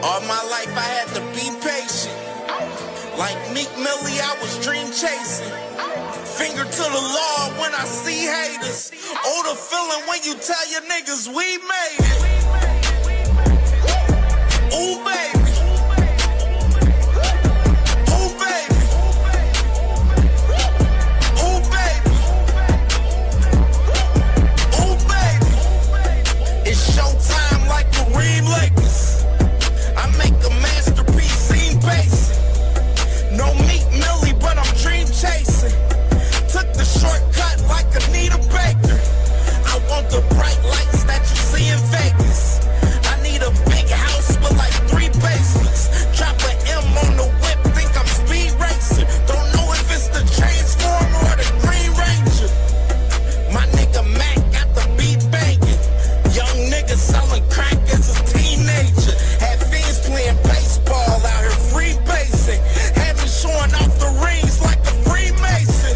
All my life I had to be patient. Like Meek Millie, I was dream chasing. Finger to the law when I see haters. Oh, the feeling when you tell your niggas we made it. Ooh, baby. Ooh, baby. Ooh, baby. Ooh, baby. It's showtime like Kareem Lakers. I make a masterpiece, scene basic. No Meek Millie, but I'm dream chasing. Took the shortcut like Anita Baker. I want the bright lights that you see in Vegas. I need a big house with like 3 basements. Drop an M on the whip, think I'm speed racing. Don't know if it's the Transformer or the Green Ranger. My nigga Mac got the beat banging. Young nigga selling crack as a teenager. Had fiends playing baseball out here free basing. Had me showing off the rings like a Freemason.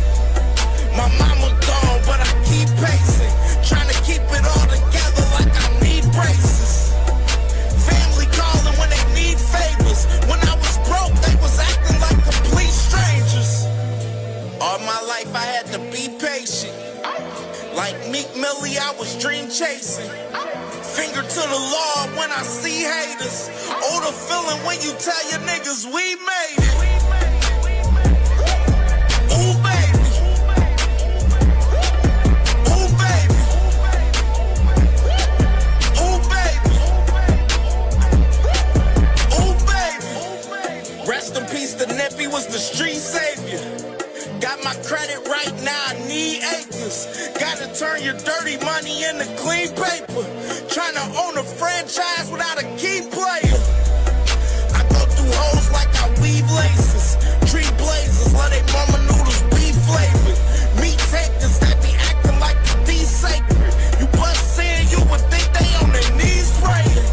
My mama gone, but I keep pacing. Trying to keep it all together like I need braces. Family calling when they need favors. When I was broke, they was acting like complete strangers. All my life I had to be patient. Like Meek Millie, I was dream chasing. Finger to the law when I see haters. Oh, the feeling when you tell your niggas we made it. Ooh, baby. Ooh, baby. Ooh, baby. Ooh, baby. Rest in peace, the Nippy was the street savior. Got my credit right now, I need acres. Gotta turn your dirty money into clean paper. Trying to own a franchise without a key player. I go through hoes like I weave laces. Tree blazers, let they mama noodles be flavored. Meat takers that be acting like the sacred. You bust in, you would think they on their knees praying.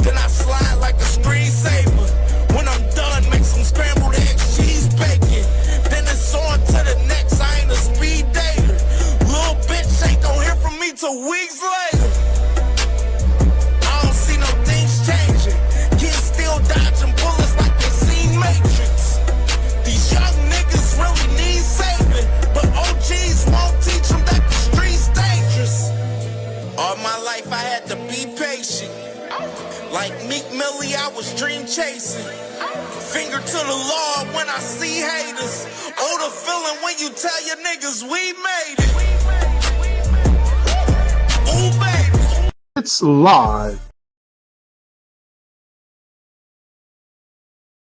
Then I slide like a screensaver. When I'm done, make some scrambled eggs, cheese, bacon. Then it's on to the next, I ain't a speed dater. Little bitch ain't gon' hear from me till weeks later. I don't see no things changing. Kids still dodging bullets like they seen Matrix. These young niggas really need saving, but OGs won't teach them that the street's dangerous. All my life I had to be patient. Like Meek Millie, I was dream chasing. Finger to the law when I see haters. Oh, the feeling when you tell your niggas we made it. Ooh, baby. It's live.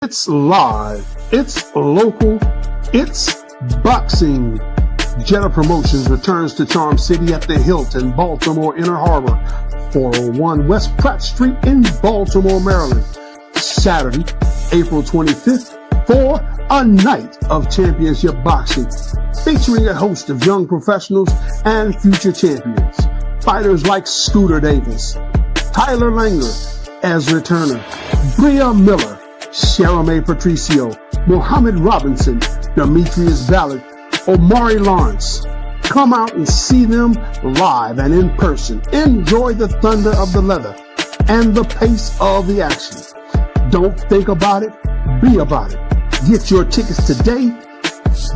It's live. It's local. It's boxing. Jetta Promotions returns to Charm City at the Hilton, Baltimore Inner Harbor, 401 West Pratt Street in Baltimore, Maryland. Saturday, April 25th, for a night of championship boxing, featuring a host of young professionals and future champions. Fighters like Scooter Davis, Tyler Langer, Ezra Turner, Bria Miller, Sharamay Patricio, Muhammad Robinson, Demetrius Ballard, Omari Lawrence. Come out and see them live and in person. Enjoy the thunder of the leather and the pace of the action. Don't think about it, be about it. Get your tickets today,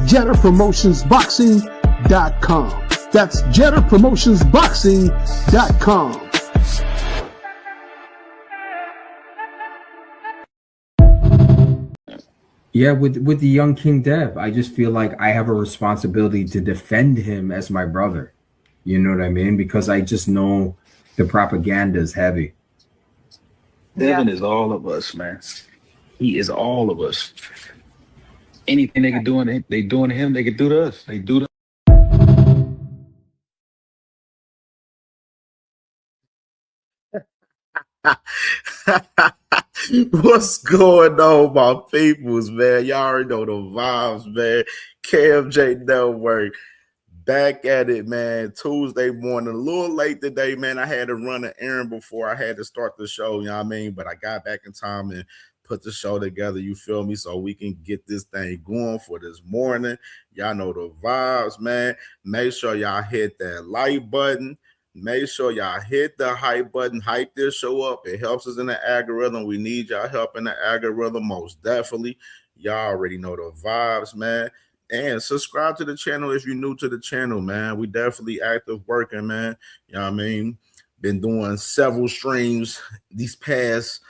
JettaPromotionsBoxing.com. That's JettaPromotionsBoxing.com. Yeah, with the young King Dev, I just feel like I have a responsibility to defend him as my brother. You know what I mean? Because I just know the propaganda is heavy. Devin is all of us, man. He is all of us. Anything they can do, they doing to him, they can do to us. They do to. What's going on, my peoples, man? Y'all already know the vibes, man. KMJ Network, back at it, man. Tuesday morning, a little late today, man. I had to run an errand before I had to start the show, you know what I mean? But I got back in time and put the show together, you feel me? So we can get this thing going for this morning. Y'all know the vibes, man. Make sure y'all hit that like button. Make sure y'all hit the hype button, hype this show up. It helps us in the algorithm. We need y'all help in the algorithm, most definitely. Y'all already know the vibes, man. And subscribe to the channel if you're new to the channel, man. We definitely active working, man. You know what I mean? Been doing several streams these past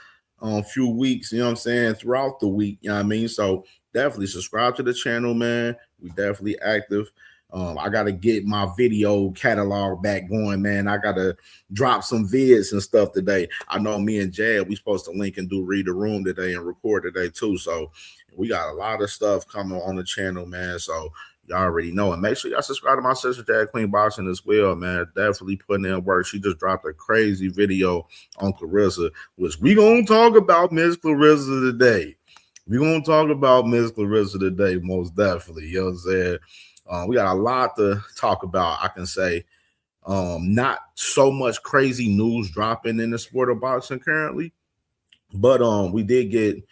few weeks, you know what I'm saying, throughout the week, you know what I mean? So definitely subscribe to the channel, man. We definitely active. I got to get my video catalog back going, man. I got to drop some vids and stuff today. I know me and Jad, we supposed to link and do Read the Room today and record today too. So we got a lot of stuff coming on the channel, man. So y'all already know. And make sure y'all subscribe to my sister, Jad Queen Boxing, as well, man. Definitely putting in work. She just dropped a crazy video on Claressa, which we going to talk about Miss Claressa today. We're going to talk about Miss Claressa today, most definitely. You know what I'm saying? We got a lot to talk about, I can say. Not so much crazy news dropping in the sport of boxing currently, but we did get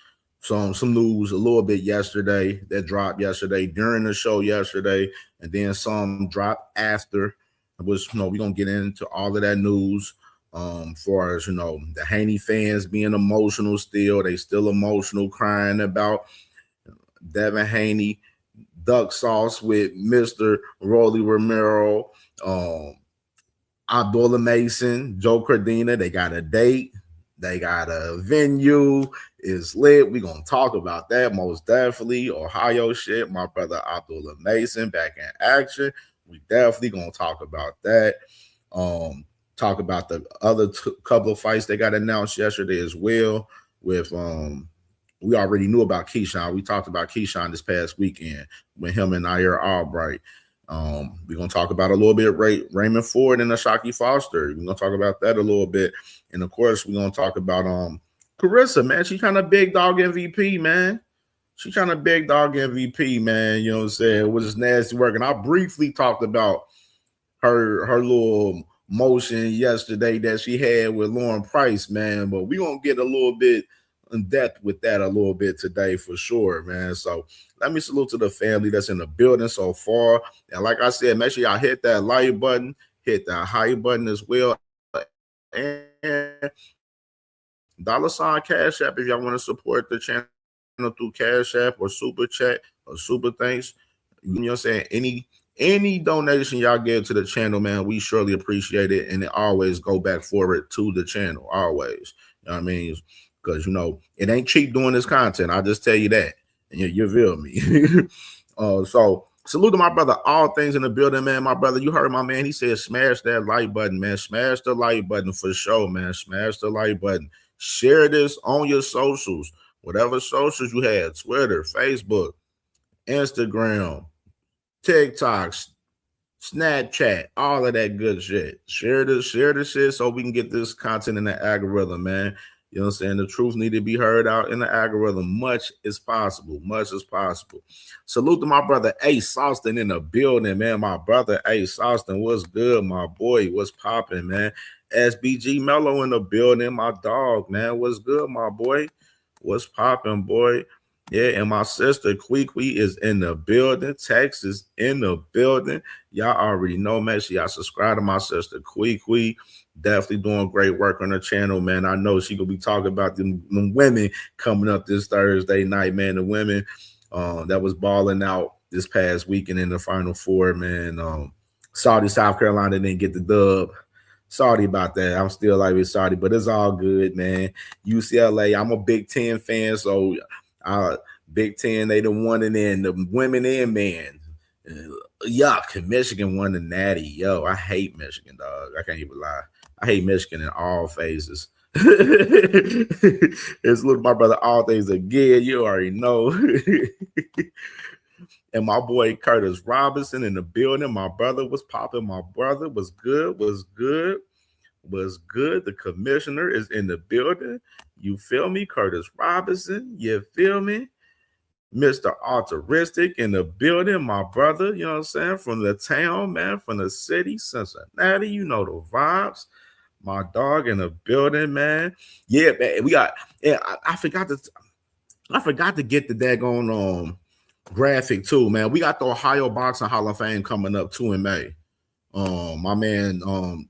some news a little bit yesterday that dropped yesterday during the show yesterday, and then some dropped after, which, we're going to get into all of that news. For as the Haney fans being emotional still, they still emotional, crying about Devin Haney duck sauce with Mr. Rolly Romero, Abdullah Mason, Joe Cordina. They got a date. They got a venue. It's lit. We're going to talk about that most definitely. Ohio shit. My brother Abdullah Mason back in action. We definitely going to talk about that. Talk about the other couple of fights that got announced yesterday as well with we already knew about Keyshawn. We talked about Keyshawn this past weekend with him and Nair Albright. We're going to talk about a little bit Raymond Ford and Ashaki Foster. We're going to talk about that a little bit. And, of course, we're going to talk about Claressa, man. She trying to big dog MVP, man. She trying to big dog MVP, man. You know what I'm saying? Which is nasty work. And I briefly talked about her little motion yesterday that she had with Lauren Price, man. But we're going to get a little bit in depth with that a little bit today for sure, man. So let me salute to the family that's in the building so far. And like I said, make sure y'all hit that like button, hit that hype button as well. And $ Cash App if y'all want to support the channel through Cash App or Super Chat or Super Thanks. You know what I'm saying? Any donation y'all give to the channel, man, we surely appreciate it. And it always go back forward to the channel, always. You know what I mean? Because, it ain't cheap doing this content. I'll just tell you that. And you feel me? So salute to my brother, All Things in the building, man. My brother, you heard my man. He said smash that like button, man. Smash the like button for sure, man. Smash the like button. Share this on your socials. Whatever socials you have. Twitter, Facebook, Instagram, TikTok, Snapchat, all of that good shit. Share this shit so we can get this content in the algorithm, man. You know what I'm saying? The truth need to be heard out in the algorithm. Much as possible. Much as possible. Salute to my brother Ace Austin in the building, man. My brother Ace Austin, what's good, my boy? What's popping, man? SBG Mello in the building, my dog, man. What's good, my boy? What's popping, boy? Yeah, and my sister Kwee is in the building. Texas in the building. Y'all already know, man. Y'all subscribe to my sister Kwee. Definitely doing great work on her channel, man. I know she gonna be talking about them women coming up this Thursday night, man. The women that was balling out this past weekend in the Final Four, man. Saudi, South Carolina didn't get the dub. Sorry about that. I'm still like sorry, but it's all good, man. UCLA, I'm a Big Ten fan, so Big Ten, they the one, and then the women and men. Yuck, Michigan won the natty. Yo, I hate Michigan, dog. I can't even lie. I hate Michigan in all phases. It's look, my brother, All Things again. You already know. And my boy Curtis Robinson in the building. My brother was popping. My brother was good. The commissioner is in the building. You feel me? Curtis Robinson. You feel me? Mr. Altruistic in the building, my brother, you know what I'm saying? From the town, man, from the city, Cincinnati, you know the vibes. My dog in the building, man. Yeah, man, I forgot to get the daggone graphic too, man. We got the Ohio Boxing Hall of Fame coming up too in May. My man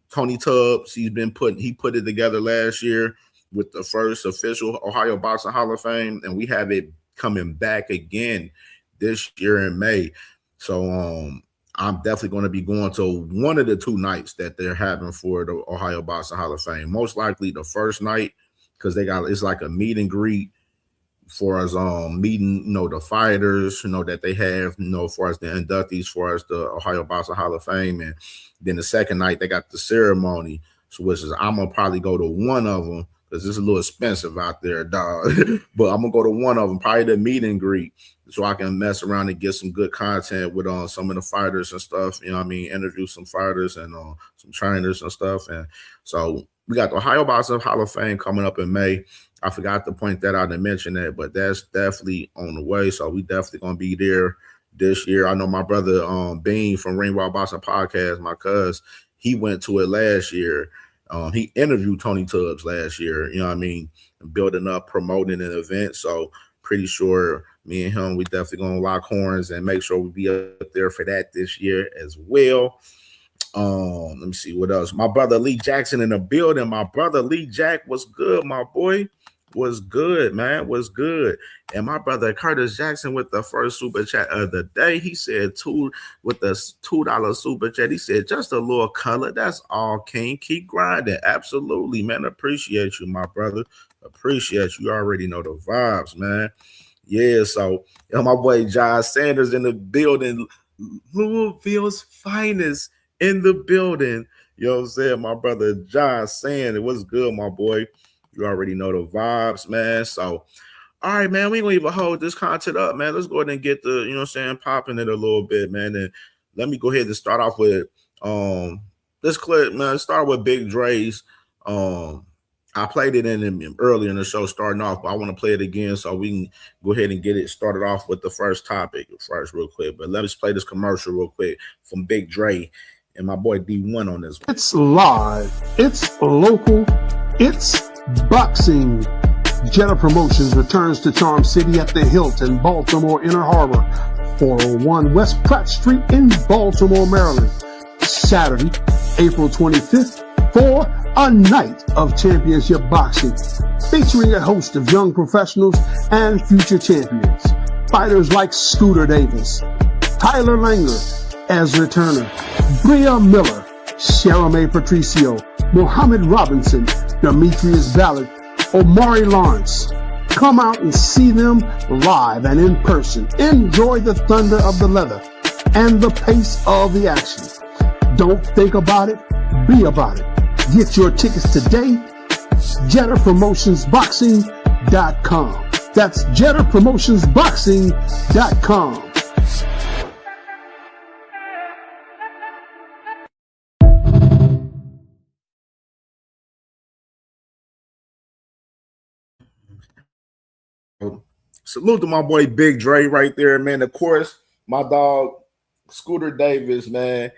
Tony Tubbs, he put it together last year with the first official Ohio Boxing Hall of Fame, and we have it coming back again this year in May. So I'm definitely going to be going to one of the 2 nights that they're having for the Ohio Boxing Hall of Fame. Most likely the first night, because it's like a meet and greet for us meeting, the fighters, that they have, as far as the inductees, as far as the Ohio Boxing Hall of Fame. And then the second night they got the ceremony, so which is I'm gonna probably go to one of them because it's a little expensive out there, dog. But I'm gonna go to one of them, probably the meet and greet, so I can mess around and get some good content with some of the fighters and stuff. You know what I mean? Interview some fighters and some trainers and stuff. And so we got the Ohio Boxing Hall of Fame coming up in May. I forgot to point that out and mention that, but that's definitely on the way. So we definitely gonna be there this year. I know my brother Bean from Rainbow Boxing Podcast, my cuz, he went to it last year. He interviewed Tony Tubbs last year, you know what I mean, building up, promoting an event. So pretty sure me and him, we definitely gonna lock horns and make sure we be up there for that this year as well. Let me see what else. My brother Lee Jackson in the building. My brother Lee Jack, what's good, my boy? Was good, man. Was good. And my brother Curtis Jackson with the first super chat of the day. He said with the $2 super chat. He said just a little color. That's all, King. Keep grinding. Absolutely, man. Appreciate you, my brother. Appreciate you. You already know the vibes, man. Yeah. So my boy Josh Sanders in the building. Louisville's finest in the building. You know what I'm saying? My brother John Sanders. What's good, my boy? You already know the vibes, man. So, all right, man, we ain't gonna even hold this content up, man. Let's go ahead and get the, popping it a little bit, man. And let me go ahead and start off with this clip, man. Start with Big Dre's. I played it in earlier in the show starting off, but I want to play it again so we can go ahead and get it started off with the first topic first real quick. But let us play this commercial real quick from Big Dre and my boy D1 on this one. It's live. It's local. It's boxing. Jetta Promotions returns to Charm City at the Hilton, Baltimore Inner Harbor, 401 West Pratt Street in Baltimore, Maryland. Saturday, April 25th, for a night of championship boxing, featuring a host of young professionals and future champions. Fighters like Scooter Davis, Tyler Langer, Ezra Turner, Bria Miller, Sharamay Patricio, Muhammad Robinson, Demetrius Ballard, Omari Lawrence. Come out and see them live and in person. Enjoy the thunder of the leather and the pace of the action. Don't think about it, be about it. Get your tickets today, JettaPromotionsBoxing.com. That's JettaPromotionsBoxing.com. Salute to my boy Big Dre right there, man. Of course, my dog Scooter Davis, man.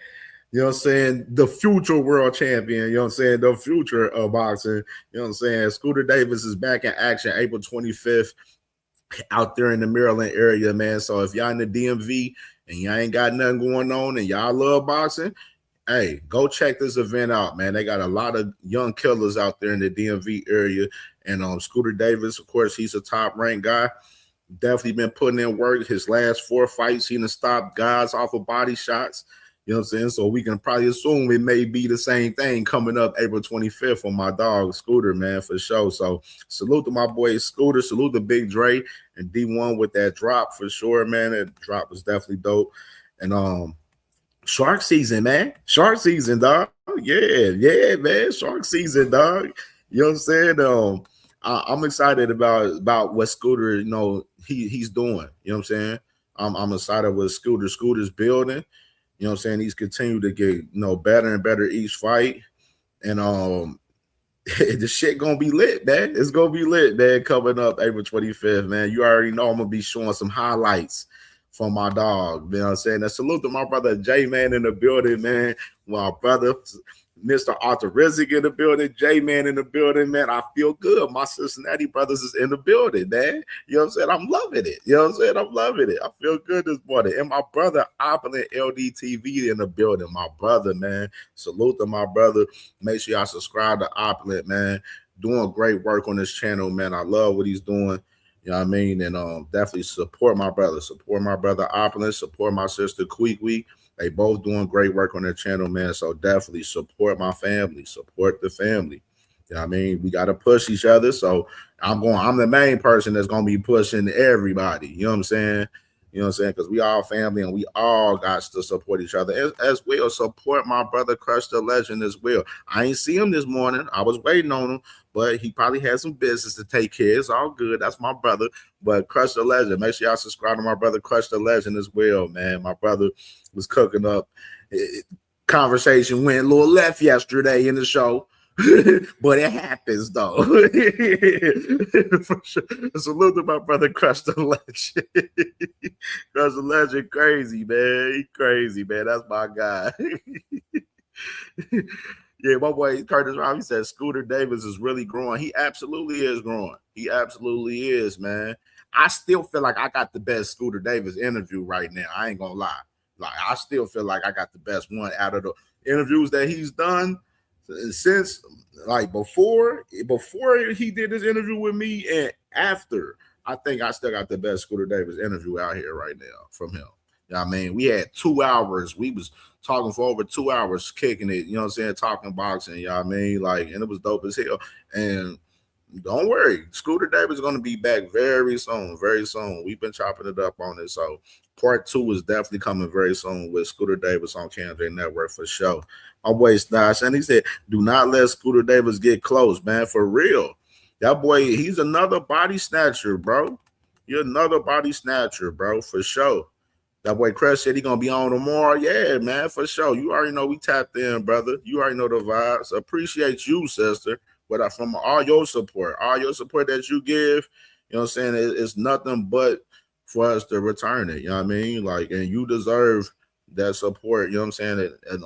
You know what I'm saying? The future world champion. You know what I'm saying? The future of boxing. You know what I'm saying? Scooter Davis is back in action April 25th out there in the Maryland area, man. So if y'all in the DMV and y'all ain't got nothing going on and y'all love boxing, hey, go check this event out, man. They got a lot of young killers out there in the DMV area. And Scooter Davis, of course, he's a top-ranked guy. Definitely been putting in work. His last 4 fights, he done stopped guys off of body shots. You know what I'm saying? So we can probably assume it may be the same thing coming up April 25th for my dog Scooter, man, for sure. So salute to my boy Scooter. Salute to Big Dre and D1 with that drop for sure, man. That drop was definitely dope. And shark season, man. Shark season, dog. Yeah, man. Shark season, dog. You know what I'm saying? I'm excited about what Scooter, he's doing. You know what I'm saying? I'm excited with Scooter's building. You know what I'm saying? He's continued to get, better and better each fight. And the shit gonna be lit, man. It's gonna be lit, man, coming up April 25th, man. You already know I'm gonna be showing some highlights from my dog. You know what I'm saying? And salute to my brother J, man, in the building, man. My brother Mr. Arthur Rizzik in the building, J-Man in the building, man. I feel good. My Cincinnati brothers is in the building, man. You know what I'm saying? I'm loving it. You know what I'm saying? I'm loving it. I feel good this morning. And my brother, Opulent LDTV in the building. My brother, man. Salute to my brother. Make sure y'all subscribe to Opulent, man. Doing great work on this channel, man. I love what he's doing. You know what I mean? And definitely support my brother. Support my brother, Opulent. Support my sister, Queequeg. They both doing great work on their channel, man. So definitely support my family. Support the family. You know what I mean? We got to push each other. So I'm the main person that's going to be pushing everybody. You know what I'm saying? You know what I'm saying? Because we all family and we all got to support each other as well. Support my brother, Crush the Legend, as well. I ain't see him this morning. I was waiting on him, but he probably had some business to take care of. It's all good. That's my brother. But Crush the Legend, make sure y'all subscribe to my brother, Crush the Legend, as well, man. My brother was cooking up. Conversation went a little left yesterday in the show. But it happens though. For sure. Salute to my brother Crush the Legend. Crush the Legend, crazy, man. He crazy, man. That's my guy. Yeah, my boy Curtis Robbie said Scooter Davis is really growing. He absolutely is growing. He absolutely is, man. I still feel like I got the best Scooter Davis interview right now. I ain't gonna lie. Like, I still feel like I got the best one out of the interviews that he's done since, like, before he did this interview with me and after. I think I still got the best Scooter Davis interview out here right now from him. You know what I mean? We had 2 hours. We was talking for over 2 hours, kicking it, you know what I'm saying, talking boxing, you know what I mean? Like, and it was dope as hell. And don't worry, Scooter Davis is going to be back very soon, very soon. We've been chopping it up on it. So part 2 is definitely coming very soon with Scooter Davis on KMJ Network for sure. My boy Stash, and he said, do not let Scooter Davis get close, man, for real. That boy, he's another body snatcher, bro. You're another body snatcher, bro, for sure. That boy Chris said he going to be on tomorrow. Yeah, man, for sure. You already know we tapped in, brother. You already know the vibes. Appreciate you, sister. But from all your support that you give, you know what I'm saying, it's nothing but for us to return it. You know what I mean? Like, and you deserve that support. You know what I'm saying? And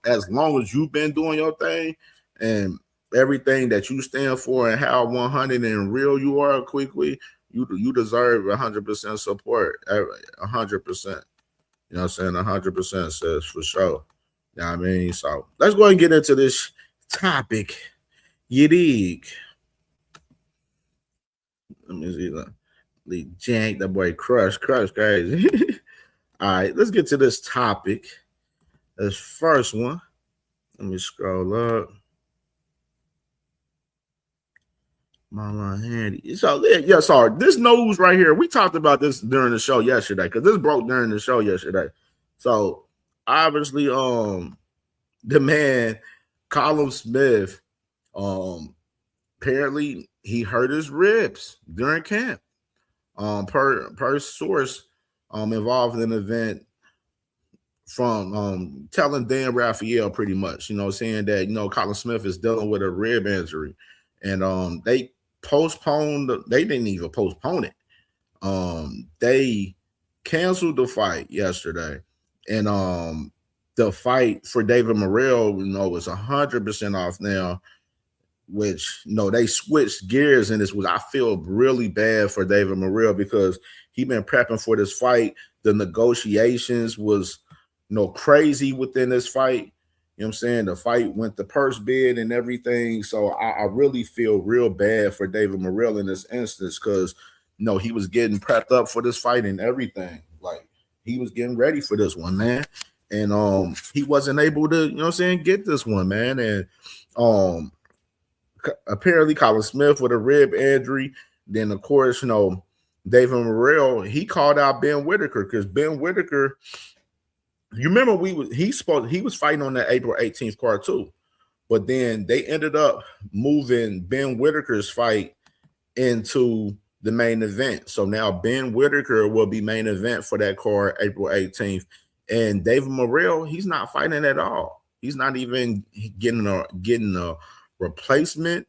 as long as you've been doing your thing and everything that you stand for and how 100 and real you are, quickly, you deserve 100% support. 100%. You know what I'm saying? 100%, says for sure. You know what I mean? So let's go and get into this topic. You dig? Let me see that. The jank, that boy Crush crazy. All right, let's get to this topic. This first one. Let me scroll up. My line handy. So yeah, sorry. This news right here, we talked about this during the show yesterday because this broke during the show yesterday. So obviously, the man Callum Smith, apparently he hurt his ribs during camp. Per source involved in the event from telling Dan Raphael pretty much, you know, saying that, you know, Callum Smith is dealing with a rib injury. And they didn't even postpone it. They canceled the fight yesterday. And the fight for David Morrell, you know, is 100% off now, which, you know, they switched gears, and I feel really bad for David Morrell because he been prepping for this fight. The negotiations was, you know, crazy within this fight. You know what I'm saying? The fight went the purse bid and everything. So I really feel real bad for David Morrell in this instance because, you know, he was getting prepped up for this fight and everything. Like, he was getting ready for this one, man. And he wasn't able to, you know what I'm saying, get this one, man. And apparently Callum Smith with a rib injury. Then, of course, you know, David Morrell, he called out Ben Whitaker because Ben Whitaker, you remember he was fighting on that April 18th card too, but then they ended up moving Ben Whitaker's fight into the main event. So now Ben Whitaker will be main event for that card April 18th, and David Morrell, he's not fighting at all. He's not even getting a replacement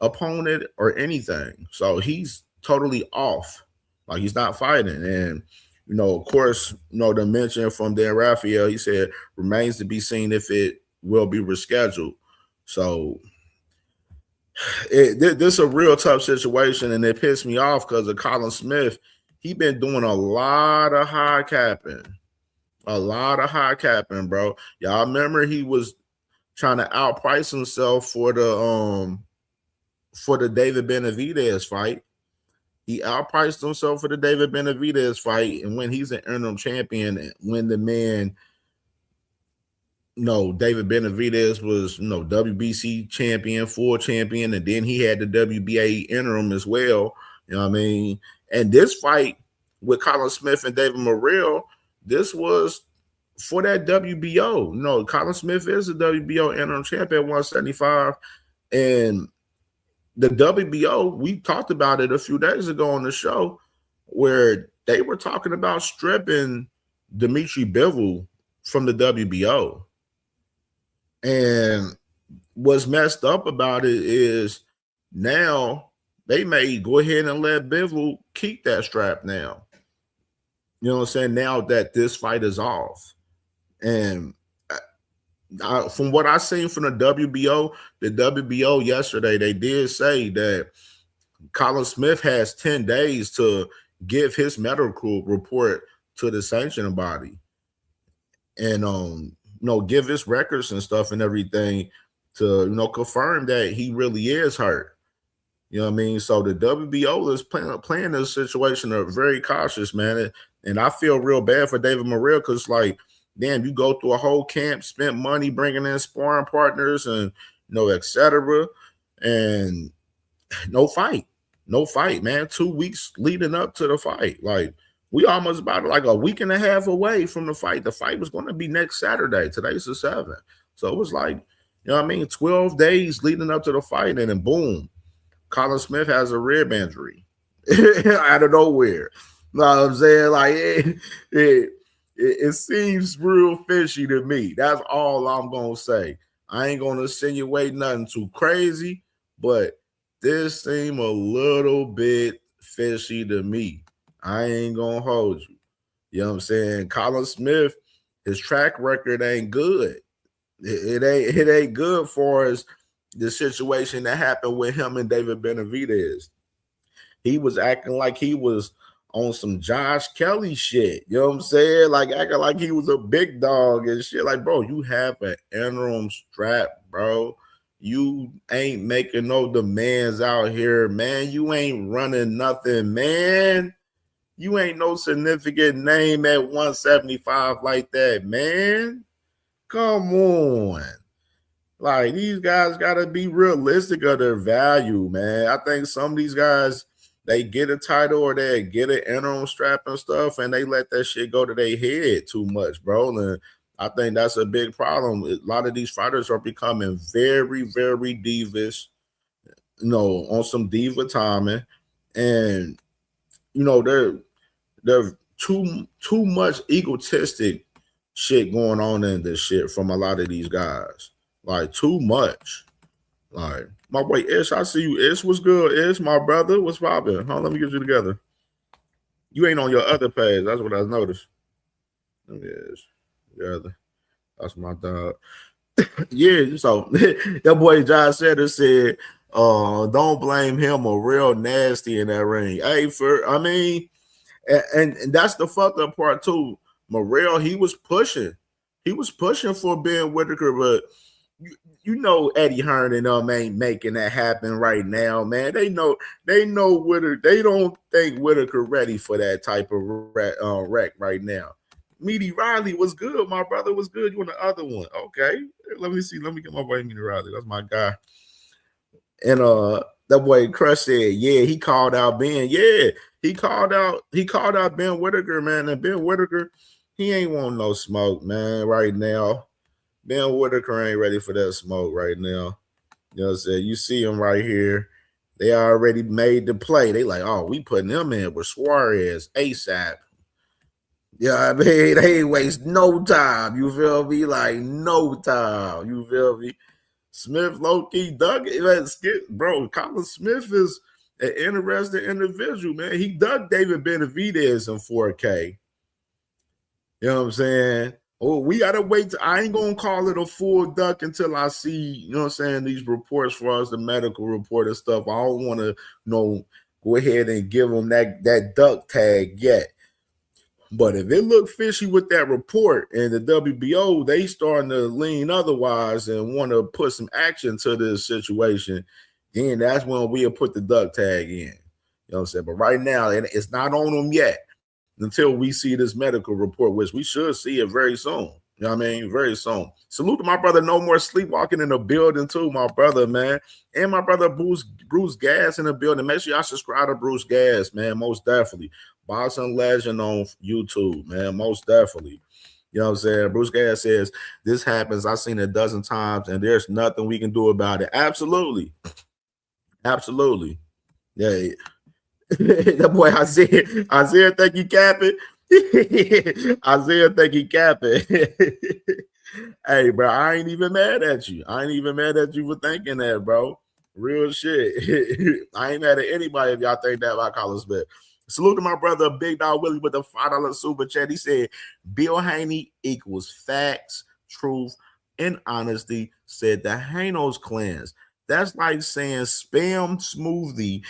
opponent or anything. So he's totally off. Like, he's not fighting. And, you know, of course, you know, the mention from Dan Raphael, he said, remains to be seen if it will be rescheduled. So this is a real tough situation, and it pissed me off because of Callum Smith. He been doing a lot of high capping. A lot of high capping, bro. Y'all remember he was trying to outprice himself for the David Benavidez fight. He outpriced himself for the David Benavidez fight, and when he's an interim champion, when the man, David Benavidez was, WBC champion, full champion, and then he had the WBA interim as well. You know what I mean? And this fight with Callum Smith and David Morrell, this was for that WBO. Callum Smith is a WBO interim champion at 175, and the WBO, we talked about it a few days ago on the show, where they were talking about stripping Dimitri Bivol from the WBO. And what's messed up about it is now they may go ahead and let Bivol keep that strap now. You know what I'm saying? Now that this fight is off. And from what I seen from the WBO yesterday, they did say that Callum Smith has 10 days to give his medical report to the sanctioning body and give his records and stuff and everything to confirm that he really is hurt. You know what I mean? So the WBO is playing this situation very cautious, man. And I feel real bad for David Morrell because, like, damn, you go through a whole camp, spent money bringing in sparring partners and, et cetera, and no fight, man. 2 weeks leading up to the fight. Like, we almost about like a week and a half away from the fight. The fight was going to be next Saturday. Today's the 7th. So it was like, 12 days leading up to the fight, and then boom, Callum Smith has a rib injury out of nowhere. You know what I'm saying? Like, it seems real fishy to me. That's all I'm going to say. I ain't going to insinuate nothing too crazy, but this seemed a little bit fishy to me. I ain't going to hold you. You know what I'm saying? Callum Smith, his track record ain't good. It ain't good for us, the situation that happened with him and David Benavidez. He was acting like he was on some Josh Kelly shit. You know what I'm saying? Like, acting like he was a big dog and shit. Like, bro, you have an interim strap, bro. You ain't making no demands out here, man. You ain't running nothing, man. You ain't no significant name at 175 like that, man. Come on. Like, these guys got to be realistic of their value, man. I think some of these guys, they get a title or they get an interim strap and stuff, and they let that shit go to their head too much, bro. And I think that's a big problem. A lot of these fighters are becoming very, very divish, on some diva timing. And, there's too much egotistic shit going on in this shit from a lot of these guys. Like, too much. Like, my boy Ish, I see you. Ish, what's good? Ish, my brother, what's poppin'? Huh? Let me get you together. You ain't on your other page. That's what I noticed. Let me Ish. Together. That's my dog. Yeah, so that boy Josh Setter said, don't blame him, a real nasty in that ring. Hey, and that's the fucked up part too. Morrell, he was pushing. He was pushing for Ben Whitaker, but Eddie Hearn and them ain't making that happen right now, man. They know Whitaker. They don't think Whitaker ready for that type of wreck right now. Meaty Riley was good. My brother was good. You want the other one? Okay. Let me see. Let me get my boy Meaty Riley. That's my guy. And that boy Crush said, yeah, he called out Ben. Yeah, he called out Ben Whitaker, man. And Ben Whitaker, he ain't want no smoke, man, right now. Ben Whitaker ain't ready for that smoke right now. You know what I'm saying? You see him right here. They already made the play. They like, oh, we putting him in with Suarez ASAP. Yeah, I mean, they ain't waste no time. You feel me? Like, no time. You feel me? Smith, low-key, dug it. Bro, Callum Smith is an interesting individual, man. He dug David Benavidez in 4K. You know what I'm saying? Oh, we gotta wait. I ain't gonna call it a full duck until I see, you know what I'm saying, these reports for us, the medical report and stuff. I don't want to, go ahead and give them that duck tag yet. But if it look fishy with that report and the WBO, they starting to lean otherwise and want to put some action to this situation, then that's when we'll put the duck tag in. You know what I'm saying? But right now, it's not on them yet until we see this medical report, which we should see it very soon. You know what I mean? Very soon. Salute to my brother, No More Sleepwalking in the building too, my brother, man. And my brother, Bruce Gas in the building. Make sure y'all subscribe to Bruce Gas, man, most definitely. Boxing Legend on YouTube, man, most definitely. You know what I'm saying? Bruce Gas says, this happens. I've seen it a dozen times, and there's nothing we can do about it. Absolutely. Absolutely. Yeah. That boy Isaiah think he capping. Isaiah think he capping. Hey, bro, I ain't even mad at you. I ain't even mad at you for thinking that, bro. Real shit. I ain't mad at anybody if y'all think that about Callum Smith. Salute to my brother, Big Dog Willie, with the $5 super chat. He said, Bill Haney equals facts, truth, and honesty, said the Hanos clans. That's like saying spam smoothie.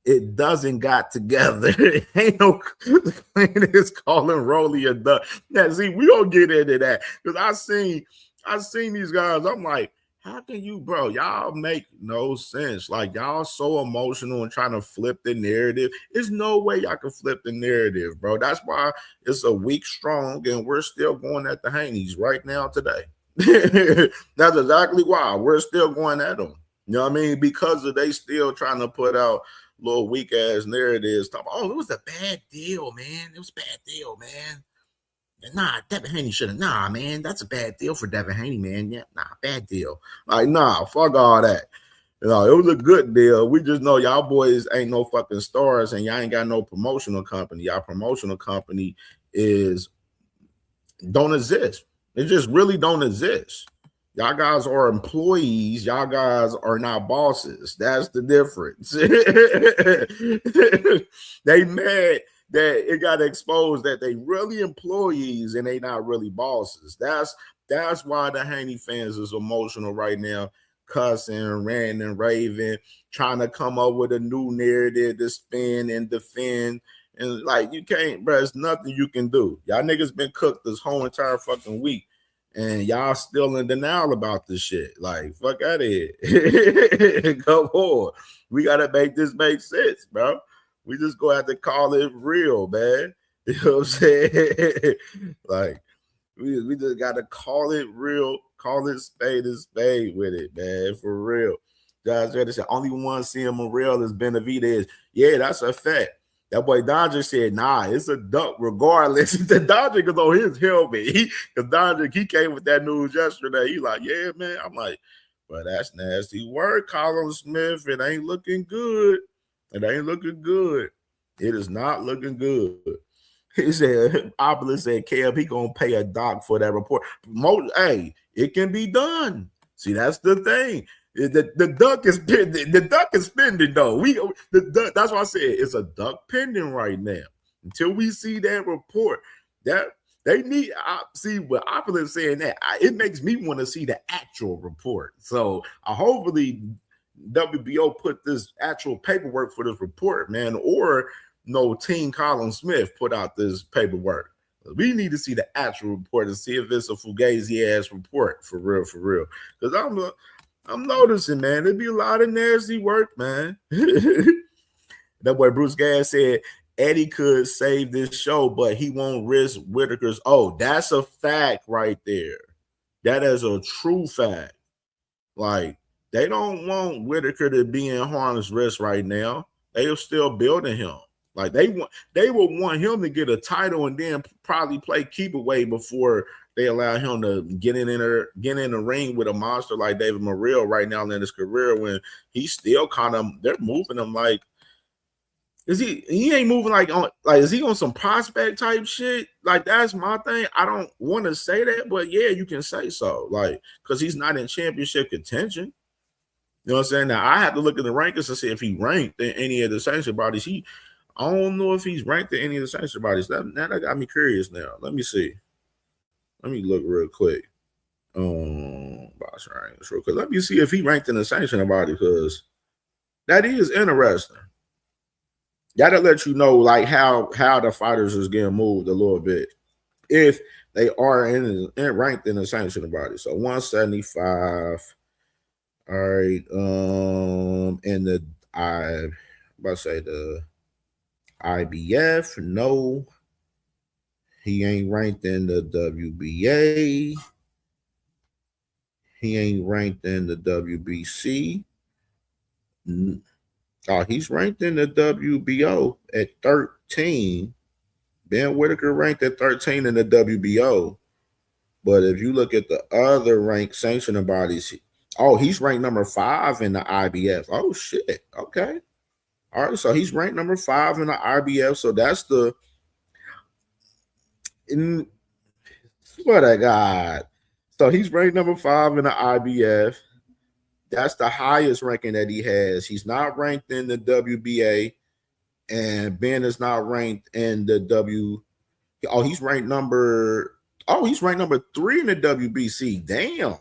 It doesn't got together. Ain't no clan is calling Rolly a duck. Now, see, we don't get into that because I seen these guys. I'm like, how can you, bro? Y'all make no sense. Like, y'all so emotional and trying to flip the narrative. There's no way y'all can flip the narrative, bro. That's why it's a week strong and we're still going at the Haneys right now today. That's exactly why we're still going at them. You know what I mean? Because they still trying to put out little weak ass narratives. Talk about, it was a bad deal, man. It was a bad deal, man. Nah, Devin Haney shouldn't. Nah, man, that's a bad deal for Devin Haney, man. Yeah, nah, bad deal. Like, nah, fuck all that. It was a good deal. We just know y'all boys ain't no fucking stars and y'all ain't got no promotional company. Y'all promotional company don't exist. It just really don't exist. Y'all guys are employees. Y'all guys are not bosses. That's the difference. They mad that it got exposed that they really employees and they not really bosses. That's why the Haney fans is emotional right now, cussing, ranting, and raving, trying to come up with a new narrative to spin and defend. And like, you can't, bro, there's nothing you can do. Y'all niggas been cooked this whole entire fucking week. And y'all still in denial about this shit. Like, fuck out of here. Come on. We got to make this make sense, bro. We just going to have to call it real, man. You know what I'm saying? Like, we just got to call it real. Call it spade and spade with it, man. For real. Guys, the only one seeing Morrell is Benavidez. Yeah, that's a fact. That boy Dodger said, nah, it's a duck regardless. The Dodger was on his helmet. Because Dodger, he came with that news yesterday. He like, yeah, man. I'm like, but that's nasty word, Callum Smith. It ain't looking good. It ain't looking good. It is not looking good. He said, Opolis said, Kev, he going to pay a doc for that report. Hey, it can be done. See, that's the thing. The duck is pending. The duck is pending though. That's why I said it's a duck pending right now. Until we see that report, that they need. See what Opulent saying that it makes me want to see the actual report. So hopefully WBO put this actual paperwork for this report, man, or Team Callum Smith put out this paperwork. We need to see the actual report and see if it's a fugazi ass report for real. Because I'm noticing, man, it'd be a lot of nasty work, man. That boy Bruce Gas said Eddie could save this show, but he won't risk Whitaker's. Oh, that's a fact right there. That is a true fact. Like, they don't want Whitaker to be in harm's risk right now. They are still building him. Like, they would want him to get a title and then probably play keep away before they allow him to get in the ring with a monster like David Morrell right now in his career, when he's still kind of, they're moving him like, he ain't moving like is he on some prospect type shit? Like, that's my thing. I don't want to say that, but yeah, you can say so. Like, because he's not in championship contention. You know what I'm saying? Now I have to look at the rankings to see if he ranked in any of the sanction bodies. I don't know if he's ranked in any of the sanction bodies. That got me curious now. Let me see. Let me look real quick. Box rankings real quick. Let me see if he ranked in the sanctioning body, because that is interesting. That'll let you know like how the fighters is getting moved a little bit if they are ranked in the sanctioning body. So 175. All right. And the IBF, no. He ain't ranked in the WBA. He ain't ranked in the WBC. Oh, he's ranked in the WBO at 13. Ben Whitaker ranked at 13 in the WBO. But if you look at the other ranked sanctioning bodies, he's ranked number 5 in the IBF. Oh, shit. Okay. All right, so he's ranked number 5 in the IBF. So that's what I got. So he's ranked number 5 in the IBF. That's the highest ranking that he has. He's not ranked in the WBA, and Ben is not ranked in the he's ranked number 3 in the WBC. Damn.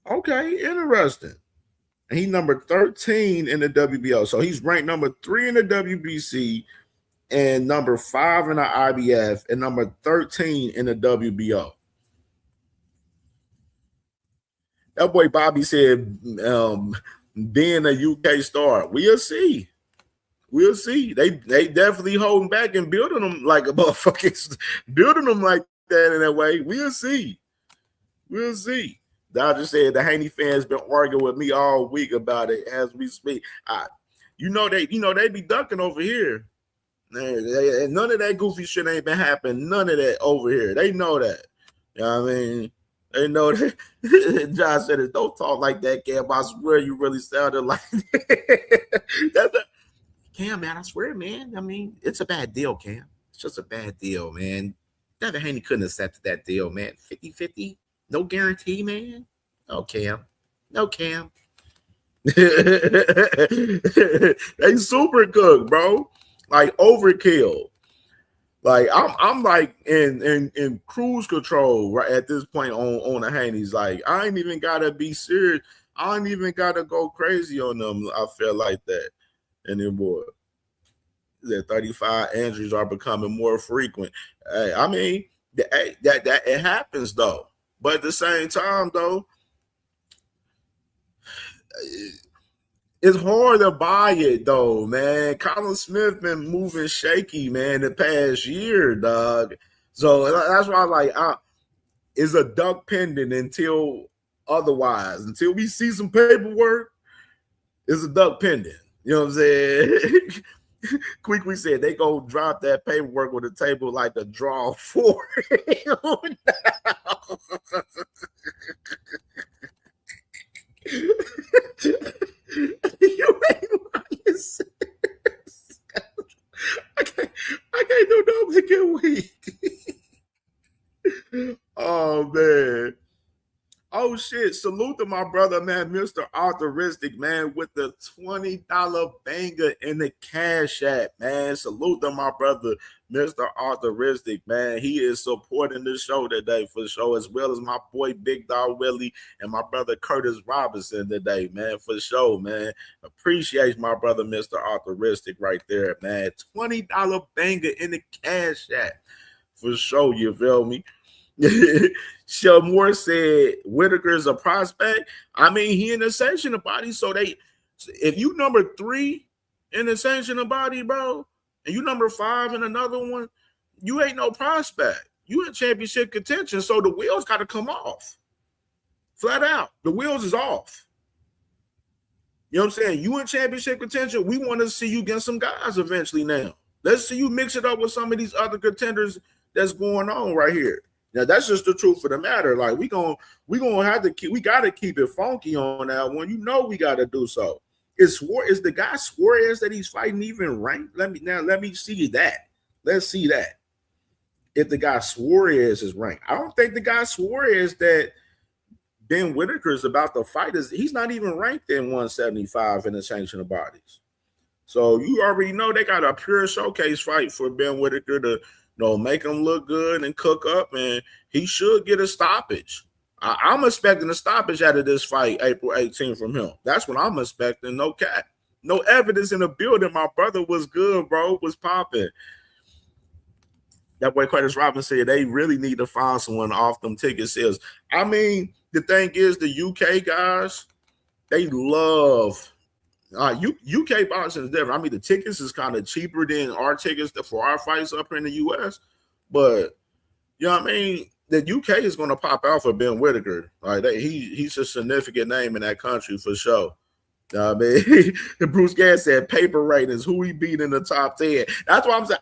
Okay, interesting. And he's number 13 in the WBO. So he's ranked number 3 in the WBC and number 5 in the IBF and number 13 in the WBO. That boy Bobby said, being a UK star, we'll see. We'll see. They definitely holding back and building them like a motherfucker, building them like that in that way. We'll see. We'll see. Dodger said the Haney fans been arguing with me all week about it as we speak. They be ducking over here. None of that goofy shit ain't been happening. None of that over here. They know that. You know what I mean? They know that. John said it. Don't talk like that, Cam. I swear you really sounded like that. Cam, man, I swear, man. I mean, it's a bad deal, Cam. It's just a bad deal, man. Devin Haney couldn't accept that deal, man. 50-50. No guarantee, man. No, Cam. No, Cam. They super cooked, bro. Like overkill. Like I'm like in cruise control right at this point on the Haney's. Like I ain't even gotta be serious. I ain't even gotta go crazy on them. I feel like that anymore. The 35 injuries are becoming more frequent. Hey, I mean that it happens though. But at the same time though, it's hard to buy it though, man. Callum Smith been moving shaky, man, the past year, dog. So that's why it's a duck pending until otherwise. Until we see some paperwork, it's a duck pending. You know what I'm saying? Quickly said they go drop that paperwork on the table like a draw for him. You ain't lying. I can't do no again week. Oh man. Oh shit. Salute to my brother, man, Mr. Arthuristic, man, with the $20 banger in the Cash App, man. Salute to my brother, Mr. Arthuristic, man. He is supporting the show today for sure, as well as my boy Big Dog Willie and my brother Curtis Robinson today, man, for sure, man. Appreciate my brother, Mr. Arthuristic, right there, man. $20 banger in the Cash App for sure, you feel me? Shell Moore said Whitaker's a prospect. I mean, he in the sanctioning body, so if you number 3 in the sanctioning body, bro, and you number 5 in another one, you ain't no prospect. You in championship contention, so the wheels got to come off. Flat out, the wheels is off. You know what I'm saying? You in championship contention. We want to see you get some guys eventually. Now, let's see you mix it up with some of these other contenders that's going on right here. Now that's just the truth of the matter. Like we gonna have to we gotta keep it funky on that one. You know we gotta do so. Is the guy Suarez that he's fighting even ranked? Let me see that. Let's see that. If the guy Suarez is ranked, I don't think the guy Suarez that Ben Whitaker is about to fight he's not even ranked in 175 in the sanctioned bodies. So you already know they got a pure showcase fight for Ben Whitaker to make him look good and cook up, and he should get a stoppage. I'm expecting a stoppage out of this fight April 18th from him. That's what I'm expecting. No cap. No evidence in the building. My brother was good, bro. Was popping. That boy Curtis Robinson said they really need to find someone off them ticket sales. I mean, the thing is, the UK guys, they love UK boxing is different. I mean, the tickets is kind of cheaper than our tickets for our fights up here in the US, but you know what I mean? The UK is going to pop out for Ben Whittaker. Like he's a significant name in that country for sure. You know what I mean? Bruce Gass said paper ratings, who he beat in the top 10. That's why I'm saying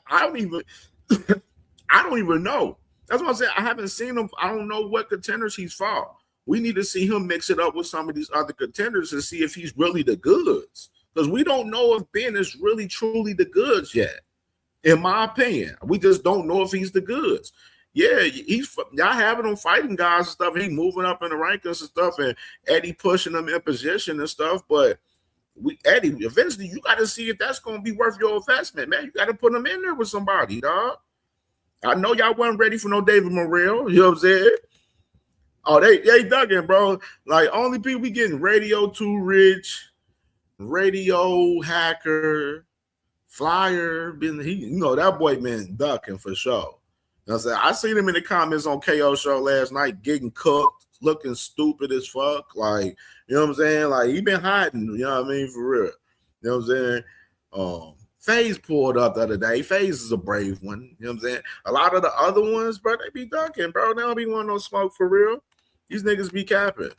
I don't even know. That's what I'm saying. I haven't seen him. I don't know what contenders he's fought. We need to see him mix it up with some of these other contenders and see if he's really the goods. Because we don't know if Ben is really truly the goods yet. In my opinion, we just don't know if he's the goods. Yeah, y'all having him fighting guys and stuff. He moving up in the rankings and stuff, and Eddie pushing him in position and stuff. But Eddie, eventually you got to see if that's going to be worth your investment, man. You got to put him in there with somebody, dog. I know y'all wasn't ready for no David Morrell. You know what I'm saying? Oh, they dug in, bro. Like, only people we getting Radio Too Rich, Radio Hacker, Flyer. That boy been ducking for sure. You know what I'm saying? I seen him in the comments on KO show last night getting cooked, looking stupid as fuck. Like, you know what I'm saying? Like, he been hiding, you know what I mean? For real. You know what I'm saying? FaZe pulled up the other day. FaZe is a brave one. You know what I'm saying? A lot of the other ones, bro, they be ducking, bro. They don't be wanting no smoke for real. These niggas be capping.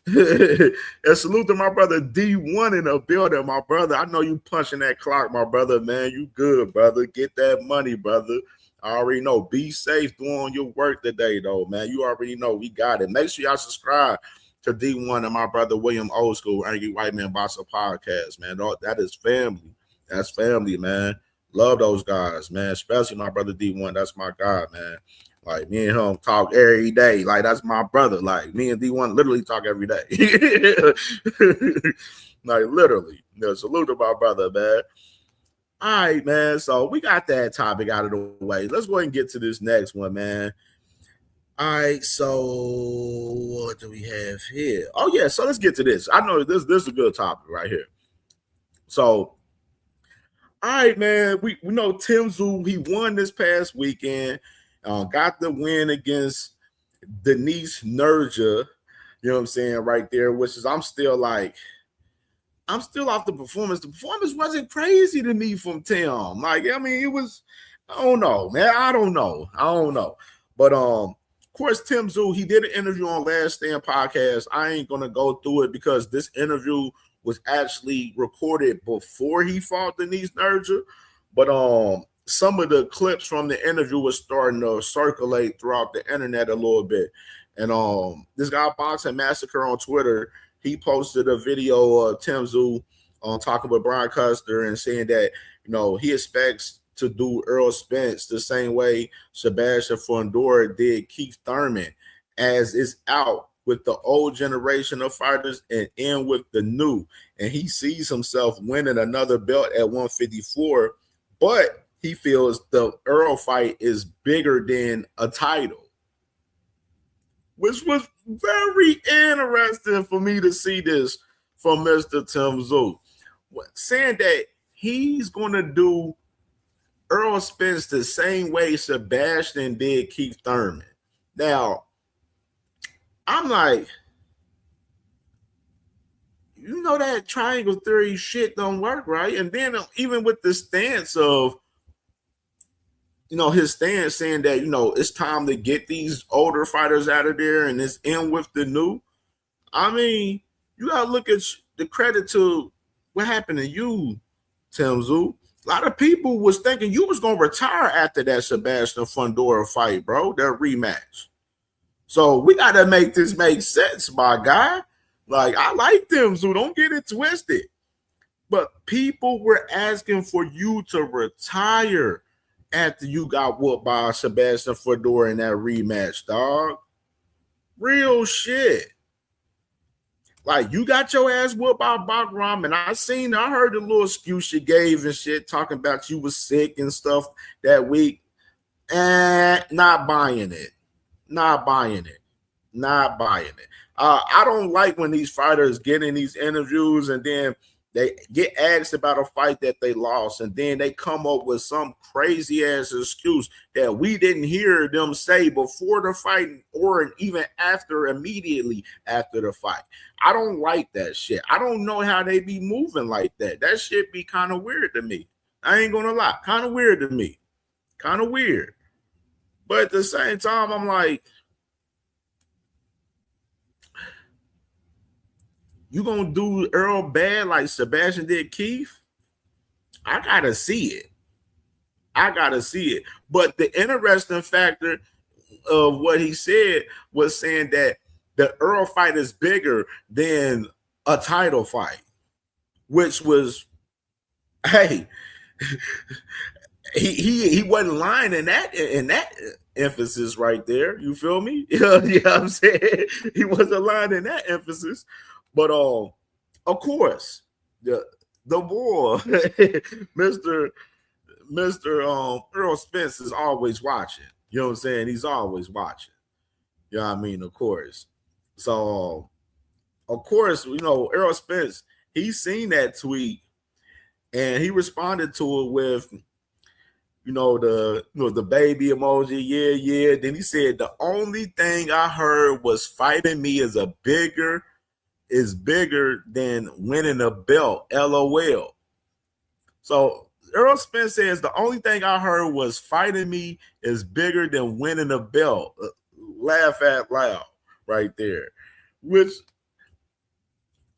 And salute to my brother D1 in the building, my brother. I know you punching that clock, my brother, man. You good, brother. Get that money, brother. I already know. Be safe doing your work today, though, man. You already know we got it. Make sure y'all subscribe to D1 and my brother William Old School Angry White Man Boxer podcast, man. That is family. That's family, man. Love those guys, man. Especially my brother D1. That's my guy, man. Like, me and him talk every day. Like, that's my brother. Like, me and D1 literally talk every day. Like, literally. Salute to my brother, man. All right, man. So we got that topic out of the way. Let's go ahead and get to this next one, man. All right, so what do we have here? Oh, yeah, so let's get to this. I know this is a good topic right here. So, all right, man, we know Tszyu, he won this past weekend, got the win against Denise Nurja, you know what I'm saying, right there, which is I'm still off the performance. The performance wasn't crazy to me from Tim. Like, I mean, it was, I don't know, man. I don't know. But of course, Tszyu, he did an interview on Last Stand podcast. I ain't gonna go through it because this interview was actually recorded before he fought Denise Nurja. But some of the clips from the interview was starting to circulate throughout the internet a little bit. And this guy Boxing Massacre on Twitter, he posted a video of Tszyu talking with Brian Custer and saying that, he expects to do Earl Spence the same way Sebastian Fundora did Keith Thurman, as is out with the old generation of fighters and in with the new. And he sees himself winning another belt at 154, but he feels the Earl fight is bigger than a title, which was very interesting for me to see this from Mr. Tszyu, saying that he's going to do Earl Spence the same way Sebastian did Keith Thurman. Now, I'm like, that triangle theory shit don't work, right? And then even with the stance of, his stance saying that, it's time to get these older fighters out of there and it's in with the new. I mean, you got to look at the credit to what happened to you, Tszyu. A lot of people was thinking you was going to retire after that Sebastian Fundora fight, bro, that rematch. So we got to make this make sense, my guy. Like, I like them, so don't get it twisted. But people were asking for you to retire after you got whooped by Sebastian Fundora in that rematch, dog. Real shit. Like, you got your ass whooped by Bakram, and I heard the little excuse you gave and shit, talking about you was sick and stuff that week. Not buying it. Not buying it. Not buying it. I don't like when these fighters get in these interviews and then they get asked about a fight that they lost, and then they come up with some crazy ass excuse that we didn't hear them say before the fight or even after, immediately after the fight. I don't like that shit. I don't know how they be moving like that. That shit be kind of weird to me. I ain't gonna lie. Kind of weird to me. Kind of weird. But at the same time, I'm like, you gonna do Earl bad like Sebastian did Keith? I gotta see it. I gotta see it. But the interesting factor of what he said was saying that the Earl fight is bigger than a title fight, which was, hey, he wasn't lying in that emphasis right there. You feel me? You know what I'm saying? He wasn't lying in that emphasis. But of course, the boy, Mr. Earl Spence is always watching. You know what I'm saying? He's always watching. You know what I mean? Of course. So, of course, you know, Earl Spence, he's seen that tweet and he responded to it with, the baby emoji. Yeah. Then he said, the only thing I heard was fighting me is bigger than winning a belt. LOL. So Earl Spence says the only thing I heard was fighting me is bigger than winning a belt. Laugh out loud right there. Which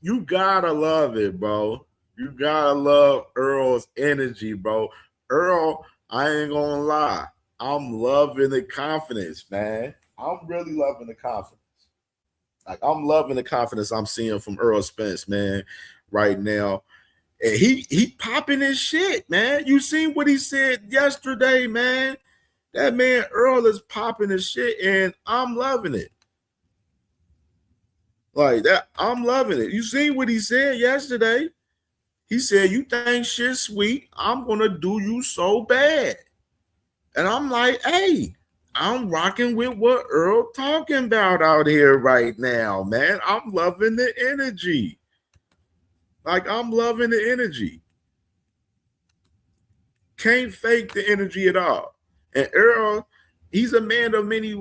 you gotta love it, bro. You gotta love Earl's energy, bro. Earl, I ain't gonna lie. I'm loving the confidence, man. I'm really loving the confidence. Like, I'm loving the confidence I'm seeing from Earl Spence, man, right now. And he popping his shit, man. You seen what he said yesterday, man. That man Earl is popping his shit, and I'm loving it. Like that, I'm loving it. You seen what he said yesterday? He said, you think shit's sweet, I'm gonna do you so bad. And I'm like, hey, I'm rocking with what Earl talking about out here right now, man. I'm loving the energy. Like, I'm loving the energy. Can't fake the energy at all. And Earl, he's a man of many,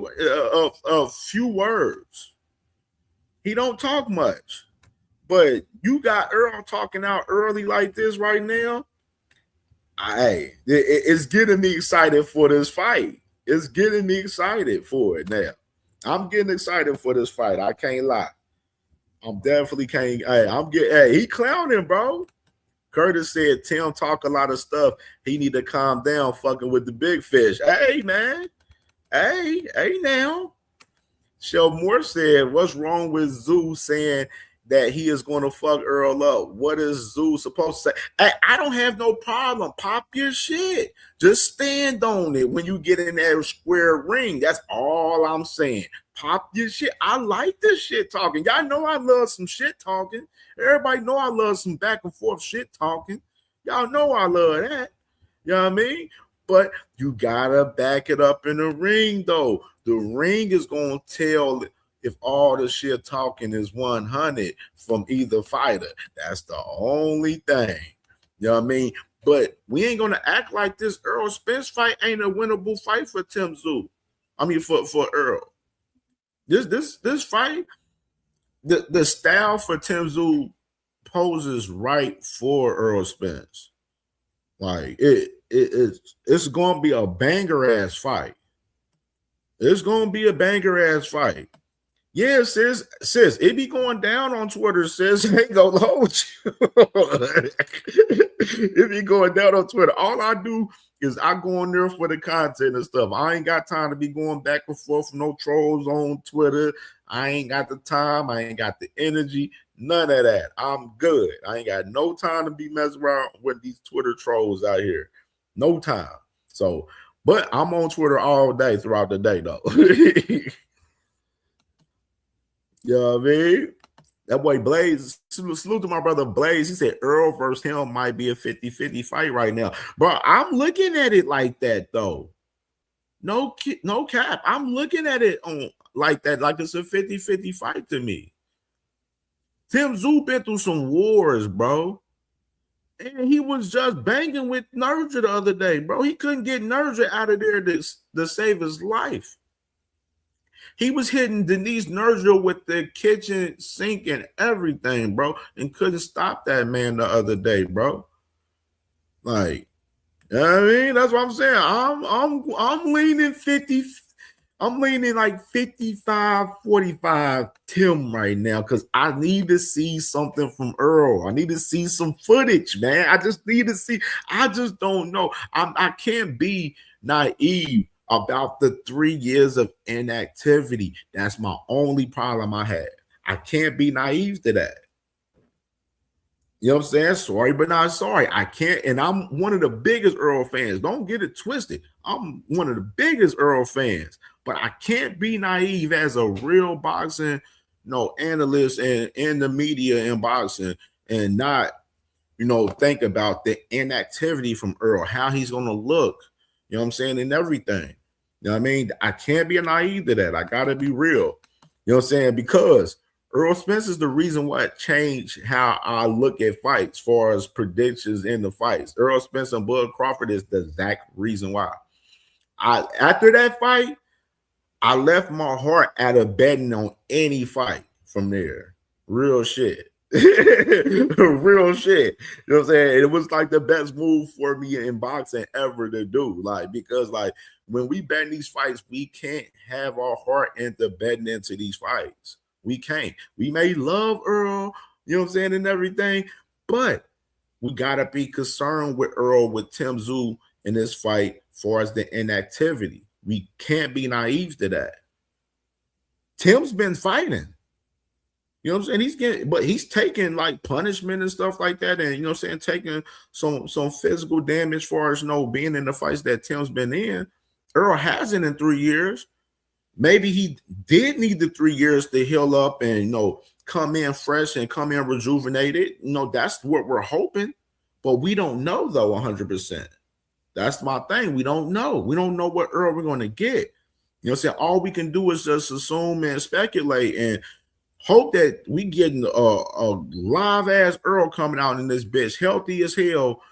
of few words. He don't talk much. But you got Earl talking out early like this right now. It's getting me excited for this fight. It's getting me excited for it now. I'm getting excited for this fight. I can't lie. I'm definitely can't. He clowning, bro. Curtis said Tim talk a lot of stuff. He need to calm down fucking with the big fish. Hey, man. Hey now. Shel Moore said, what's wrong with Zoo saying that he is going to fuck Earl up? What is Zoo supposed to say? Hey, I don't have no problem. Pop your shit. Just stand on it when you get in that square ring. That's all I'm saying. Pop your shit. I like this shit talking. Y'all know I love some shit talking. Everybody know I love some back and forth shit talking. Y'all know I love that. You know what I mean? But you gotta back it up in the ring, though. The ring is gonna tell if all the shit talking is 100 from either fighter. That's the only thing. You know what I mean? But we ain't gonna act like this Earl Spence fight ain't a winnable fight for Tszyu. I mean for Earl. This fight, the style for Tszyu poses right for Earl Spence. Like it's gonna be a banger ass fight. It's gonna be a banger ass fight. Yeah, sis, it be going down on Twitter, sis. I ain't gonna hold you. It be going down on Twitter. All I do is I go on there for the content and stuff. I ain't got time to be going back and forth with no trolls on Twitter. I ain't got the time. I ain't got the energy. None of that. I'm good. I ain't got no time to be messing around with these Twitter trolls out here. No time. So, but I'm on Twitter all day throughout the day, though. You know what I mean? That boy Blaze, salute to my brother Blaze. He said Earl versus him might be a 50-50 fight right now. Bro, I'm looking at it like that, though. No cap. I'm looking at it on like that, like it's a 50-50 fight to me. Tim Tszyu been through some wars, bro. And he was just banging with Nurja the other day, bro. He couldn't get Nurja out of there to save his life. He was hitting Denise Nurja with the kitchen sink and everything, bro, and couldn't stop that man the other day, bro. Like, you know what I mean? That's what I'm saying. I'm leaning 50. I'm leaning like 55-45 Tim right now because I need to see something from Earl. I need to see some footage, man. I just need to see. I just don't know. I can't be naive about the 3 years of inactivity. That's my only problem I have. I can't be naive to that. You know what I'm saying? Sorry, but not sorry. I can't. And I'm one of the biggest Earl fans. Don't get it twisted. I'm one of the biggest Earl fans. But I can't be naive as a real boxing, analyst and in the media in boxing and not, think about the inactivity from Earl, how he's going to look, you know what I'm saying, and everything. You know what I mean? I can't be naive to that. I got to be real. You know what I'm saying? Because Earl Spence is the reason why it changed how I look at fights as far as predictions in the fights. Earl Spence and Bud Crawford is the exact reason why. After that fight, I left my heart at a betting on any fight from there. Real shit. Real shit. You know what I'm saying? It was like the best move for me in boxing ever to do. Because when we bet these fights, we can't have our heart into betting into these fights. We can't. We may love Earl, you know what I'm saying, and everything, but we gotta be concerned with Earl with Tim Tszyu in this fight as far as the inactivity. We can't be naive to that. Tim's been fighting. You know what I'm saying? He's taking like punishment and stuff like that. And you know what I'm saying, taking some physical damage as far as being in the fights that Tim's been in. Earl hasn't in 3 years. Maybe he did need the 3 years to heal up and come in fresh and come in rejuvenated. That's what we're hoping. But we don't know though 100%. That's my thing. We don't know. We don't know what Earl we're going to get. You know what I'm saying? All we can do is just assume and speculate and hope that we getting a live-ass Earl coming out in this bitch, healthy as hell,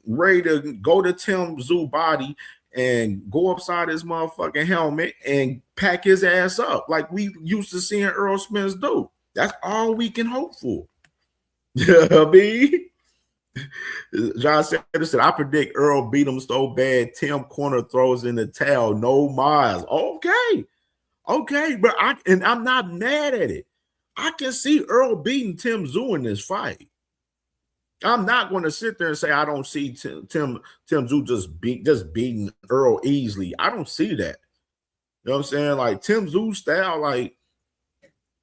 ready to go to Tim Tszyu body and go upside his motherfucking helmet and pack his ass up like we used to seeing Earl Spence do. That's all we can hope for. You know what I mean? John said, I predict Earl beat him so bad, Tim corner throws in the towel, no miles. Okay, but I'm not mad at it. I can see Earl beating Tim Tszyu in this fight. I'm not going to sit there and say I don't see Tim Tszyu just beating Earl easily. I don't see that. You know what I'm saying? Like Tim Tszyu style,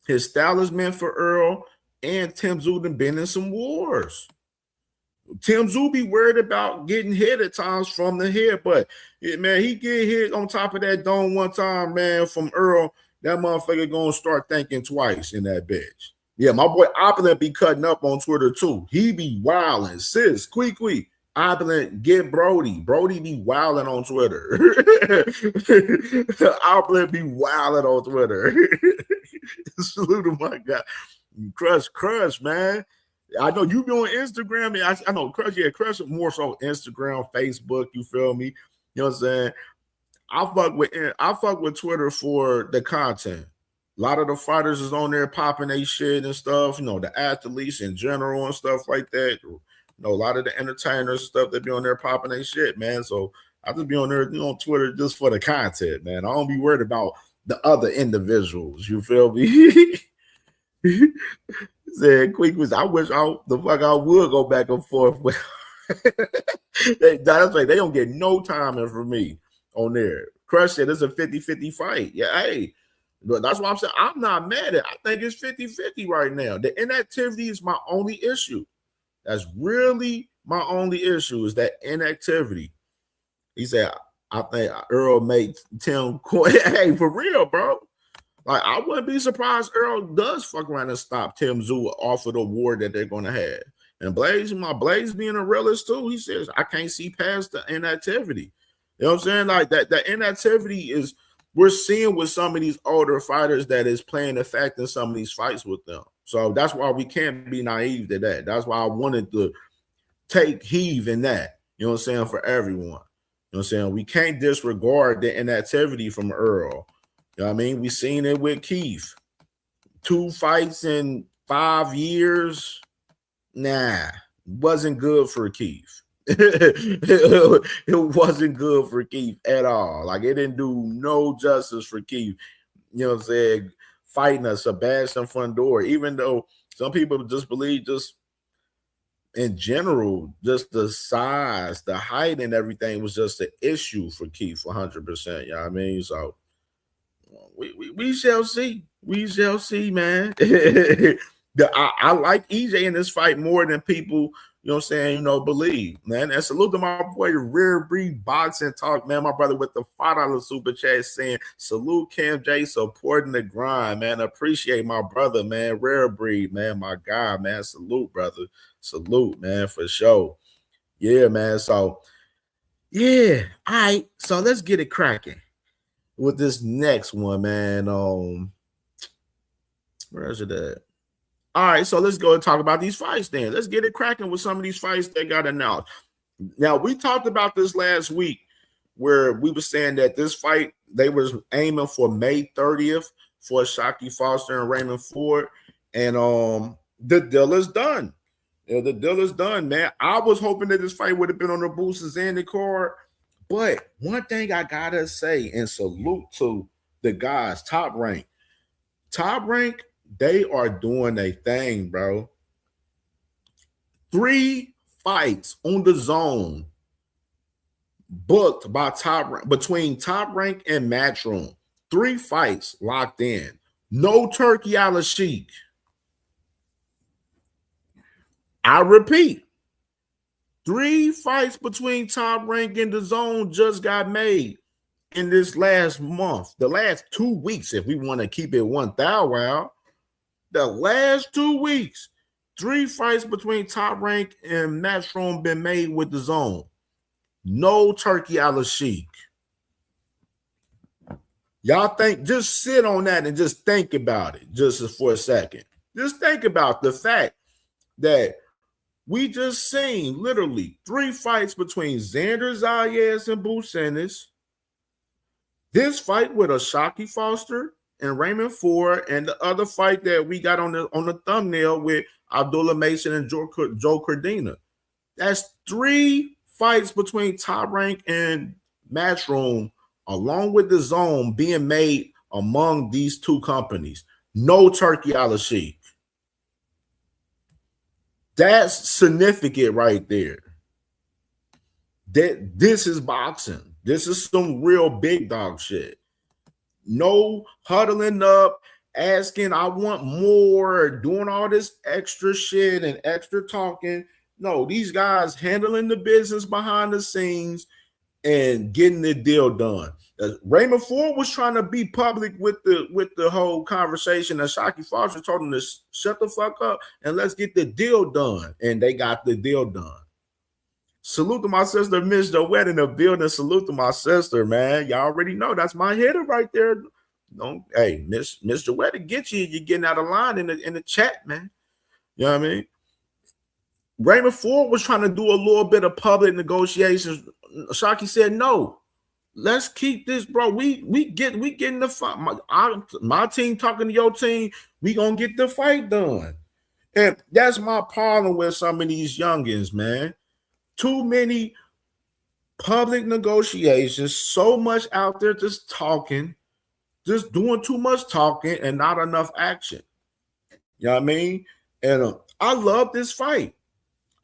his style is meant for Earl, and Tim Tszyu done been in some wars. Tim Tszyu be worried about getting hit at times from the head, but man, he get hit on top of that dome one time, man, from Earl. That motherfucker gonna start thinking twice in that bitch. Yeah, my boy Opulent be cutting up on Twitter too. He be wilding. Sis, quick. Opulent, get Brody. Brody be wilding on Twitter. Opulent be wilding on Twitter. Salute to my guy. Crush, man. I know you be on Instagram. I know Crush more so Instagram, Facebook, you feel me? You know what I'm saying? I fuck with Twitter for the content. A lot of the fighters is on there popping their shit and stuff, the athletes in general and stuff like that. A lot of the entertainers and stuff that be on there popping their shit, man. So I just be on there, on Twitter just for the content, man. I don't be worried about the other individuals. You feel me? Said quick was I wish I would go back and forth with that's right. They don't get no timing from me on there. Crush said it's a 50-50 fight. Yeah, hey, but that's why I'm saying I'm not mad at it. I think it's 50-50 right now. The inactivity is my only issue. That's really my only issue is that inactivity. He said, I think Earl made Tim hey, for real, bro. I wouldn't be surprised Earl does fuck around and stop Tim Tszyu off of the war that they're going to have. And Blaze being a realist too, he says, I can't see past the inactivity. You know what I'm saying? Like that inactivity is we're seeing with some of these older fighters that is playing effect in some of these fights with them. So that's why we can't be naive to that. That's why I wanted to take heave in that. You know what I'm saying? For everyone. You know what I'm saying? We can't disregard the inactivity from Earl. You know what I mean? We seen it with Keith. 2 fights in 5 years. Nah, wasn't good for Keith. It wasn't good for Keith at all. Like, it didn't do no justice for Keith. You know what I'm saying? Fighting a Sebastian Fundora, even though some people just believe just in general, just the size, the height, and everything was just an issue for Keith 100%. You know what I mean? So we shall see. We shall see, man. I like EJ in this fight more than people, you know what I'm saying, believe, man. And salute to my boy, Rare Breed Boxing Talk, man. My brother with the $5 super chat saying, salute Cam J supporting the grind, man. Appreciate my brother, man. Rare Breed, man. My guy, man. Salute, brother. Salute, man, for sure. Yeah, man. So, yeah. All right. So let's get it cracking with this next one, man. Where is it at? All right, so let's go and talk about these fights then. Let's get it cracking with some of these fights that got announced. Now, we talked about this last week where we were saying that this fight, they was aiming for May 30th for Shockey Foster and Raymond Ford. And the deal is done. The deal is done, man. I was hoping that this fight would have been on the Boosters and the card. But one thing I got to say, and salute to the guys, Top Rank. Top Rank, they are doing a thing, bro. 3 fights on the zone booked by Top Rank, between Top Rank and Matchroom. 3 fights locked in. No Turkey a la Sheik. I repeat, 3 fights between Top Rank and the zone just got made in this last month. The last 2 weeks, if we want to keep it 1,000. The last 2 weeks, 3 fights between Top Rank and Matchroom been made with the zone. No Turkey a la Sheik. Y'all think, just sit on that and just think about it just for a second. Just think about the fact that we just seen literally 3 fights between Xander Zayas and Boots Ennis. This fight with Shockey Foster and Raymond Ford, and the other fight that we got on the thumbnail with Abdullah Mason and Joe Cordina. That's 3 fights between Top Rank and Matchroom, along with the zone being made among these 2 companies. No Turkey a la Sheik. That's significant right there. This is boxing. This is some real big dog shit. No huddling up, asking, I want more, doing all this extra shit and extra talking. No, these guys handling the business behind the scenes and getting the deal done. Raymond Ford was trying to be public with the whole conversation, and Shockey Foster told him to shut the fuck up and let's get the deal done. And they got the deal done. Salute to my sister, Miss Joette, in the building. Salute to my sister, man. Y'all already know that's my hitter right there. Hey, Miss Joette, get you. You're getting out of line in the chat, man. You know what I mean? Raymond Ford was trying to do a little bit of public negotiations. Shockey said, no, let's keep this, bro. We getting the fight. My team talking to your team. We gonna get the fight done. And that's my problem with some of these youngins, man. Too many public negotiations, so much out there just talking, just doing too much talking and not enough action. You know what I mean? And I love this fight.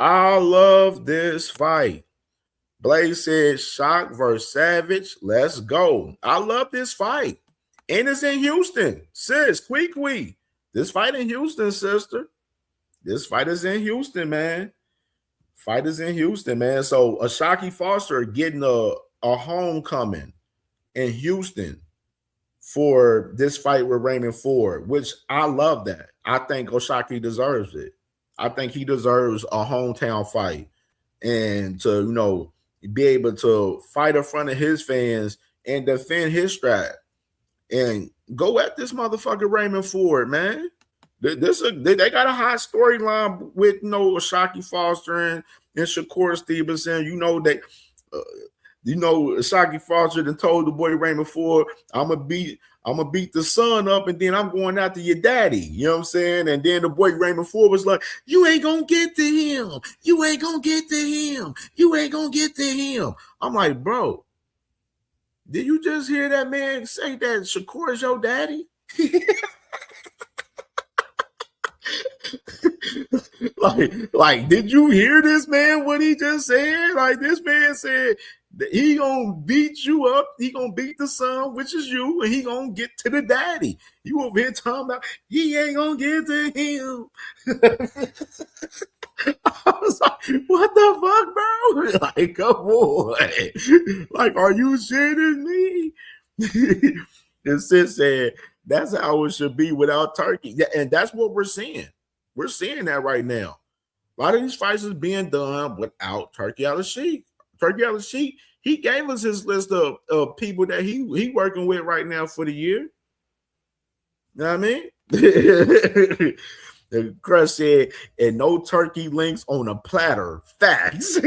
I love this fight. Blaze said, Shock versus Savage. Let's go. I love this fight. And it's in Houston. Sis, Quee. This fight in Houston, sister. This fight is in Houston, man. Fight is in Houston, man. So Shockey Foster getting a homecoming in Houston for this fight with Raymond Ford, which I love that. I think Shockey deserves it. I think he deserves a hometown fight and to, be able to fight in front of his fans and defend his strap and go at this motherfucker Raymond Ford, man. They got a hot storyline with Shockey Foster and Shakur Stevenson. Shockey Foster then told the boy Raymond Ford, I'm gonna beat the son up, and then I'm going after your daddy. You know what I'm saying? And then the boy Raymond Ford was like, you ain't gonna get to him. You ain't gonna get to him. You ain't gonna get to him. I'm like, bro, did you just hear that man say that Shakur is your daddy? like, did you hear this man? What he just said? Like, this man said that he gonna beat you up. He gonna beat the son, which is you, and he gonna get to the daddy. You over here talking about he ain't gonna get to him. I was like, what the fuck, bro? Like, come on. Like, are you shitting me? And Sid said, that's how it should be without Turkey. Yeah, and that's what we're seeing. We're seeing that right now. A lot of these fights is being done without Turkey Al-Sheikh. Turkey Al-Sheikh, he gave us his list of people that he working with right now for the year. You know what I mean? The Crush said, and no turkey links on a platter. Facts.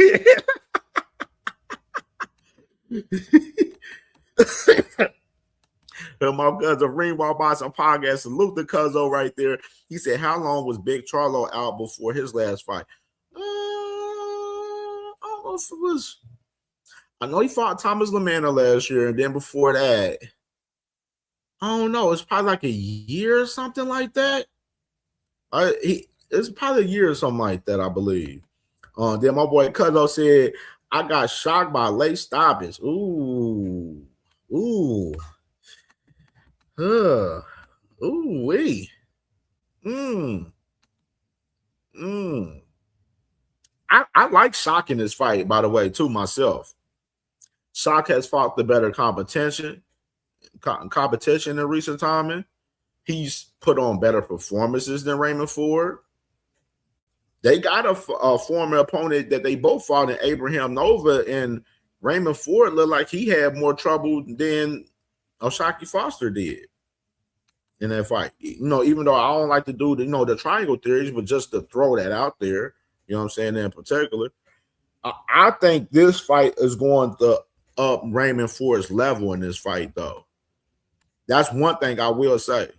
My cousin Ringwall Boxing Podcast, salute the Cuzzo right there. He said, how long was Big Charlo out before his last fight? I don't know if it was. I know he fought Thomas LaManna last year, and then before that, I don't know. It's probably like a year or something like that. It's probably a year or something like that, I believe. Then my boy Cuzzo said, I got shocked by late stoppage. Ooh. Wee. I like Shock in this fight, by the way, too, myself. Shock has fought the better competition in recent time. He's put on better performances than Raymond Ford. They got a former opponent that they both fought in Abraham Nova, and Raymond Ford looked like he had more trouble than Shockey Foster did in that fight. Even though I don't like to do the triangle theories, but just to throw that out there, you know what I'm saying, in particular, I think this fight is going to up Raymond Ford's level in this fight, though. That's one thing I will say.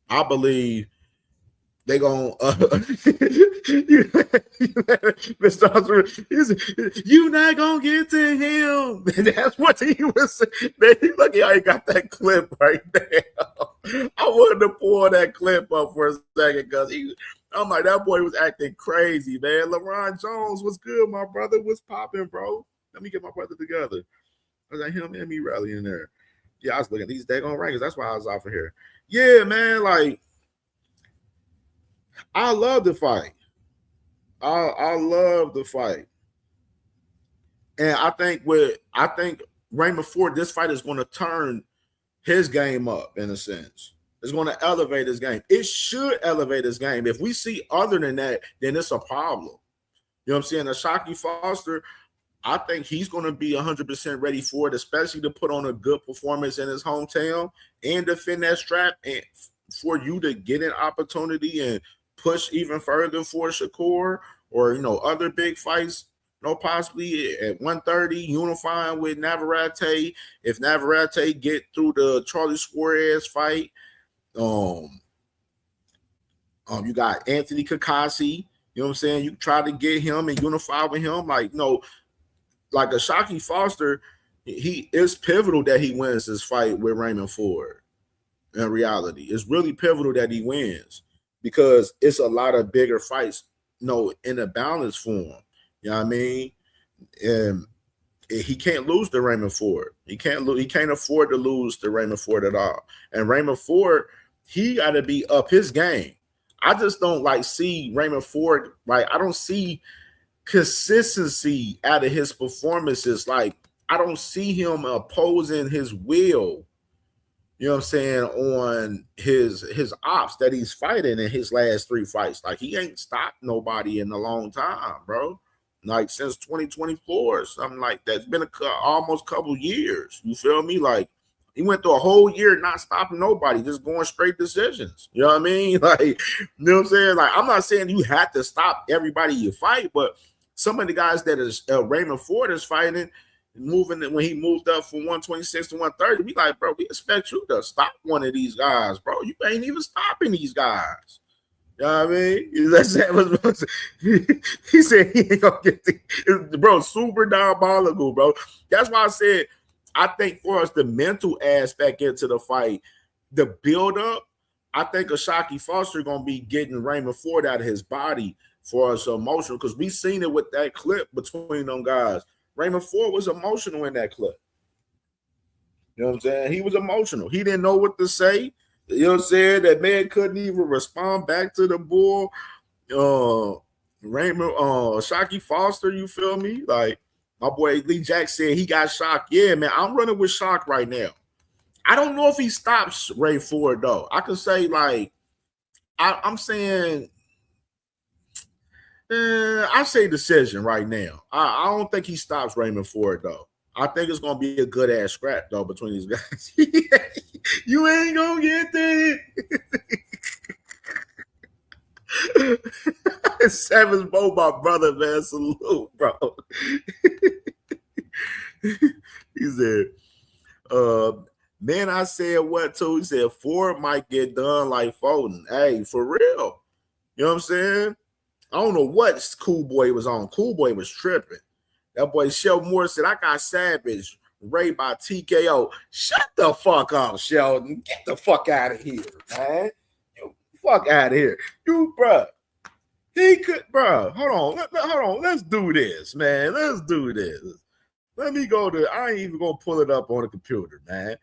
I believe they gonna you not gonna get to him. That's what he was saying. Man, look at how he got that clip right there. I wanted to pull that clip up for a second because I'm like, that boy was acting crazy, man. LeBron Jones was good, my brother was popping, bro. Let me get my brother together. I was like, him and me rallying there. Yeah, I was looking at these daggone rankings. That's why I was off of here. Yeah, man, like, I love the fight. I love the fight. And I think Raymond Ford, this fight is going to turn his game up in a sense. It's going to elevate his game. It should elevate his game. If we see other than that, then it's a problem. You know what I'm saying? Shockey Foster, I think he's going to be 100% ready for it, especially to put on a good performance in his hometown and defend that strap, and for you to get an opportunity and push even further for Shakur or, other big fights, possibly at 130, unifying with Navarrete. If Navarrete get through the Charlie Suarez fight, you got Anthony Kakasi, you know what I'm saying? You try to get him and unify with him. Like a Shockey Foster, he is pivotal that he wins this fight with Raymond Ford. In reality, it's really pivotal that he wins because it's a lot of bigger fights, in a balance form. You know what I mean? And he can't lose to Raymond Ford. He can't afford to lose to Raymond Ford at all. And Raymond Ford, he got to be up his game. I just don't see Raymond Ford. I don't see consistency out of his performances. I don't see him opposing his will, you know what I'm saying, on his ops that he's fighting in his last 3 fights. He ain't stopped nobody in a long time, bro. like since 2024 or something like that. It's been almost couple years. You feel me? Like he went through a whole year not stopping nobody, just going straight decisions. You know what I mean? Like, you know what I'm saying? Like, I'm not saying you have to stop everybody you fight, but some of the guys that is Raymond Ford is fighting, moving when he moved up from 126 to 130, we like, bro, we expect you to stop one of these guys, bro. You ain't even stopping these guys. You know what I mean? He said he ain't gonna get the bro, super diabolical, bro. That's why I said I think for us the mental aspect into the fight, the build up, I think Ashaki Foster gonna be getting Raymond Ford out of his body for us emotional, because we seen it with that clip between them guys. Raymond Ford was emotional in that clip. You know what I'm saying? He was emotional. He didn't know what to say. You know what I'm saying? That man couldn't even respond back to the bull. Raymond, Ashaki Foster, you feel me? Like my boy Lee Jack said he got shocked. Yeah, man, I'm running with shock right now. I don't know if he stops Ray Ford, though. I can say, like, I'm saying, I say decision right now. I don't think he stops Raymond Ford, though. I think it's going to be a good-ass scrap, though, between these guys. You ain't going to get that. Seven's Bo, my brother, man. Salute, bro. He said, man, I said what, too? He said, Ford might get done like Foden. Hey, for real. You know what I'm saying? I don't know what Cool Boy was on. Cool Boy was tripping. That boy Sheldon Moore said, I got savage Ray by TKO. Shut the fuck up, Sheldon. Get the fuck out of here, man. You fuck out of here. You, bro. He could, bro. Hold on. Let's do this, man. Let's do this. Let me go to, I ain't even going to pull it up on the computer, man.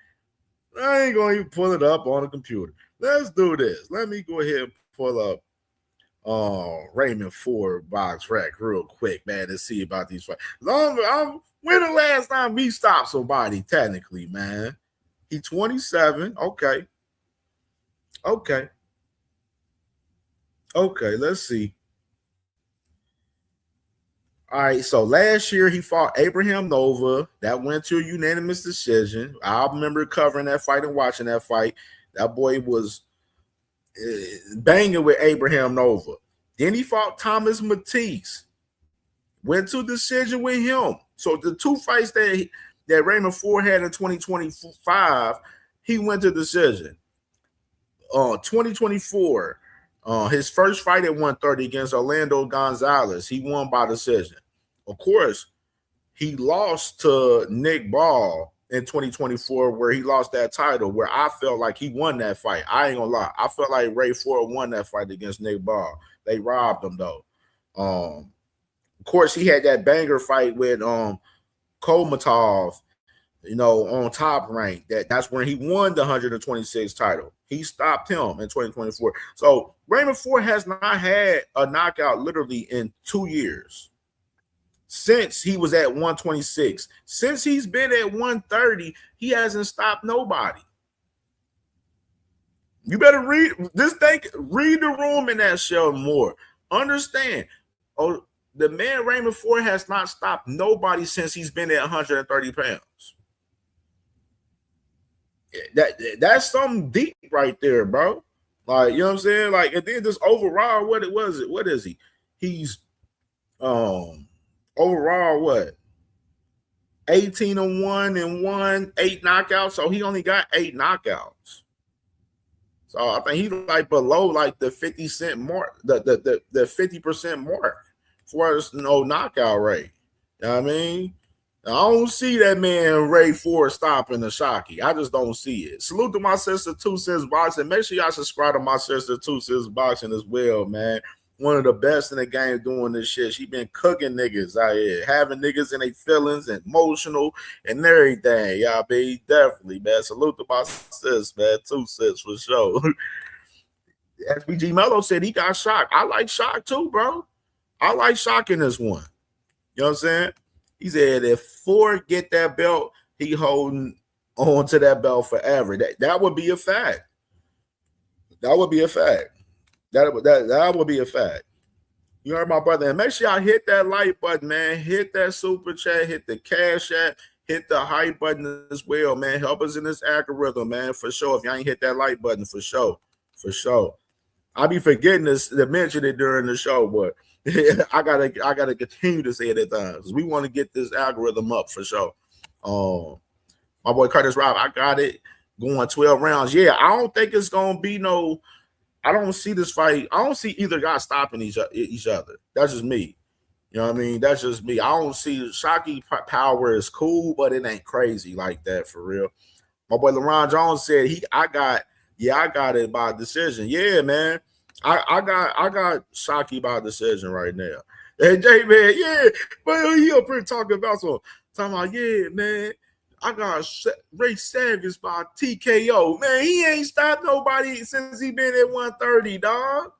I ain't going to even pull it up on the computer. Let's do this. Let me go ahead and pull up Raymond Ford box rack real quick, man, to see about these fights. When the last time we stopped somebody, technically, man? He 27. Okay, let's see. All right, so last year he fought Abraham Nova. That went to a unanimous decision. I remember covering that fight and watching that fight. That boy was banging with Abraham Nova. Then he fought Thomas Matisse. Went to decision with him. So the two fights that Raymond Ford had in 2025, he went to decision. 2024, his first fight at 130 against Orlando Gonzalez, he won by decision. Of course, he lost to Nick Ball in 2024, where he lost that title, where I felt like he won that fight. I ain't gonna lie. I felt like Ray Ford won that fight against Nick Ball. They robbed him, though. Of course, he had that banger fight with Kolmatov, on Top Rank. That's when he won the 126 title. He stopped him in 2024. So Raymond Ford has not had a knockout literally in 2 years. Since he was at 126. Since he's been at 130, he hasn't stopped nobody. You better read this thing, read the room in that show more. Understand. Oh, the man Raymond Ford has not stopped nobody since he's been at 130 pounds. That's something deep right there, bro. Like, you know what I'm saying? Like, and then just overall, what is he? He's overall, what? 18-1 and 1, 8 knockouts. So he only got 8 knockouts. So I think he's like below like the 50% mark, the 50% mark for his knockout rate. You know what I mean? I don't see that man Ray Ford stopping Ashaki. I just don't see it. Salute to my sister 2 Cents Boxing. Make sure y'all subscribe to my sister 2 Cents Boxing as well, man. One of the best in the game doing this shit. She been cooking niggas out here, having niggas in their feelings and emotional and everything. Y'all be definitely, man. Salute to my sis, man. 2 Cents for sure. SBG Mello said he got shocked. I like shock too, bro. I like shock in this one. You know what I'm saying? He said if Ford get that belt, he holding on to that belt forever. That would be a fact. That would be a fact. That would be a fact. You heard my brother. And make sure y'all hit that like button, man. Hit that super chat. Hit the cash app. Hit the hype button as well, man. Help us in this algorithm, man, for sure. If y'all ain't hit that like button, for sure. For sure. I'll be forgetting to mention it during the show, but I gotta continue to say it at times because we want to get this algorithm up for sure. My boy Curtis Rob, I got it going 12 rounds. Yeah, I don't think it's gonna be no. I don't see this fight. I don't see either guy stopping each other. That's just me. You know what I mean? That's just me. I don't see Shockey power is cool, but it ain't crazy like that for real. My boy LeBron Jones said I got it by decision. Yeah, man. I got Shockey by decision right now. And Jay, man, yeah, but he up here talking about, yeah, man. I got Ray Savage by TKO. Man, he ain't stopped nobody since he been at 130, dog.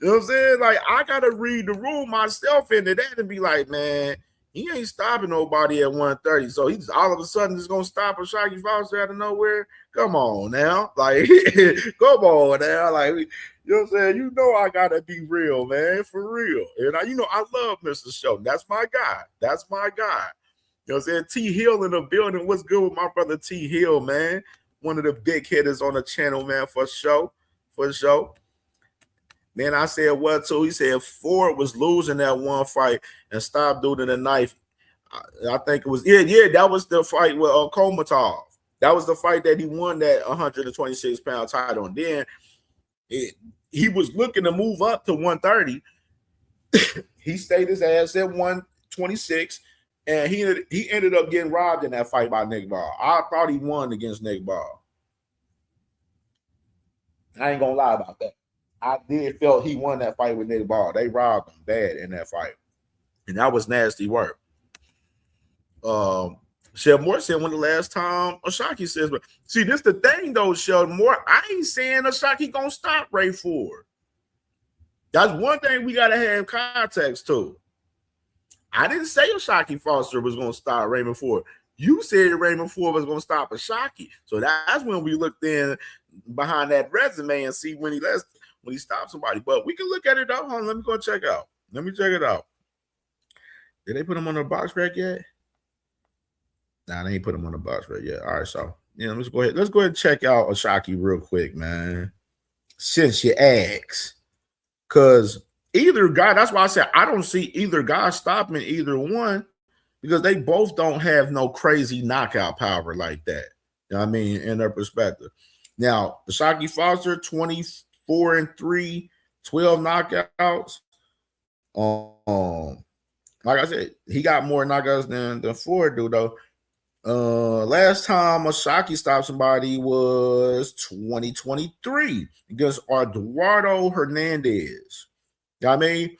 You know what I'm saying? Like, I got to read the room myself into that and be like, man, he ain't stopping nobody at 130. So he's all of a sudden just going to stop a Shockey Foster out of nowhere? Come on now. Like, come on now. Like, you know what I'm saying? You know I got to be real, man, for real. And, I love Mr. Shelton. That's my guy. That's my guy. You know what I'm saying? T Hill in the building. What's good with my brother T Hill, man? One of the big hitters on the channel, man, for sure. For sure. Man, I said what too? He said Ford was losing that one fight and stopped doing the knife. I think it was, that was the fight with Komatov. That was the fight that he won that 126-pound title. And then he was looking to move up to 130. He stayed his ass at 126. And he ended up getting robbed in that fight by Nick Ball. I thought he won against Nick Ball. I ain't gonna lie about that. I did feel he won that fight with Nick Ball. They robbed him bad in that fight. And that was nasty work. Sheldon Moore said when the last time Shockey says, but see, this the thing though, Sheldon Moore. I ain't saying Shockey gonna stop Ray Ford. That's one thing we gotta have context to. I didn't say Shockey Foster was going to stop Raymond Ford. You said Raymond Ford was going to stop Shockey. So that's when we looked in behind that resume and see when he stopped somebody. But we can look at it though. Hold on, let me go check out. Let me check it out. Did they put him on the box rack yet? Nah, they ain't put him on the box rack yet. All right, so let's go ahead. Let's go ahead and check out Shockey real quick, man. Since you ask, because either guy, that's why I said I don't see either guy stopping either one because they both don't have no crazy knockout power like that. You know what I mean? In their perspective. Now, the Shockey Foster, 24-3, 12 knockouts. Like I said, he got more knockouts than Ford do, though. Last time a Shockey stopped somebody was 2023 against Eduardo Hernandez. You know what I mean?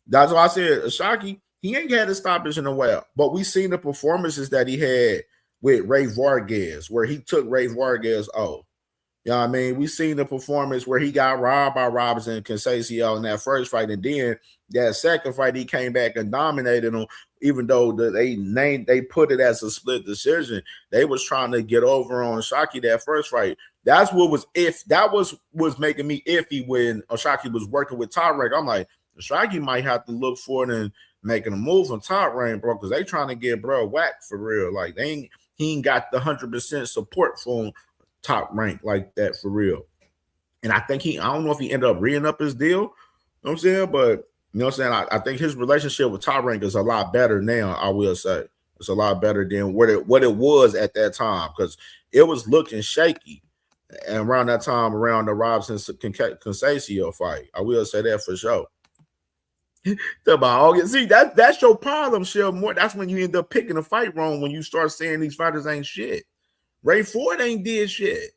That's why I said Shockey, he ain't had a stoppage in a while. But we seen the performances that he had with Ray Vargas, where he took Ray Vargas off. You know what I mean? We seen the performance where he got robbed by Robinson and Conceição in that first fight. And then that second fight, he came back and dominated him, even though they put it as a split decision. They was trying to get over on Shockey that first fight. That's what was was making me iffy when Shockey was working with Top Rank. I'm like, Shockey might have to look for it and making a move on Top Rank, bro, because they trying to get bro whacked for real. Like he ain't got the 100% support from Top Rank like that for real. And I think I don't know if he ended up re-ing up his deal. You know what I'm saying? But you know what I'm saying? I think his relationship with Top Rank is a lot better now, I will say. It's a lot better than what it was at that time because it was looking shaky. And around that time, around the Robinson Conceição fight, I will say that for sure. See, that's your problem, Sheldon Moore. That's when you end up picking a fight wrong when you start saying these fighters ain't shit. Ray Ford ain't did shit.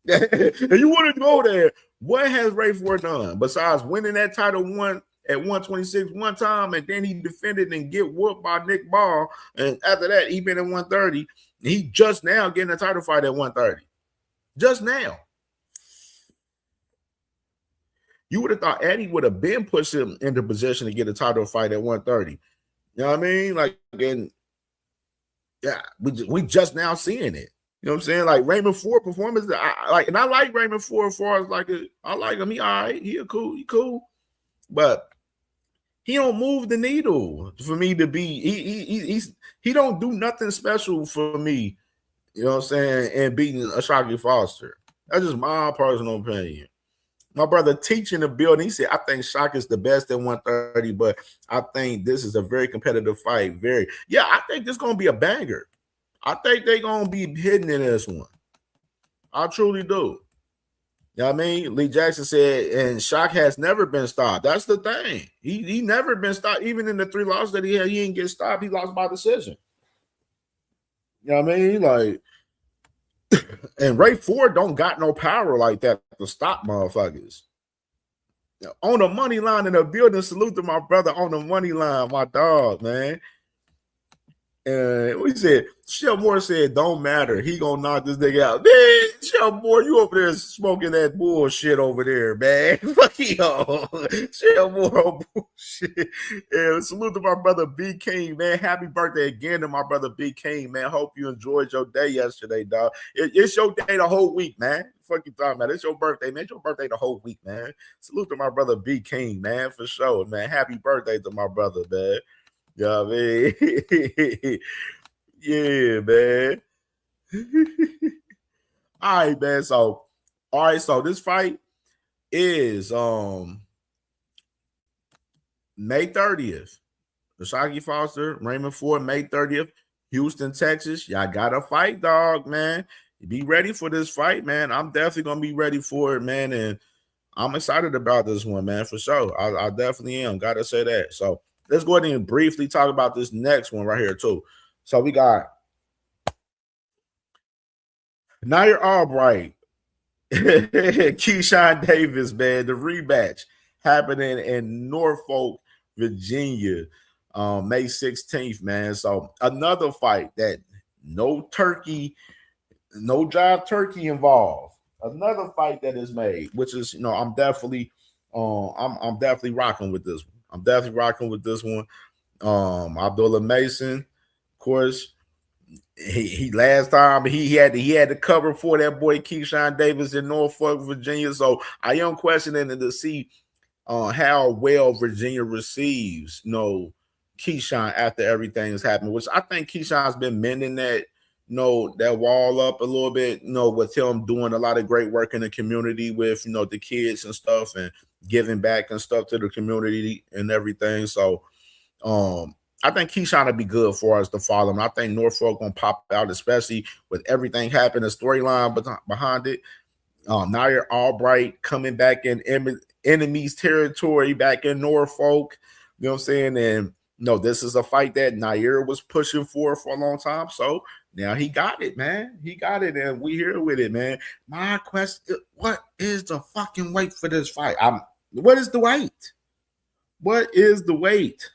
And you want to go there. What has Ray Ford done besides winning that title at 126 one time, and then he defended and get whooped by Nick Ball, and after that he been at 130. He just now getting a title fight at 130. Just now. You would have thought Eddie would have been pushed him into position to get a title fight at 130. You know what I mean? Like, and yeah, we just now seeing it. You know what I'm saying? Like Raymond Ford performance, I like Raymond Ford as far as I like him. He all right. He cool. but he don't move the needle for me to be. He don't do nothing special for me. You know what I'm saying? And beating Ashaki Foster. That's just my personal opinion. My brother teaching the building, he said, I think Shock is the best at 130, but I think this is a very competitive fight. I think this is going to be a banger. I think they're going to be hitting in this one. I truly do. You know what I mean? Lee Jackson said, and Shock has never been stopped. That's the thing. He never been stopped. Even in the 3 losses that he had, he didn't get stopped. He lost by decision. You know what I mean? Like, and Ray Ford don't got no power like that to stop motherfuckers. On the money line in the building, salute to my brother on the money line, my dog, man. And we said, Shell Moore said, don't matter. He gonna knock this nigga out. Man, Shell Moore, you over there smoking that bullshit over there, man. Fuck you. Shell Moore on bullshit. And salute to my brother B King, man. Happy birthday again to my brother B King, man. Hope you enjoyed your day yesterday, dog. It's your day the whole week, man. Fuck you talking about? It's your birthday, man. It's your birthday the whole week, man. Salute to my brother B King, man, for sure, man. Happy birthday to my brother, man. You know what I mean? Yeah, man. All right, man. So this fight is May 30th. Ashaki Foster, Raymond Ford, May 30th, Houston, Texas. Y'all got to fight, dog, man. Be ready for this fight, man. I'm definitely gonna be ready for it, man. And I'm excited about this one, man, for sure. I definitely am. Gotta say that. So let's go ahead and briefly talk about this next one right here, too. So we got Nair Albright, Keyshawn Davis, man, the rematch happening in Norfolk, Virginia, May 16th, man. So another fight that no jive turkey involved. Another fight that is made, which is, I'm definitely rocking with this one. I'm definitely rocking with this one. Abdullah Mason, of course, he last time he had to cover for that boy Keyshawn Davis in Norfolk, Virginia. So I am questioning to see how well Virginia receives, Keyshawn after everything has happened, which I think Keyshawn's been mending that wall up a little bit, with him doing a lot of great work in the community with, the kids and stuff and giving back and stuff to the community and everything. So I think Keyshawn will be good for us to follow him. I think Norfolk gonna pop out, especially with everything happening, the storyline behind it. Nair Albright coming back in enemy's territory back in Norfolk. You know what I'm saying? And this is a fight that Nair was pushing for a long time. So now he got it, man. He got it, and we here with it, man. My question: what is the fucking weight for this fight? What is the weight? What is the weight?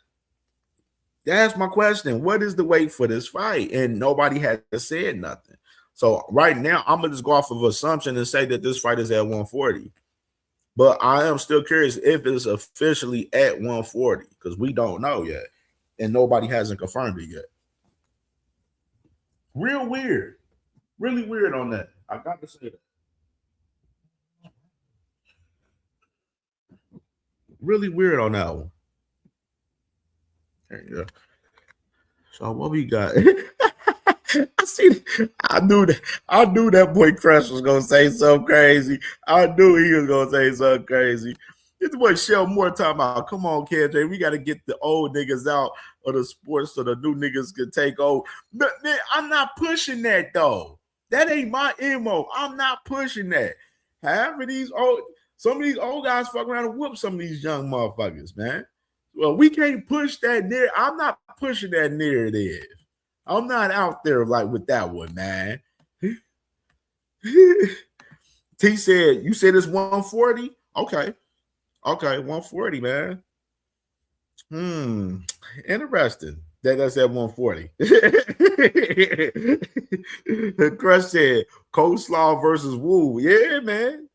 That's my question. What is the weight for this fight? And nobody has said nothing. So right now, I'm gonna just go off of assumption and say that this fight is at 140. But I am still curious if it's officially at 140 because we don't know yet, and nobody hasn't confirmed it yet. Real weird. Really weird on that. I got to say that. Really weird on that one. There you go. So what we got? I knew that boy Crush was gonna say something crazy. I knew he was gonna say something crazy. This boy Shell Moore talking about, come on, KJ, we got to get the old niggas out of the sports so the new niggas can take over. But man, I'm not pushing that though. That ain't my MO. I'm not pushing that. However, some of these old guys fuck around and whoop some of these young motherfuckers, man. Well, we can't push that near. I'm not pushing that narrative. I'm not out there like with that one, man. T said, you said it's 140? Okay, 140, man. Interesting. That's at 140. Crush said, coleslaw versus Woo. Yeah, man.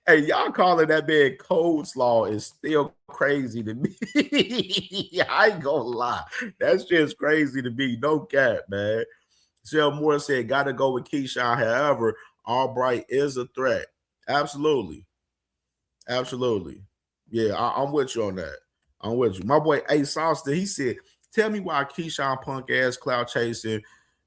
Hey, y'all calling that man coleslaw is still crazy to me. I ain't gonna lie. That's just crazy to me. No cap, man. Shell Moore said, gotta go with Keyshawn. However, Albright is a threat. Absolutely. Yeah, I'm with you on that. I'm with you. My boy Ace Austin, he said, tell me why Keyshawn punk ass cloud chasing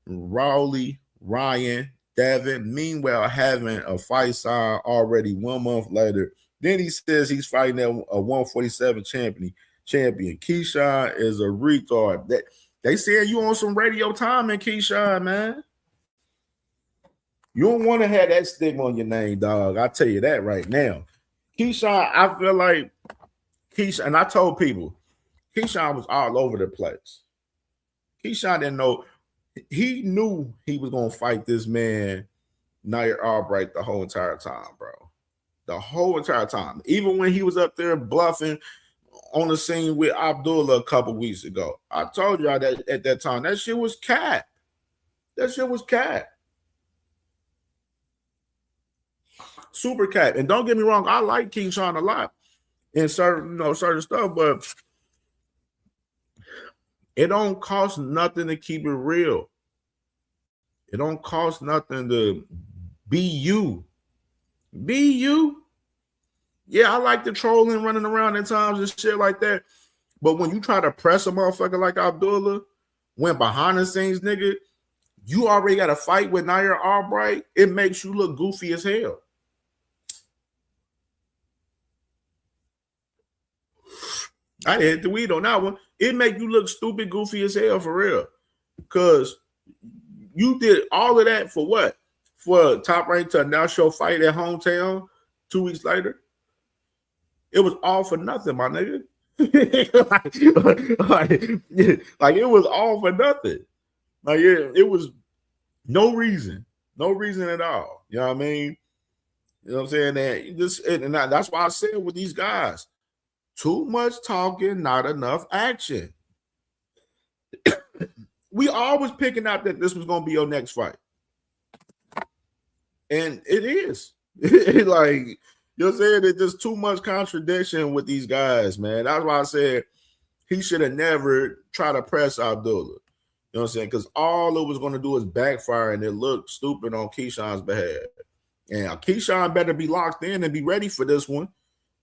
Rowley, Ryan, Devin, meanwhile having a fight sign already 1 month later. Then he says he's fighting at a 147 champion. Keyshawn is a retard. That they said you on some radio time in Keyshawn, man. You don't want to have that stigma on your name, dog. I'll tell you that right now. Keyshawn, I feel like Keyshawn, and I told people, Keyshawn was all over the place. Keyshawn didn't know. He knew he was going to fight this man, Nair Albright, the whole entire time, bro. The whole entire time. Even when he was up there bluffing on the scene with Abdullah a couple weeks ago. I told y'all that at that time. That shit was cat. That shit was cat. Super cat. And don't get me wrong, I like Keyshawn a lot in certain stuff, but it don't cost nothing to keep it real. It don't cost nothing to be you. Be you. Yeah, I like the trolling, running around at times and shit like that. But when you try to press a motherfucker like Abdullah, when behind the scenes, nigga, you already got a fight with Nair Albright, it makes you look goofy as hell. I hit the weed on that one. It make you look stupid, goofy as hell for real. Because you did all of that for what? For Top Rank to announce your fight at hometown 2 weeks later? It was all for nothing, my nigga. like it was all for nothing. Like it was no reason. No reason at all. You know what I mean? You know what I'm saying? That's why I said with these guys, too much talking, not enough action. We always picking out that this was going to be your next fight. And it is. Like, you know what I'm saying? There's just too much contradiction with these guys, man. That's why I said he should have never tried to press Abdullah. You know what I'm saying? Because all it was going to do is backfire and it looked stupid on Keyshawn's behalf. And Keyshawn better be locked in and be ready for this one.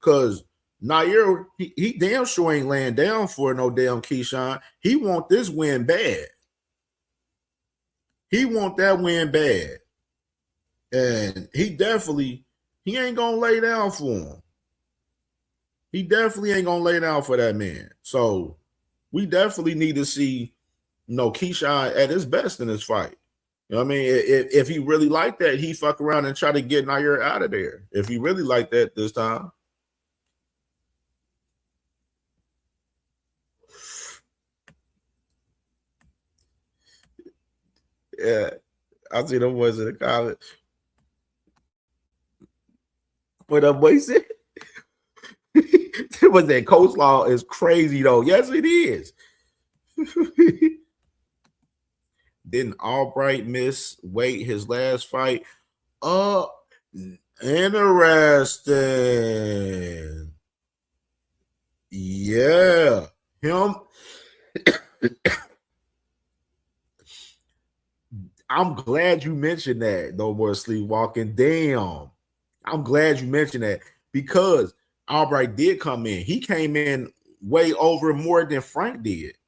Because Nair, he damn sure ain't laying down for no damn Keyshawn. He want this win bad. He want that win bad. And he ain't going to lay down for him. He definitely ain't going to lay down for that man. So we definitely need to see, Keyshawn at his best in this fight. You know what I mean? If he really like that, he fuck around and try to get Nair out of there. If he really like that this time. Yeah, I see them boys in the comments. What up, boy said? Was that coleslaw is crazy though? Yes, it is. Didn't Albright miss weight his last fight? Interesting. Yeah, him. I'm glad you mentioned that. No more sleepwalking. Damn. I'm glad you mentioned that because Albright did come in. He came in way over more than Frank did.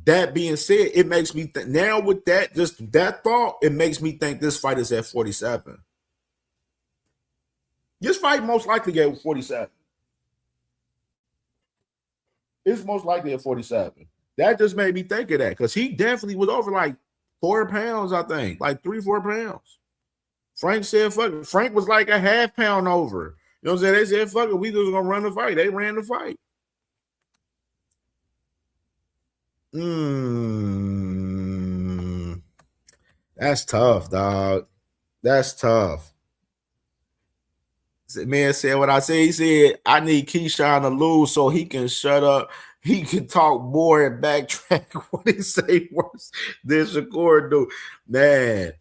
That being said, it makes me think now with that, just that thought, it makes me think this fight is at 47. This fight most likely at 47. It's most likely at 47. That just made me think of that because he definitely was over like 4 pounds, I think, like 3-4 pounds. Frank said, fuck it. Frank was like a half pound over. You know what I'm saying? They said, fuck it, we just gonna run the fight. They ran the fight. That's tough, dog. That's tough. Man said what I said. He said, I need Keyshawn to lose so he can shut up. He can talk more and backtrack what he say worse than Shakur do. Man.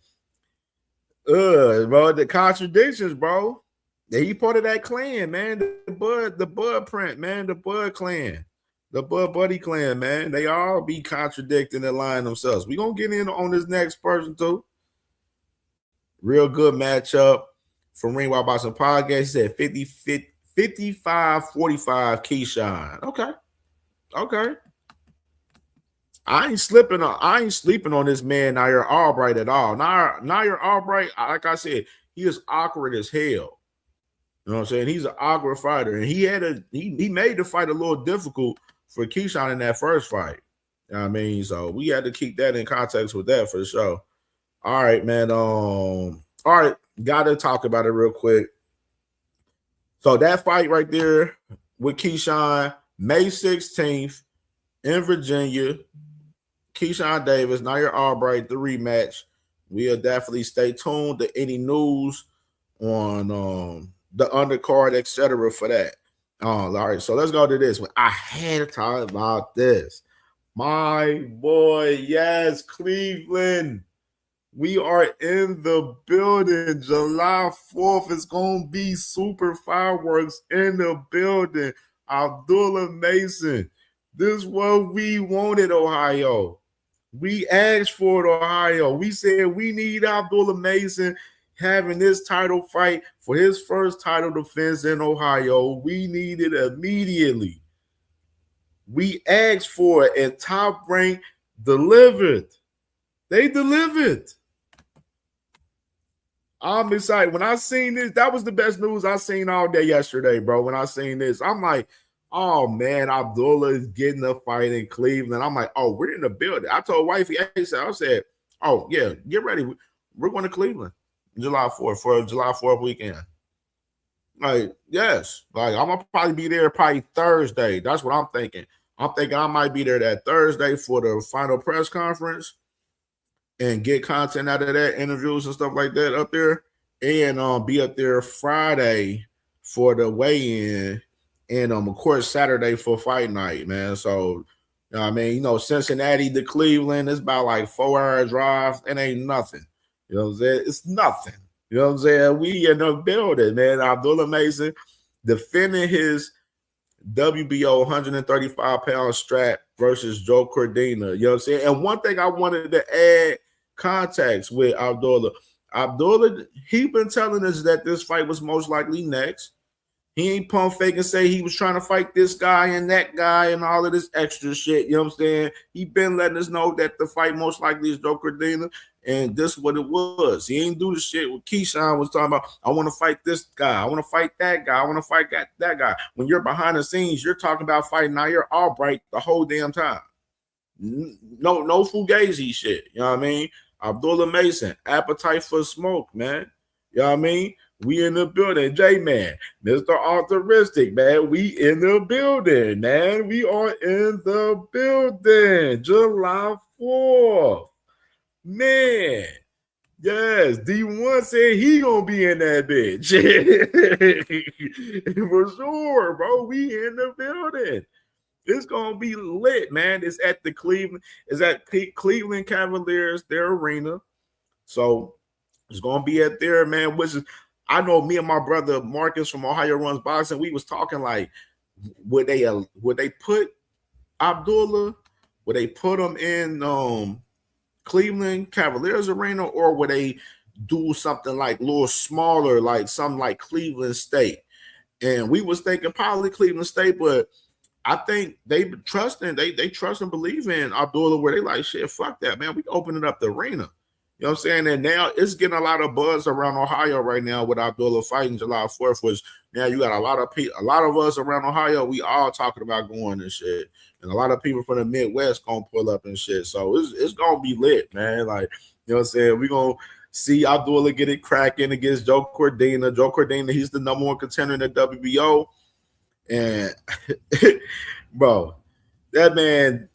Bro, the contradictions, bro. He part of that clan, man. The Bud print, man. The Bud clan. The Bud Buddy clan, man. They all be contradicting and lying themselves. We're going to get in on this next person, too. Real good matchup. from Ring Wild Boxing Podcast. He said 55-45 Keyshawn. Okay. I ain't sleeping on this man, Nair Albright, at all. Nair Albright, like I said, he is awkward as hell. You know what I'm saying? He's an awkward fighter, and he made the fight a little difficult for Keyshawn in that first fight. You know what I mean? So we had to keep that in context with that for sure. All right, man. All right, gotta talk about it real quick. So that fight right there with Keyshawn, May 16th in Virginia. Keyshawn Davis, Nair Albright, the rematch. We'll definitely stay tuned to any news on the undercard, etc. for that. All right, so let's go to this one. I had to talk about this. My boy, yes, Cleveland. We are in the building. July 4th is going to be super fireworks in the building. Abdullah Mason. This is what we wanted, Ohio. We asked for it, Ohio. We said we need Abdullah Mason having this title fight for his first title defense in Ohio. We need it immediately. We asked for it, and Top Rank delivered. They delivered. I'm excited. When I seen this, that was the best news I seen all day yesterday, bro. When I seen this, I'm like, oh, man, Abdullah is getting a fight in Cleveland. I'm like, oh, we're in the building. I told wifey, I said, oh, yeah, get ready. We're going to Cleveland July 4th for July 4th weekend. Like, yes. Like, I'm going to probably be there probably Thursday. That's what I'm thinking. I'm thinking I might be there that Thursday for the final press conference and get content out of that, interviews and stuff like that up there, and be up there Friday for the weigh-in. And of course, Saturday for fight night, man. So, you know what I mean? You know, Cincinnati to Cleveland, it's about like 4-hour drive. It ain't nothing. You know what I'm saying? It's nothing. You know what I'm saying? We in the building, man. Abdullah Mason defending his WBO 135-pound strap versus Joe Cordina. You know what I'm saying? And one thing I wanted to add context with Abdullah, he been telling us that this fight was most likely next. He ain't pump fake and say he was trying to fight this guy and that guy and all of this extra shit. You know what I'm saying? He been letting us know that the fight most likely is Joe Cordina, and this is what it was. He ain't do the shit what Keyshawn was talking about. I want to fight this guy. I want to fight that guy. I want to fight that guy. When you're behind the scenes, you're talking about fighting Nair Albright the whole damn time. No fugazi shit. You know what I mean? Abdullah Mason, appetite for smoke, man. You know what I mean? We in the building. J-Man, Mr. Authoristic, man. We in the building, man. We are in the building. July 4th. Man. Yes, D1 said he gonna be in that bitch. For sure, bro. We in the building. It's gonna be lit, man. It's at the Cleveland Cavaliers, their arena. So it's gonna be at there, man. Which is, I know me and my brother Marcus from Ohio Runs Boxing, we was talking like, would they put Abdullah, would they put him in Cleveland Cavaliers arena, or would they do something like a little smaller, like something like Cleveland State? And we was thinking probably Cleveland State, but I think they trust and believe in Abdullah, where they like, shit, fuck that, man. We opening up the arena. You know what I'm saying? And now it's getting a lot of buzz around Ohio right now with Abdullah fighting July 4th, which now you got a lot of us around Ohio, we all talking about going and shit. And a lot of people from the Midwest gonna pull up and shit. So it's gonna be lit, man. Like, you know what I'm saying? We're gonna see Abdullah get it cracking against Joe Cordina. Joe Cordina, he's the number one contender in the WBO. And bro, that man,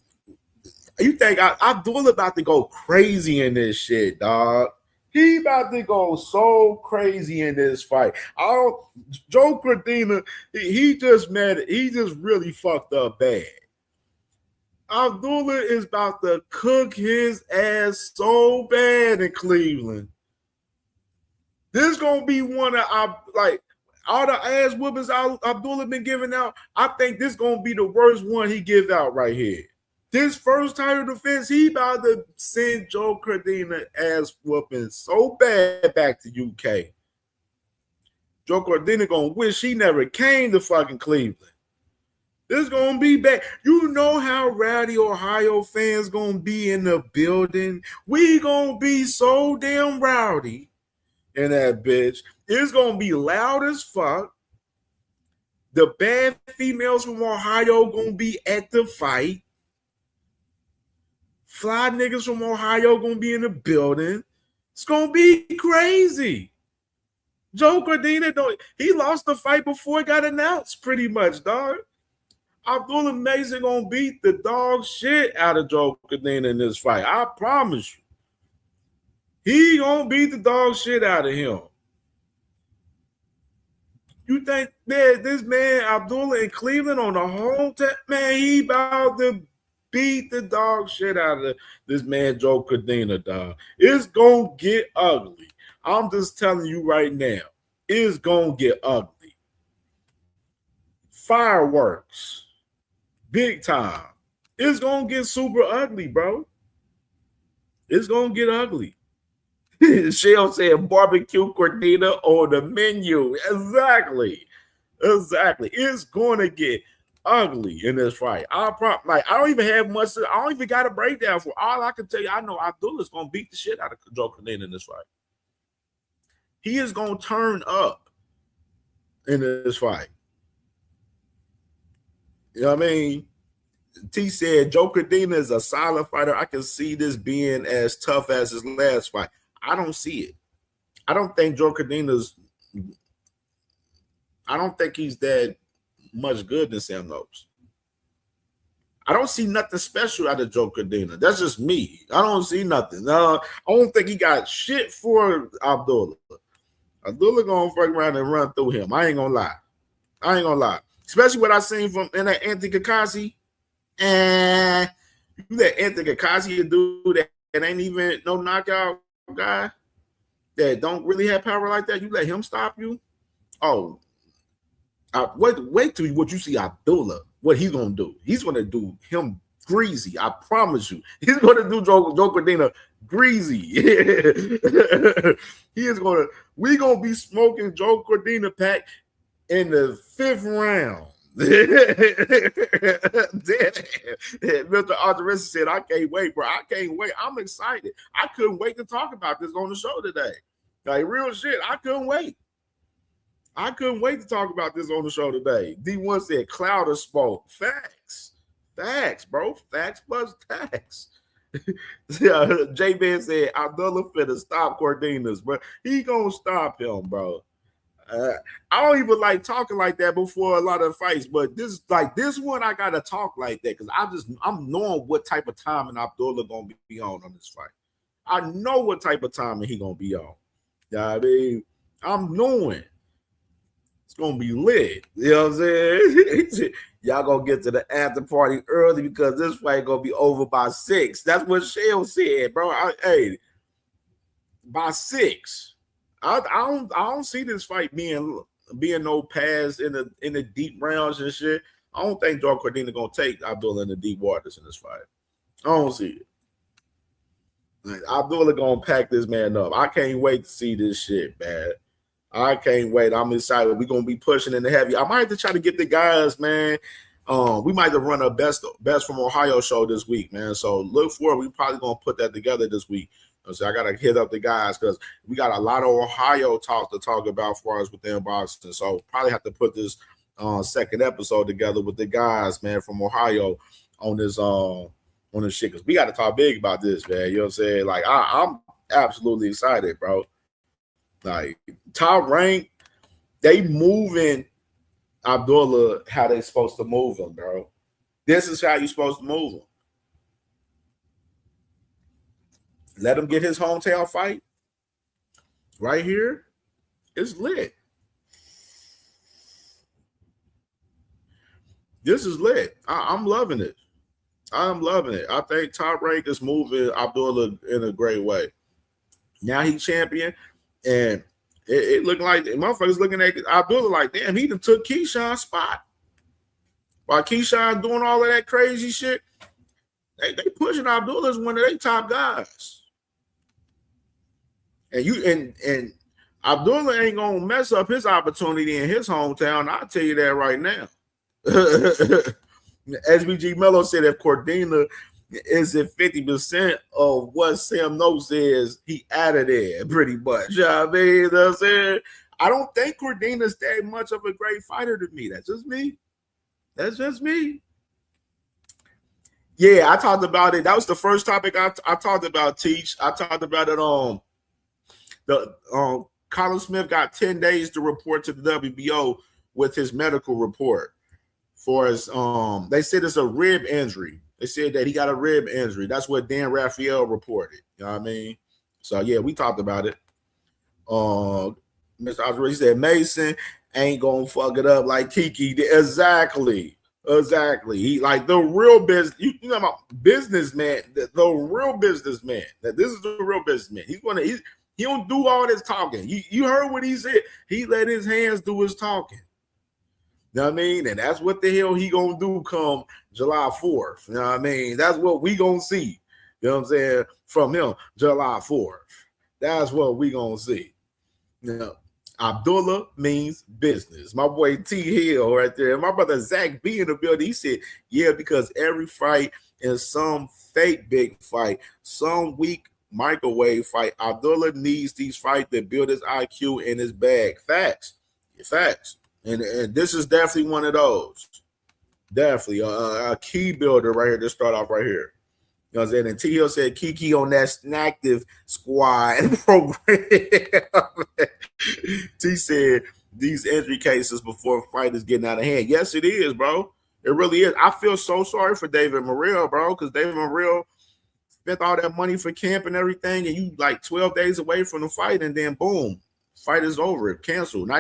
you think Abdullah about to go crazy in this shit, dog? He about to go so crazy in this fight. Joe Cordina, he just really fucked up bad. Abdullah is about to cook his ass so bad in Cleveland. This gonna be one of all the ass whoopings Abdullah been giving out. I think this gonna be the worst one he give out right here. This first title defense, he about to send Joe Cordina ass whooping so bad back to UK. Joe Cordina gonna wish he never came to fucking Cleveland. This gonna be bad. You know how rowdy Ohio fans gonna be in the building. We gonna be so damn rowdy in that bitch. It's gonna be loud as fuck. The bad females from Ohio gonna be at the fight. Fly niggas from Ohio gonna be in the building. It's gonna be crazy. Joe Cordina, he lost the fight before it got announced, pretty much, dog. Abdullah Mason gonna beat the dog shit out of Joe Cordina in this fight. I promise you. He gonna beat the dog shit out of him. You think that this man Abdullah in Cleveland on the home man, he about to beat the dog shit out of this man Joe Cordina, dog. It's gonna get ugly. I'm just telling you right now, it's gonna get ugly. Fireworks, big time. It's gonna get super ugly, bro. It's gonna get ugly. Shell said barbecue Cordina on the menu. Exactly. It's gonna get ugly in this fight. I don't even have much. I don't even got a breakdown for. All I can tell you, I know Abdullah's gonna beat the shit out of Joe Cordina in this fight. He is gonna turn up in this fight. You know what I mean? T said Joe Cordina is a solid fighter. I can see this being as tough as his last fight. I don't see it. I don't think Joe Cordina's. I don't think he's that much good than Sam knows. I don't see nothing special out of Joe Cordina. That's just me. I don't see nothing. I don't think he got shit for Abdullah. Abdullah gonna fuck around and run through him. I ain't gonna lie. Especially what I seen from in that Anthony Kakashi. And you let Anthony Kakashi do that ain't even no knockout guy that don't really have power like that. You let him stop you? Oh, wait till what you see Abdullah. What he's gonna do? He's gonna do him greasy. I promise you. He's gonna do Joe Cordina greasy. He is gonna. We gonna be smoking Joe Cordina pack in the 5th round. Mr. Arthurist said, I can't wait, bro. I can't wait. I'm excited. I couldn't wait to talk about this on the show today. Like, real shit. I couldn't wait. I couldn't wait to talk about this on the show today. D1 said, cloud of smoke. Facts. Facts, bro. Facts plus tax. J-Man said, Abdullah finna stop Cordina's, but he gonna stop him, bro. I don't even like talking like that before a lot of fights, but this one I gotta talk like that because I'm knowing what type of timing Abdullah gonna be on this fight. I know what type of timing he gonna be on. You know what I mean? I'm knowing it's gonna be lit. You know what I'm saying? Y'all gonna get to the after party early because this fight gonna be over by 6. That's what Shell said, bro. By 6. I don't see this fight being no pass in the deep rounds and shit. I don't think Joe Cordina gonna take Abdullah in the deep waters in this fight. I don't see it. Like, Abdullah gonna pack this man up. I can't wait to see this shit, man. I can't wait. I'm excited. We're gonna be pushing in the heavy. I might have to try to get the guys, man. We might have run a best from Ohio show this week, man. So look for it. We probably gonna put that together this week. So I gotta hit up the guys because we got a lot of Ohio talk to talk about for us within boxing. So probably have to put this second episode together with the guys, man, from Ohio on this shit because we got to talk big about this, man. You know what I'm saying? Like I'm absolutely excited, bro. Like top rank, they moving Abdullah how they supposed to move him, bro. This is how you supposed to move him. Let him get his hometown fight right here. It's lit. This is lit. I'm loving it. I'm loving it. I think Top Rank is moving Abdullah in a great way. Now he's champion, and it looking like motherfuckers looking at Abdullah like, damn, he done took Keyshawn's spot. While Keyshawn doing all of that crazy shit, they pushing Abdullah as one of their top guys. And Abdullah ain't gonna mess up his opportunity in his hometown. I'll tell you that right now. SBG Mello said if Cordina is at 50% of what Sam Note says, he added it pretty much. You know what I mean? You know what I'm saying? I don't think Cordina's that much of a great fighter to me. That's just me. That's just me. Yeah, I talked about it. That was the first topic I talked about, Teach. I talked about it on Callum Smith got 10 days to report to the WBO with his medical report. For his they said it's a rib injury. They said that he got a rib injury. That's what Dan Raphael reported. You know what I mean? So yeah, we talked about it. Mr. Osprey said Mason ain't gonna fuck it up like Kiki did. Exactly. He like the real business. You know about businessman, the real businessman. That this is the real businessman. He don't do all this talking. You heard what he said. He let his hands do his talking. You know what I mean? And that's what the hell he gonna do come July 4th. You know what I mean? That's what we gonna see. You know what I'm saying? From him, July 4th. That's what we gonna see. You know, Abdullah means business. My boy T Hill right there. And my brother Zach B in the building. He said, yeah, because every fight is some fake big fight, some weak microwave fight. Abdullah needs these fights to build his IQ in his bag. Facts. And this is definitely one of those. Definitely a key builder right here to start off right here. You know what I'm saying? And T Hill said Kiki on that Snacktive squad program. T said these injury cases before fighters getting out of hand. Yes, it is, bro. It really is. I feel so sorry for David Morrell, bro, because David Morrell spent all that money for camp and everything, and you like 12 days away from the fight, and then boom, fight is over, canceled.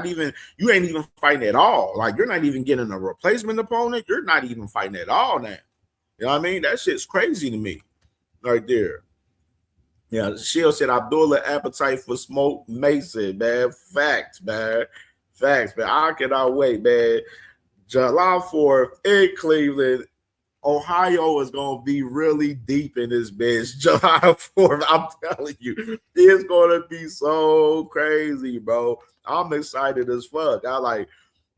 You ain't even fighting at all. Like you're not even getting a replacement opponent. You're not even fighting at all now. You know what I mean? That shit's crazy to me, right there. Yeah, Shield said Abdullah appetite for smoke Mason, man. Facts, man. I cannot wait, man. July 4th in Cleveland. Ohio is going to be really deep in this bitch. July 4th, I'm telling you, it's going to be so crazy, bro. I'm excited as fuck.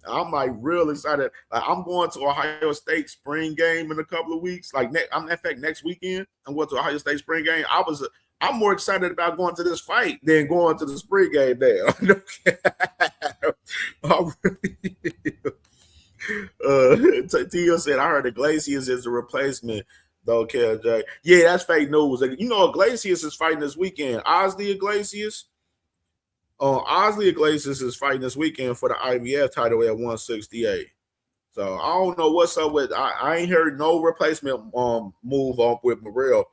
I'm real excited. I'm going to Ohio State spring game in a couple of weeks. Next weekend, I'm going to Ohio State spring game. I'm more excited about going to this fight than going to the spring game there. I really Tio said, I heard Iglesias is a replacement, though, KJ. Yeah, that's fake news. You know, Iglesias is fighting this weekend. Osley Iglesias is fighting this weekend for the IBF title at 168. So I don't know what's up with. I ain't heard no replacement move up with Morrell.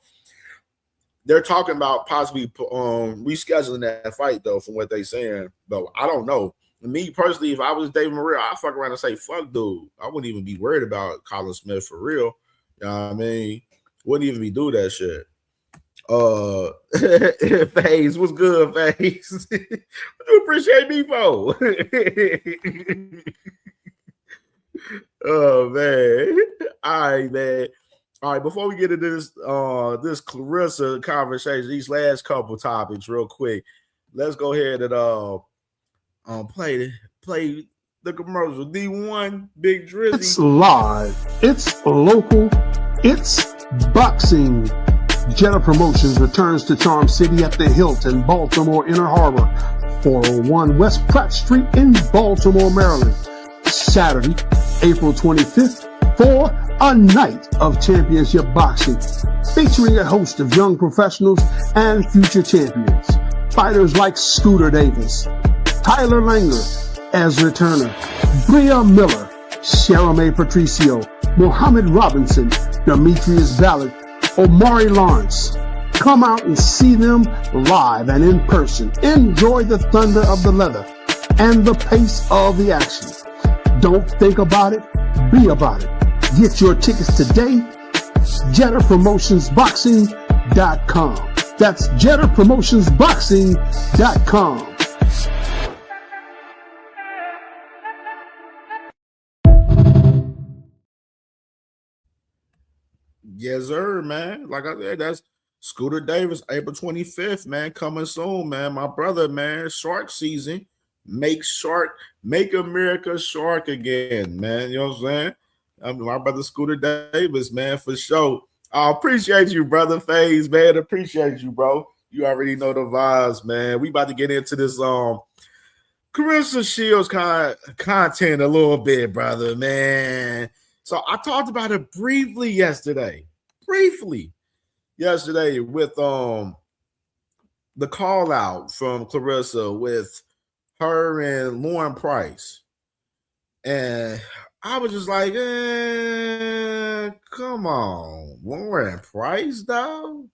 They're talking about possibly rescheduling that fight, though, from what they're saying. But I don't know. Me personally, if I was David Morrell, I'd fuck around and say, fuck, dude. I wouldn't even be worried about Callum Smith for real. You know what I mean? Wouldn't even be do that shit. FaZe, what's good, FaZe? What you appreciate me for? Oh, man. All right, man. All right, before we get into this Claressa conversation, these last couple topics real quick, let's go ahead and play the commercial. D1, Big Drizzy. It's live. It's local. It's boxing. Jetta Promotions returns to Charm City at the Hilton, Baltimore Inner Harbor, 401 West Pratt Street in Baltimore, Maryland. Saturday, April 25th, for a night of championship boxing, featuring a host of young professionals and future champions. Fighters like Scooter Davis, Tyler Langer, Ezra Turner, Bria Miller, Sharame Patricio, Mohammed Robinson, Demetrius Ballard, Omari Lawrence. Come out and see them live and in person. Enjoy the thunder of the leather and the pace of the action. Don't think about it, be about it. Get your tickets today, JettaPromotionsBoxing.com. That's JettaPromotionsBoxing.com. Yes, sir, man. Like I said, Scooter Davis, April 25th, man, coming soon, man. My brother, man, shark season. Make America shark again, man. You know what I'm saying? My brother Scooter Davis, man, for sure. I appreciate you, brother FaZe, man. Appreciate you, bro. You already know the vibes, man. We about to get into this Claressa Shields content a little bit, brother, man. So I talked about it briefly yesterday. With the call out from Claressa with her and Lauren Price. And I was just like, come on, Lauren Price, though?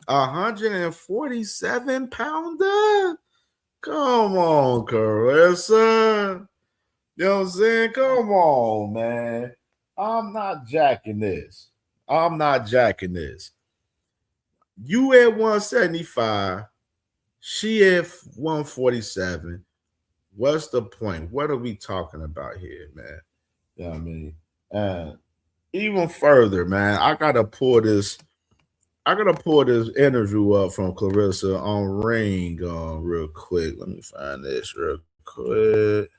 147-pounder? Come on, Claressa. You know what I'm saying? Come on, man. I'm not jacking this. You at 175, she at 147. What's the point? What are we talking about here, man? You know what I mean? Even further, man, I gotta pull this interview up from Claressa on Ring real quick. Let me find this real quick.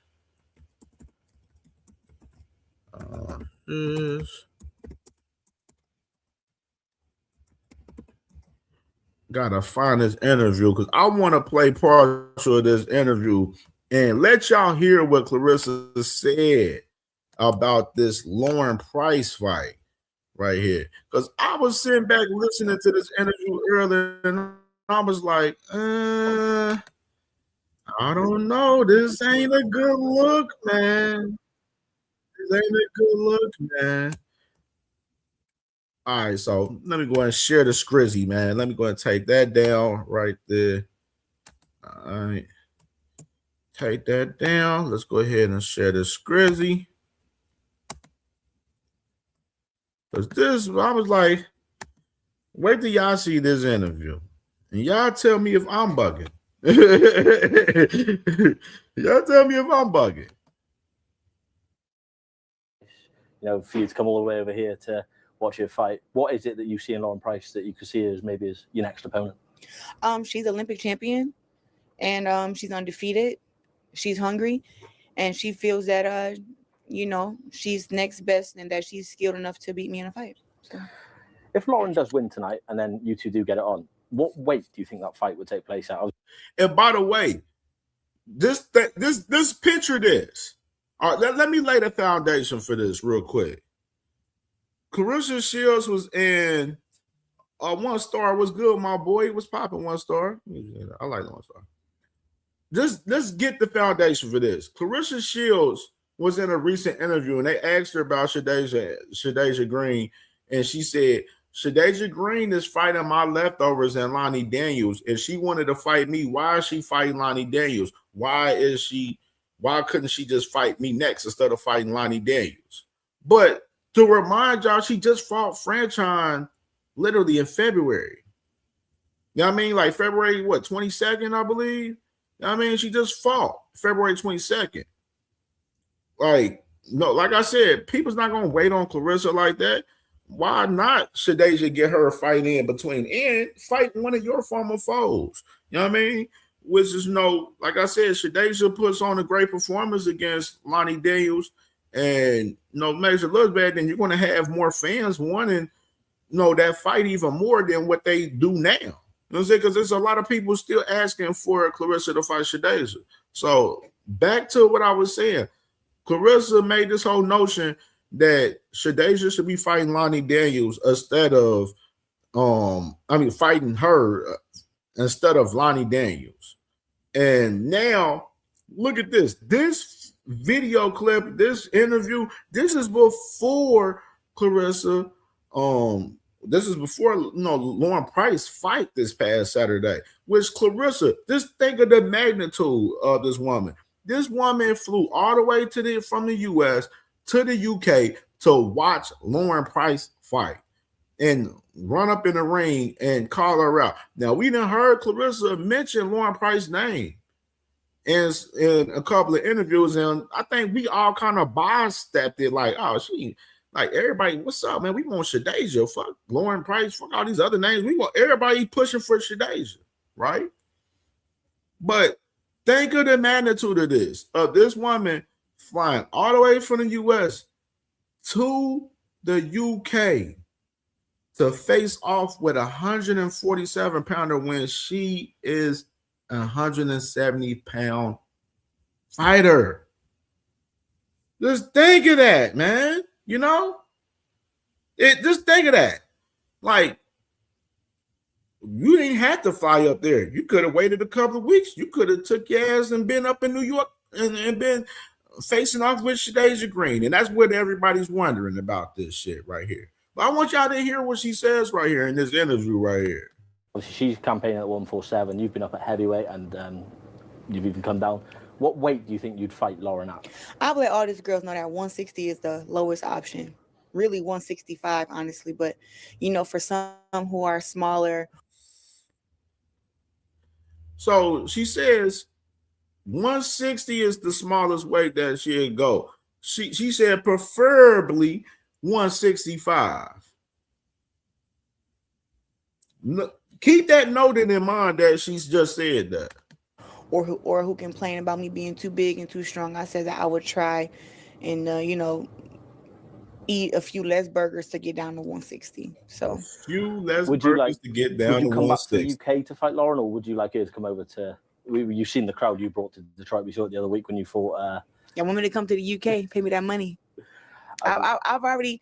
Gotta find this interview because I want to play partial of this interview and let y'all hear what Claressa said about this Lauren Price fight right here. Because I was sitting back listening to this interview earlier and I was like, I don't know. This ain't a good look, man. All right, so let me go ahead and share the scrizzy, man. Let me go ahead and take that down right there. All right. Take that down. Let's go ahead and share the scrizzy. Because this, I was like, wait till y'all see this interview. And y'all tell me if I'm bugging. Y'all tell me if I'm bugging. You know, for you to come all the way over here to watch your fight, what is it that you see in Lauren Price that you could see as maybe as your next opponent? She's Olympic champion, and she's undefeated. She's hungry, and she feels that she's next best and that she's skilled enough to beat me in a fight. So. If Lauren does win tonight and then you two do get it on, what weight do you think that fight would take place at? And by the way, this picture this. All right, let me lay the foundation for this real quick. Claressa Shields was in 1 star. Was good, my boy. He was popping 1 star. I like 1 star. Let's get the foundation for this. Claressa Shields was in a recent interview, and they asked her about Shadasia Green, and she said, Shadasia Green is fighting my leftovers and Lonnie Daniels, and she wanted to fight me. Why is she fighting Lonnie Daniels? Why couldn't she just fight me next instead of fighting Lonnie Daniels? But to remind y'all, she just fought Franchon literally in February. You know what I mean? Like February, 22nd, I believe? You know what I mean? She just fought February 22nd. Like I said, people's not going to wait on Claressa like that. Why not Shadasia get her a fight in between and fight one of your former foes? You know what I mean? Which is like I said, Shadasia puts on a great performance against Lonnie Daniels and makes it look bad, then you're going to have more fans wanting that fight even more than what they do now. You know what I'm saying? Because there's a lot of people still asking for Claressa to fight Shadasia. So back to what I was saying, Claressa made this whole notion that Shadasia should be fighting Lonnie Daniels instead of fighting her instead of Lonnie Daniels. And now look at this. This video clip, this interview, this is before Claressa. This is before Lauren Price fight this past Saturday. Which Claressa, just think of the magnitude of this woman. This woman flew all the way from the US to the UK to watch Lauren Price fight and run up in the ring and call her out. Now, we done heard Claressa mention Lauren Price's name in a couple of interviews, and I think we all kind of bystepped it like, oh, Like everybody, what's up, man? We want Shadeja. Fuck Lauren Price. Fuck all these other names. We want everybody pushing for Shadeja, right? But think of the magnitude of this woman flying all the way from the U.S. to the U.K. to face off with a 147-pounder when she is a 170-pound fighter. Just think of that, man. You know? Just think of that. Like, you didn't have to fly up there. You could have waited a couple of weeks. You could have took your ass and been up in New York and been facing off with Shadeja Green. And that's what everybody's wondering about this shit right here. But I want y'all to hear what she says right here in this interview right here. She's campaigning at 147. You've been up at heavyweight and you've even come down. What weight do you think you'd fight Lauren at? I'll let all these girls know that 160 is the lowest option. Really 165, honestly. But, for some who are smaller. So she says 160 is the smallest weight that she'd go. She said preferably 165. Keep that noted in mind that she's just said that. Or who complain about me being too big and too strong. I said that I would try and, eat a few less burgers to get down to 160. So a few less burgers to get down to 160. Would you come back to the UK to fight Lauren, or would you like her to come over to... You've seen the crowd you brought to Detroit. We saw it the other week when you fought... Yeah, want me to come to the UK, pay me that money. I've already...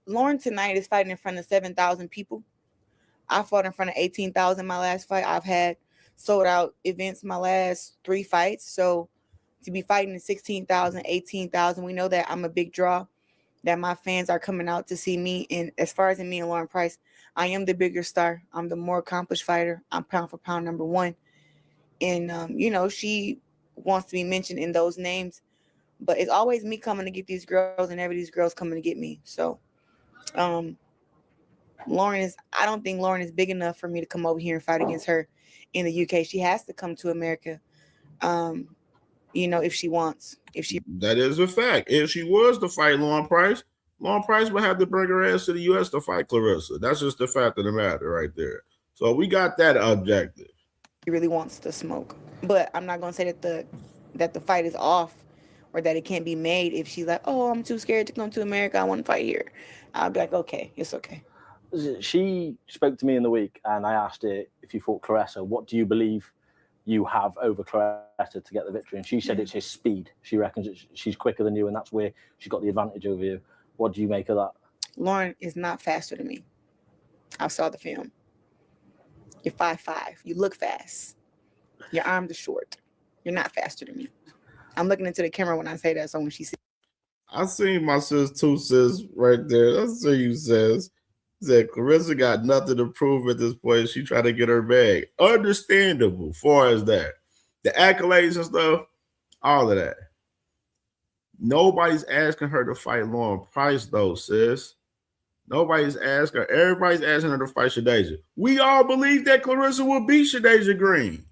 Lauren tonight is fighting in front of 7,000 people. I fought in front of 18,000 my last fight. I've had sold out events my last 3 fights. So to be fighting in 16,000, 18,000, we know that I'm a big draw, that my fans are coming out to see me. And as far as me and Lauren Price, I am the bigger star. I'm the more accomplished fighter. I'm pound for pound number 1. And, she wants to be mentioned in those names. But it's always me coming to get these girls and every these girls coming to get me. So I don't think Lauren is big enough for me to come over here and fight against her in the UK. She has to come to America, if she wants. That is a fact. If she was to fight Lauren Price would have to bring her ass to the US to fight Claressa. That's just the fact of the matter right there. So we got that objective. She really wants to smoke. But I'm not gonna say that the fight is off or that it can't be made. If she's like, oh, I'm too scared to come to America, I want to fight here, I'll be like, okay, it's okay. She spoke to me in the week and I asked her, if you fought Claressa, what do you believe you have over Claressa to get the victory? And she said it's his speed. She reckons she's quicker than you and that's where she's got the advantage over you. What do you make of that? Lauren is not faster than me. I saw the film. You're 5'5". You look fast. Your arms are short. You're not faster than me. I'm looking into the camera when I say that, so when she says, I seen my sis too, sis, right there. That's what you says. That Claressa got nothing to prove at this point. She tried to get her bag. Understandable far as that. The accolades and stuff, all of that. Nobody's asking her to fight Lauren Price, though, sis. Nobody's asking her. Everybody's asking her to fight Shadeja. We all believe that Claressa will beat Shadeja Green.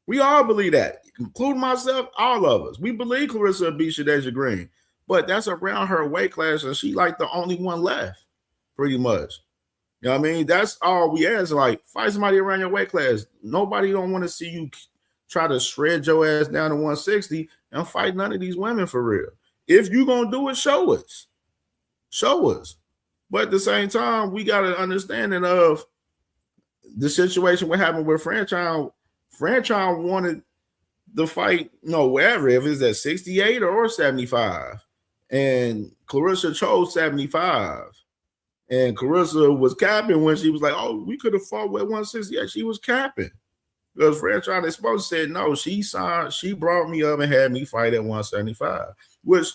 We all believe that, including myself, all of us. We believe Claressa will beat Shadeja Green. But that's around her weight class, and she like the only one left. Pretty much. You know what I mean? That's all we ask. Like, fight somebody around your weight class. Nobody don't want to see you try to shred your ass down to 160 and fight none of these women for real. If you're going to do it, show us. Show us. But at the same time, we got an understanding of the situation what happened with Franchise. Franchise wanted the fight, wherever, if it's at 68 or 75. And Claressa chose 75. And Claressa was capping when she was like, oh, we could have fought with 168. She was capping. Because Franchise is supposed to say, no, she brought me up and had me fight at 175, which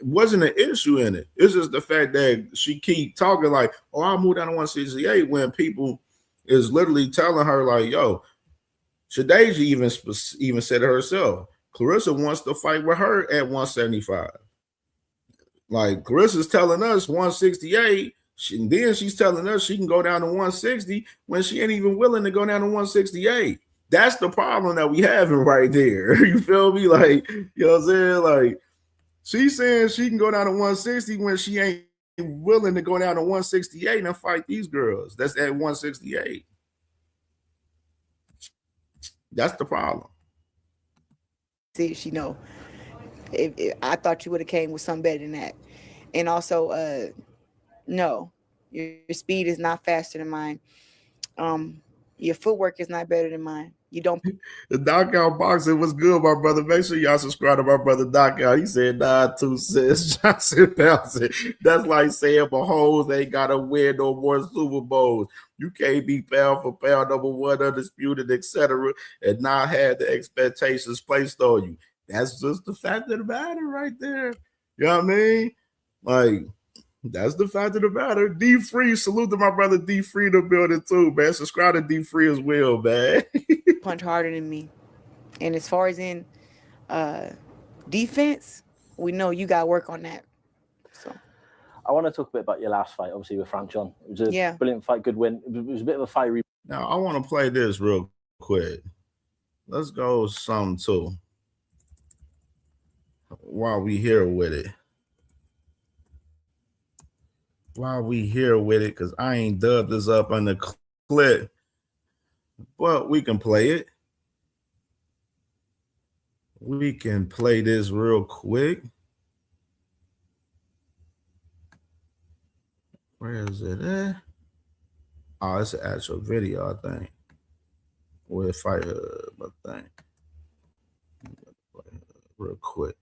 wasn't an issue in it. It's just the fact that she keep talking like, oh, I'll move down to 168 when people is literally telling her like, yo, Shadeja even said it herself. Claressa wants to fight with her at 175. Like Claressa's telling us 168. And then she's telling us she can go down to 160 when she ain't even willing to go down to 168. That's the problem that we having right there. You feel me? Like, you know what I'm saying? Like, She's saying she can go down to 160 when she ain't willing to go down to 168 and fight these girls. That's at 168. That's the problem. See, she know. I thought you would have came with something better than that. And also, no, your speed is not faster than mine. Your footwork is not better than mine. You don't. The Knockout Boxing was good, my brother. Make sure y'all subscribe to my brother Knockout. He said, nah, 2 cents. Johnson Bouncing. That's like saying Mahomes ain't got to win no more Super Bowls. You can't be pound for pound #1 undisputed, etc., and not have the expectations placed on you. That's just the fact of the matter right there. You know what I mean? Like, that's the fact of the matter. D Free, salute to my brother D Free in the building too, man. Subscribe to D Free as well, man. Punch harder than me. And as far as in defense, we know you got to work on that. So I want to talk a bit about your last fight, obviously with Frank John. It was a brilliant fight, good win. It was a bit of a fiery. Now I want to play this real quick. Let's go some too. While we here with it. Because I ain't dubbed this up on the clip, but we can play it. We can play this real quick. Where is it at? Oh, it's an actual video, I think. With Fight Hub, I think. Real quick.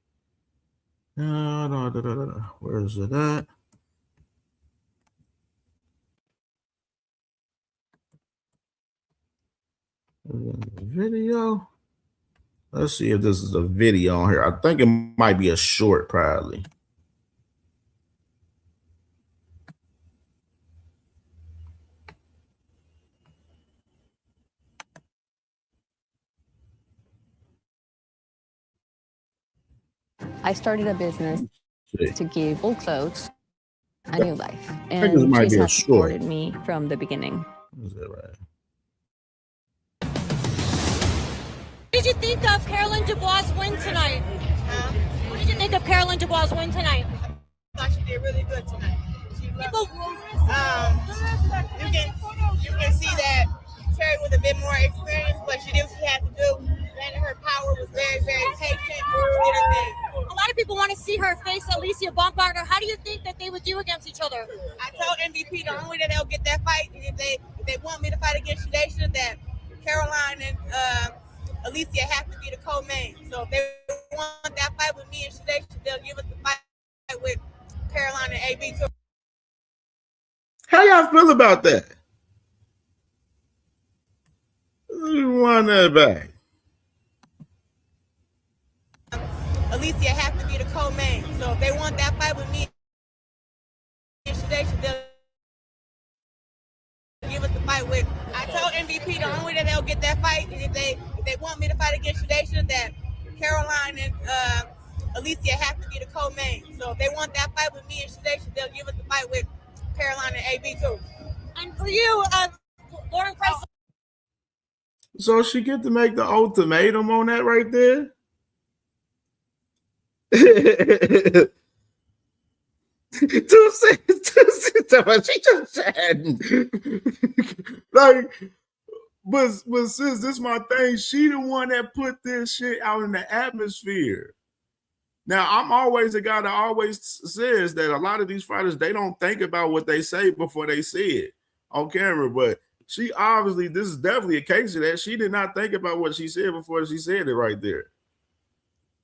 Where is it at? Video. Let's see if this is a video on here. I think it might be a short, probably. I started a business to give old clothes a new life, and this might Chase be a has short. supported me from the beginning. Is that right? What did you think of Caroline Dubois' win tonight? What did you think of Caroline Dubois' win tonight? I thought she did really good tonight. People, You can see that Terry was a bit more experienced, but she did what she had to do. And her power was very, very patient. She did her thing. a lot of people want to see her face Alicia Baumgartner. How do you think that they would do against each other? I told MVP the only way that they'll get that fight is if they want me to fight against Shadation, that Caroline and Alicia have to be the co-main. So if they want that fight with me and Shadation, they'll give us the fight with Caroline and AB too. How y'all feel about that? You want that back? Alicia have to be the co-main. So if they want that fight with me and Shadation, they'll give us the fight with. I told MVP the only way that they'll get that fight is if they want me to fight against Shadation, that Caroline and Alicia have to be the co-main. So if they want that fight with me and Shadation, they'll give us the fight with Caroline and AB too. And for you, Lauren Price. So she get to make the ultimatum on that right there? She just chatting. Like, but sis, this is my thing. She the one that put this shit out in the atmosphere. Now, I'm always a guy that always says that a lot of these fighters, they don't think about what they say before they say it on camera. But she obviously, this is definitely a case of that. She did not think about what she said before she said it right there.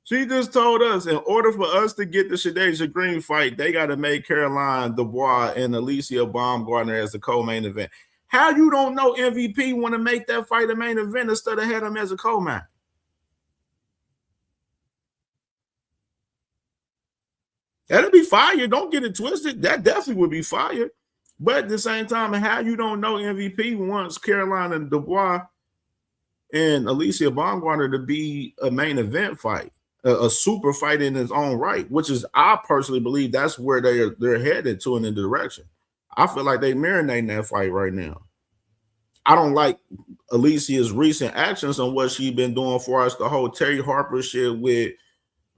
She just told us in order for us to get the Shadation Green fight, they got to make Caroline Dubois and Alicia Baumgartner as the co-main event. How you don't know MVP want to make that fight a main event instead of had him as a co-main? That'll be fire. Don't get it twisted. That definitely would be fire. But at the same time, how you don't know MVP wants Caroline and Dubois and Alicia Baumgartner to be a main event fight, a super fight in its own right, which is, I personally believe that's where they're headed to in the direction. I feel like they marinating that fight right now. I don't like Alicia's recent actions on what she's been doing for us, the whole Terry Harper shit with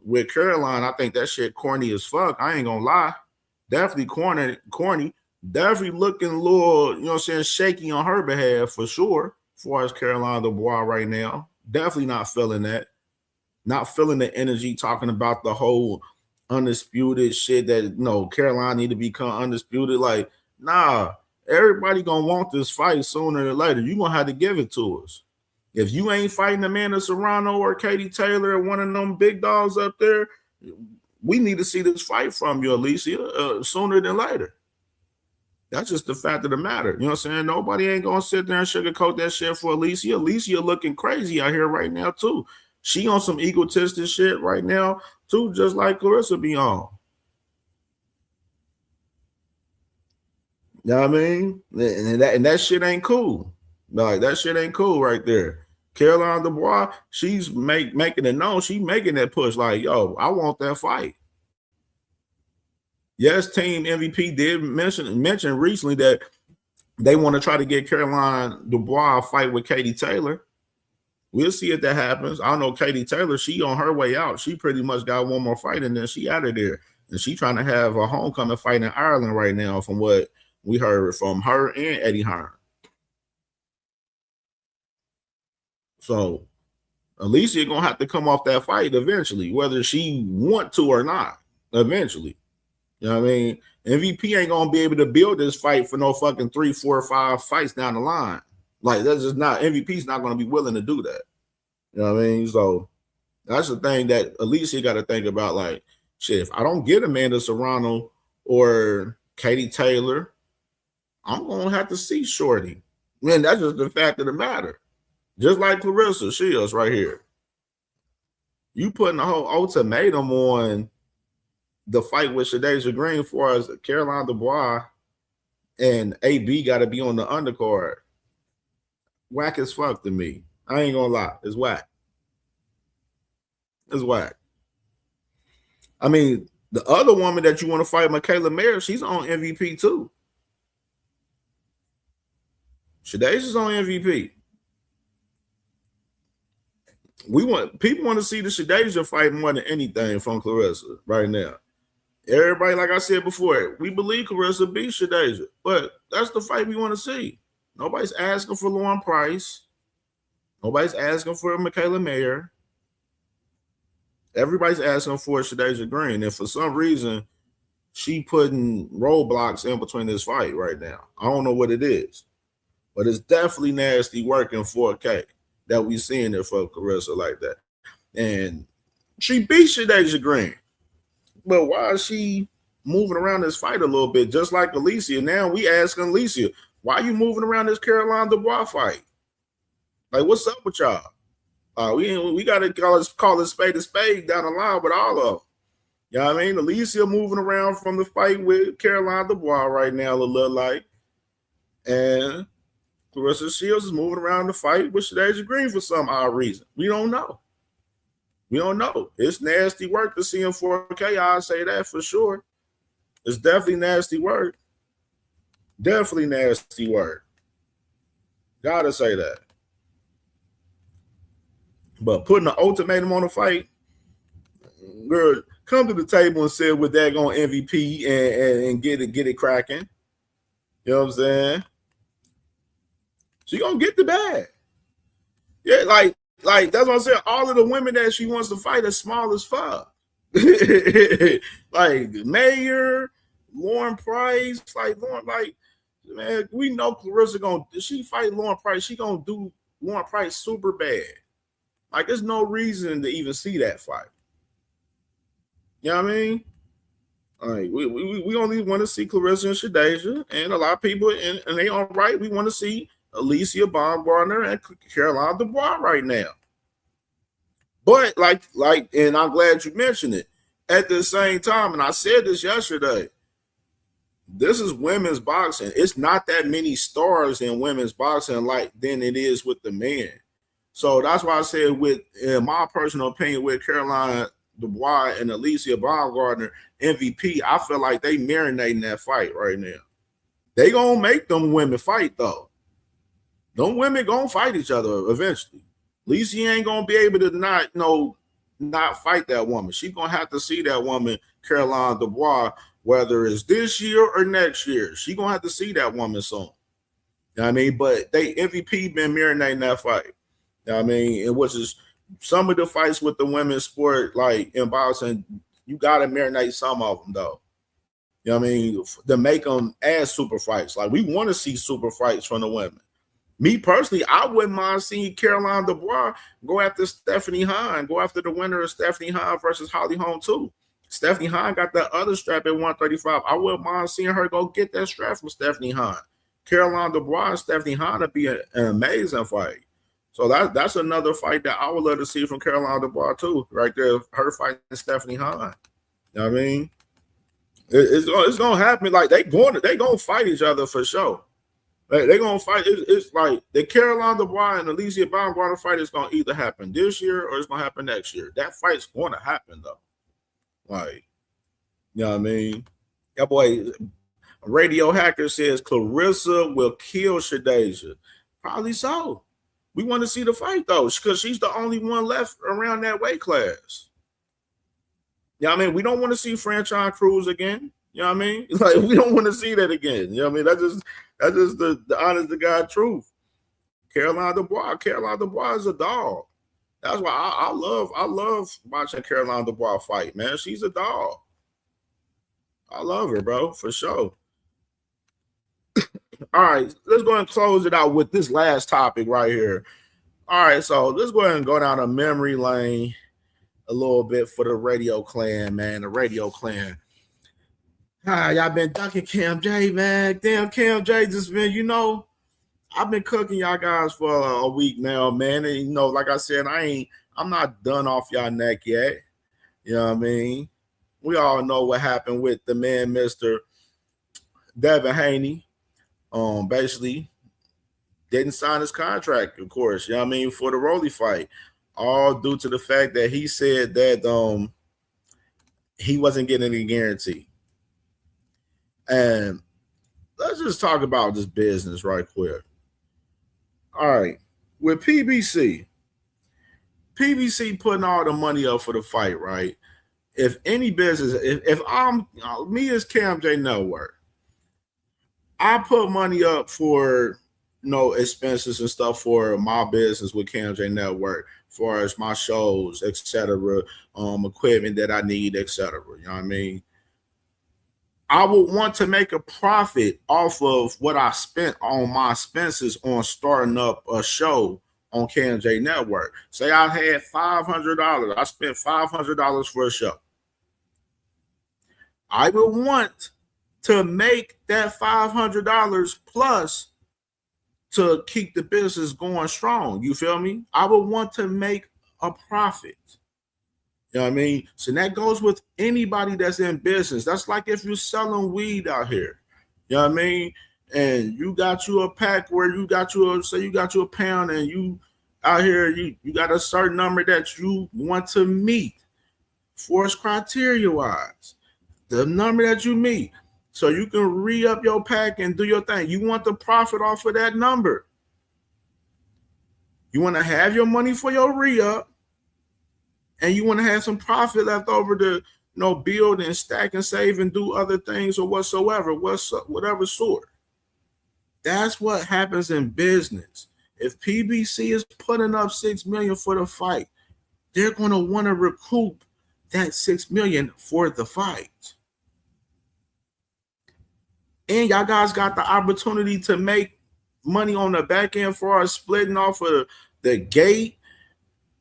with Caroline, I think that shit corny as fuck. I ain't gonna lie. Definitely corny. Definitely looking a little, you know what I'm saying, shaky on her behalf for sure, as far as Caroline Dubois right now. Definitely not feeling that. Not feeling the energy, talking about the whole undisputed shit that, you know, Caroline need to become undisputed. Like, nah, everybody gonna want this fight sooner or later. You gonna have to give it to us. If you ain't fighting Amanda Serrano or Katie Taylor or one of them big dogs up there, we need to see this fight from you, Alicia, sooner than later. That's just the fact of the matter. You know what I'm saying? Nobody ain't gonna sit there and sugarcoat that shit for Alicia. Alicia looking crazy out here right now, too. She on some egotistic shit right now, too, just like Claressa be on. You know what I mean? And that shit ain't cool. Like, that shit ain't cool right there. Caroline Dubois, she's making it known. She making that push like, yo, I want that fight. Yes, Team MVP did mention recently that they want to try to get Caroline Dubois a fight with Katie Taylor. We'll see if that happens. I know Katie Taylor, she on her way out. She pretty much got one more fight and then she out of there. And she trying to have a homecoming fight in Ireland right now from what we heard from her and Eddie Hearn. So Alicia gonna have to come off that fight eventually, whether she want to or not, eventually. You know what I mean? MVP ain't gonna be able to build this fight for no fucking 3, 4, 5 fights down the line. Like, that's just not, MVP's not gonna be willing to do that. You know what I mean? So that's the thing that Alicia got to think about. Like, shit, if I don't get Amanda Serrano or Katie Taylor, I'm gonna have to see Shorty. Man, that's just the fact of the matter. Just like Claressa Shields right here. You putting a whole ultimatum on the fight with Shadasia Green for as Caroline Dubois and AB got to be on the undercard. Whack as fuck to me. I ain't gonna lie. It's whack. It's whack. I mean, the other woman that you want to fight, Michaela Mayer, she's on MVP too. Shadasia's on MVP. People want to see the Shadasia fight more than anything from Claressa right now. Everybody, like I said before, we believe Claressa beat Shadasia, but that's the fight we want to see. Nobody's asking for Lauren Price. Nobody's asking for Michaela Mayer. Everybody's asking for Shadasia Green, and for some reason, she putting roadblocks in between this fight right now. I don't know what it is, but it's definitely nasty working 4K that we seeing it for Claressa like that. And she beat Shadasia Green. But why is she moving around this fight a little bit, just like Alicia? Now we asking Alicia, why are you moving around this Caroline Dubois fight? Like, what's up with y'all? We got to call it spade down the line with all of them. You know what I mean? Alicia moving around from the fight with Caroline Dubois right now, a little like. And Claressa Shields is moving around the fight with Shadasia Green for some odd reason. We don't know. We don't know. It's nasty work to see him 4K. I'll say that for sure. It's definitely nasty work. Definitely nasty work. Gotta say that. But putting an ultimatum on the fight, girl, come to the table and say with that going MVP and get it cracking. You know what I'm saying? She gonna get the bag. Yeah, like that's what I'm saying. All of the women that she wants to fight are small as fuck. Like Mayer, Lauren Price, man, we know Claressa she fight Lauren Price, she gonna do Lauren Price super bad. Like, there's no reason to even see that fight. You know what I mean? Like, we only want to see Claressa and Shadasia, and a lot of people, and they all right. We want to see Alicia Baumgartner and Caroline Dubois right now. But like, and I'm glad you mentioned it. At the same time, and I said this yesterday, this is women's boxing. It's not that many stars in women's boxing like than it is with the men. So that's why I said, in my personal opinion, with Caroline Dubois and Alicia Baumgartner MVP, I feel like they marinating that fight right now. They gonna make them women fight though. Them women gonna fight each other eventually. Alicia ain't gonna be able to not not fight that woman. She's gonna have to see that woman, Caroline Dubois, whether it's this year or next year. She's gonna have to see that woman soon. You know what I mean? But they MVP been marinating that fight. You know what I mean? It was just some of the fights with the women's sport, like in boxing, you gotta marinate some of them though. You know what I mean? To make them as super fights. Like, we want to see super fights from the women. Me personally, I wouldn't mind seeing Caroline Dubois go after Stephanie Hahn, go after the winner of Stephanie Hahn versus Holly Holm too. Stephanie Hahn got that other strap at 135. I wouldn't mind seeing her go get that strap from Stephanie Hahn. Caroline Dubois and Stephanie Hahn would be an amazing fight. So that's another fight that I would love to see from Caroline Dubois too, right there. Her fighting Stephanie Hahn. You know what I mean? It's gonna happen. Like, they gonna fight each other for sure. They're gonna fight. It's like the Caroline Dubois and Alicia Baumgartner fight is gonna either happen this year or it's gonna happen next year. That fight's gonna happen though. Like, you know what I mean? That boy Radio Hacker says Claressa will kill Shadeja. Probably so. We want to see the fight though, because she's the only one left around that weight class. You know what I mean? We don't want to see Franchon Cruz again. You know what I mean? Like, we don't want to see that again. You know what I mean? That's just the honest to God truth. Caroline Dubois is a dog. That's why I love watching Caroline Dubois fight, man. She's a dog. I love her, bro, for sure. All right, let's go and close it out with this last topic right here. All right, so let's go ahead and go down a memory lane a little bit for the Radio Clan, man. The Radio Clan. Hi, y'all been ducking Cam J, man. Damn, Cam J just been, I've been cooking y'all guys for a week now, man. And, like I said, I'm not done off y'all neck yet. You know what I mean? We all know what happened with the man, Mr. Devin Haney. Basically didn't sign his contract, of course, you know what I mean, for the Rolly fight. All due to the fact that he said that he wasn't getting any guarantee. And let's just talk about this business right quick. All right. With PBC putting all the money up for the fight, right? If any business, if I'm me as Cam J Network, I put money up for expenses and stuff for my business with Cam J Network, as far as my shows, etc., equipment that I need, etc. You know what I mean? I would want to make a profit off of what I spent on my expenses on starting up a show on Cam J Network. Say I had $500. I spent $500 for a show. I would want to make that $500 plus to keep the business going strong. You feel me? I would want to make a profit. You know what I mean? So that goes with anybody that's in business. That's like if you're selling weed out here. You know what I mean? And you got you a pack where you got you a pound, and you out here, you got a certain number that you want to meet, force criteria wise, the number that you meet. So you can re-up your pack and do your thing. You want the profit off of that number. You want to have your money for your re-up, and you want to have some profit left over to build and stack and save and do other things or whatever sort. That's what happens in business. If PBC is putting up $6 million for the fight, they're going to want to recoup that $6 million for the fight. And y'all guys got the opportunity to make money on the back end for us splitting off of the gate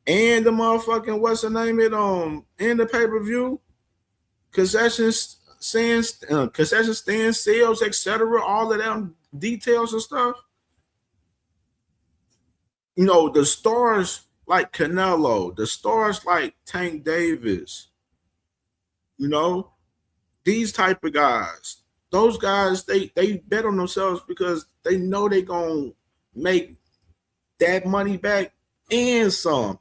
and the motherfucking and the pay-per-view, concession stands, sales, etc. All of them details and stuff. The stars like Canelo, the stars like Tank Davis, these type of guys. Those guys, they bet on themselves because they know they're going to make that money back and some.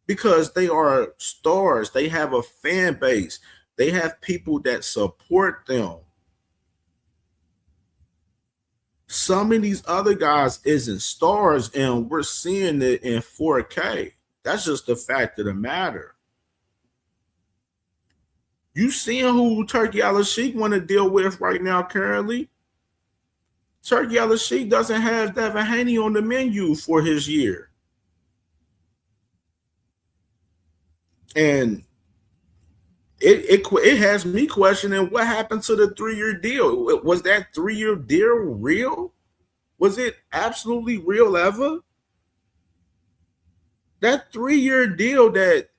Because they are stars. They have a fan base. They have people that support them. some of these other guys isn't stars, and we're seeing it in 4K. That's just the fact of the matter. You seeing who Turkey Al-Sheikh want to deal with right now currently? Turkey Al-Sheikh doesn't have Devin Haney on the menu for his year. And it has me questioning what happened to the 3-year deal. Was that 3-year deal real? Was it absolutely real ever? That 3-year deal that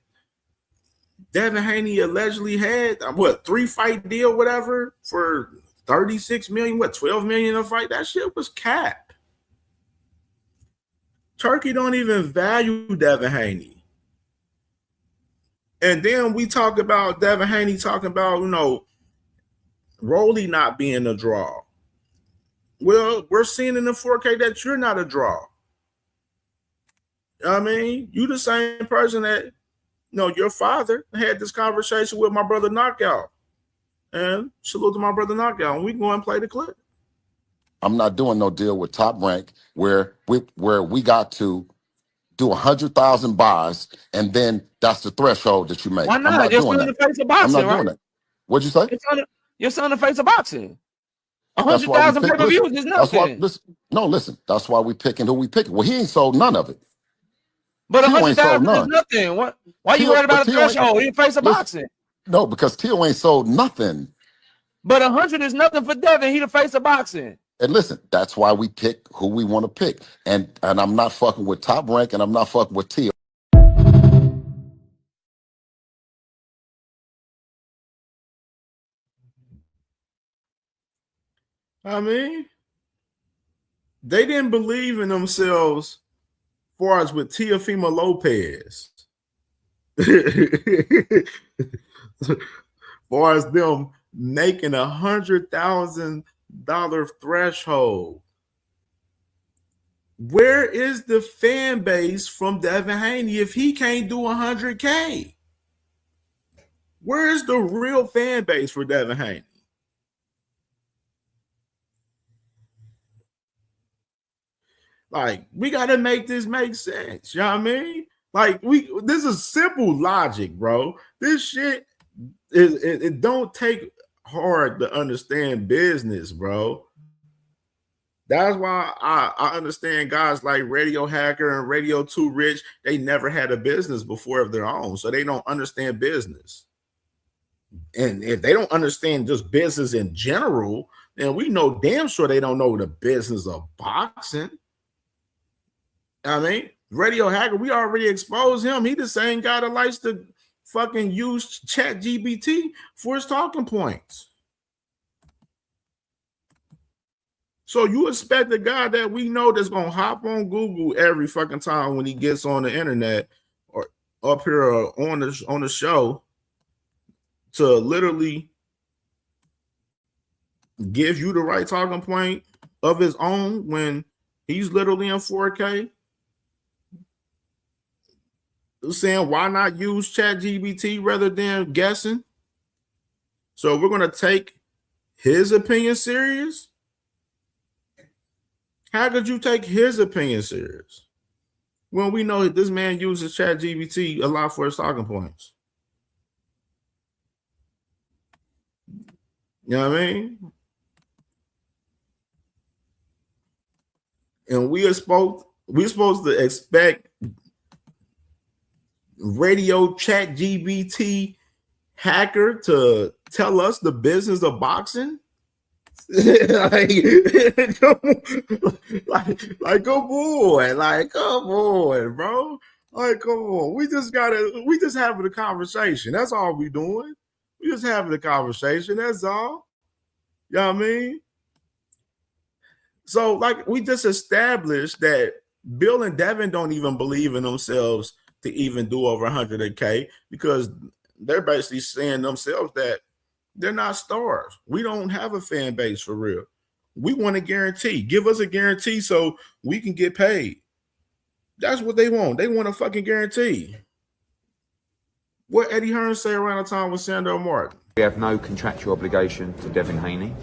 Devin Haney allegedly had, what, 3-fight deal, whatever, for 36 million, what, 12 million a fight? That shit was cap. Turkey don't even value Devin Haney. And then we talk about Devin Haney talking about, you know, Rolly not being a draw. Well, we're seeing in the 4K that you're not a draw. I mean, you the same person that, you know, your father had this conversation with my brother Knockout. And salute to my brother Knockout. And we can go and play the clip. I'm not doing no deal with Top Rank where we got to do 100,000 buys, and then that's the threshold that you make. Why not? I'm not You're doing still in that. the face of boxing, I'm not doing right? that. What'd you say? You're still in the face of boxing. That's why 100,000 we pick. pay-per-views Listen, is that's why. nothing. Listen. That's why we picking who we picking. Well, he ain't sold none of it. But Tio ain't sold 100,000 is none. nothing. Why you Tio- worried about but a Tio ain't- threshold? You're in the face of listen, boxing. No, because Tio ain't sold nothing. But 100 is nothing for Devin. He the face of boxing. And listen, that's why we pick who we want to pick. And I'm not fucking with Top Rank, and I'm not fucking with Tio. I mean, they didn't believe in themselves as far as with Teofimo Lopez. As far as them making $100,000 threshold. Where is the fan base from Devin Haney if he can't do 100K? Where's the real fan base for Devin Haney? Like, we got to make this make sense. You know what I mean? Like, this is simple logic, bro. This shit it don't take hard to understand business, bro. That's why I understand guys like Radio Hacker and Radio Too Rich. They never had a business before of their own, so they don't understand business. And if they don't understand just business in general, then we know damn sure they don't know the business of boxing. I mean, Radio Hacker, we already exposed him. He the same guy that likes to fucking use ChatGPT for his talking points. So you expect a guy that we know that's going to hop on Google every fucking time when he gets on the internet or up here on the show to literally give you the right talking point of his own when he's literally in 4K? Saying why not use ChatGPT rather than guessing? So we're going to take his opinion serious? How could you take his opinion serious when we know that this man uses ChatGPT a lot for his talking points? You know what I mean? And we're supposed to expect Radio ChatGPT hacker to tell us the business of boxing? like come on, bro. Like, come on. We just having a conversation. That's all we doing. We just having a conversation. That's all. You know what I mean? So, like, we just established that Bill and Devin don't even believe in themselves to even do over 100K because they're basically saying themselves that they're not stars. We don't have a fan base for real. We want a guarantee. Give us a guarantee so we can get paid. That's what they want. They want a fucking guarantee. What Eddie Hearn say around the time with Sandor Martin? We have no contractual obligation to Devin Haney.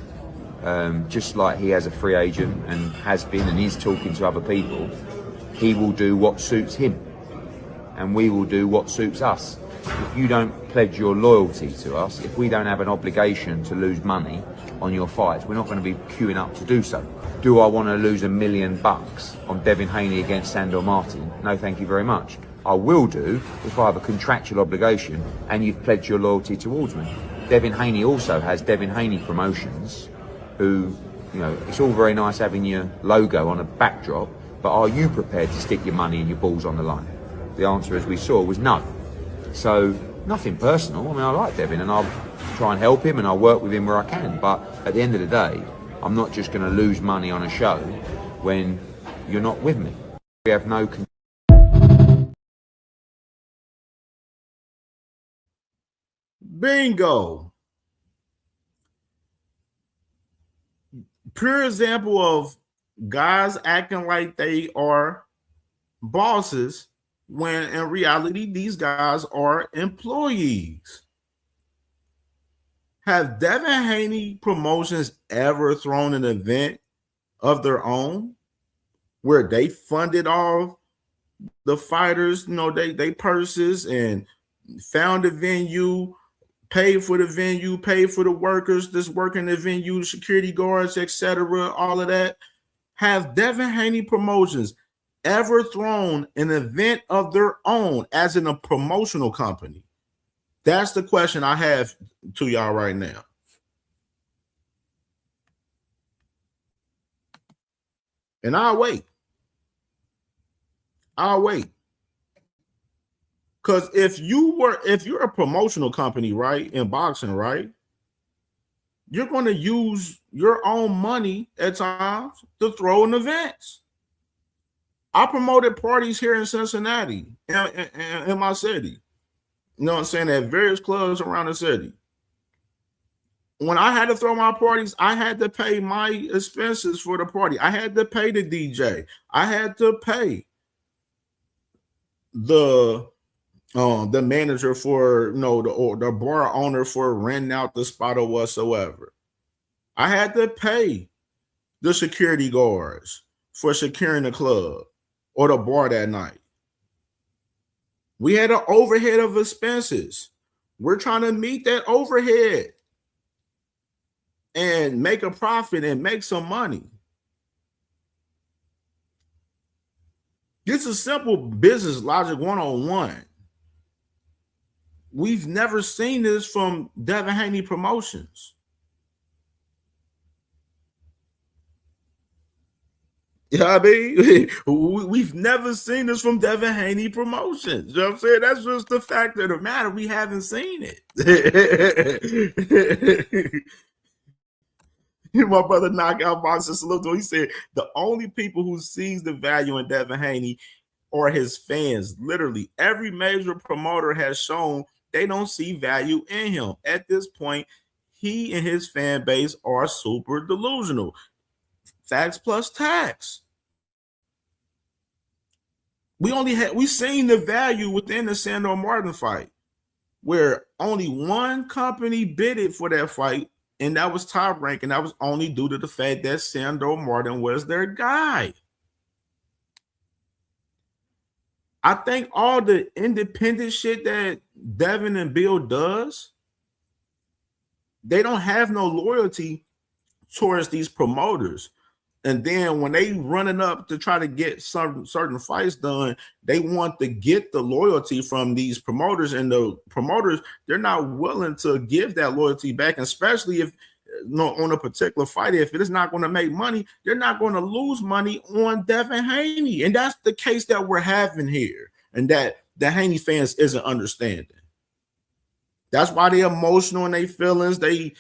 just like he has a free agent and has been and is talking to other people, he will do what suits him and we will do what suits us. If you don't pledge your loyalty to us, if we don't have an obligation to lose money on your fights, we're not going to be queuing up to do so. Do I want to lose $1 million on Devin Haney against Sandor Martin? No, thank you very much. I will do if I have a contractual obligation and you've pledged your loyalty towards me. Devin Haney also has Devin Haney Promotions, who, you know, it's all very nice having your logo on a backdrop, but are you prepared to stick your money and your balls on the line? The answer, as we saw, was no. So, nothing personal. I mean, I like Devin and I'll try and help him and I'll work with him where I can. But at the end of the day, I'm not just going to lose money on a show when you're not with me. We have no control. Bingo. Pure example of guys acting like they are bosses when in reality these guys are employees. Have Devin Haney Promotions ever thrown an event of their own where they funded all the fighters, you know, they purses and found a venue, paid for the venue, paid for the workers that's working the venue, security guards, etc., all of that? Have Devin Haney Promotions ever thrown an event of their own as in a promotional company? That's the question I have to y'all right now. And I'll wait. Because if you're a promotional company, right, in boxing, right, you're going to use your own money at times to throw in events. I promoted parties here in Cincinnati, in my city. You know what I'm saying? At various clubs around the city. When I had to throw my parties, I had to pay my expenses for the party. I had to pay the DJ. I had to pay the manager for, you know, the bar owner for renting out the spot or whatsoever. I had to pay the security guards for securing the club or the bar that night. We had an overhead of expenses. We're trying to meet that overhead and make a profit and make some money. This is simple business logic 101. We've never seen this from Devin Haney Promotions. You know what I mean? We've never seen this from Devin Haney Promotions. You know what I'm saying? That's just the fact of the matter. We haven't seen it. My brother Knockout Boxer salute. He said the only people who sees the value in Devin Haney are his fans. Literally, every major promoter has shown they don't see value in him. At this point, he and his fan base are super delusional. Facts plus tax. We seen the value within the Sandor Martin fight, where only one company bidded for that fight, and that was Top Rank, and that was only due to the fact that Sandor Martin was their guy. I think all the independent shit that Devin and Bill does, they don't have no loyalty towards these promoters. And then when they running up to try to get certain fights done, they want to get the loyalty from these promoters, and the promoters, they're not willing to give that loyalty back, especially if, you know, on a particular fight, if it is not going to make money, they're not going to lose money on Devin Haney. And that's the case that we're having here, and that the Haney fans isn't understanding. That's why they're emotional in their feelings. They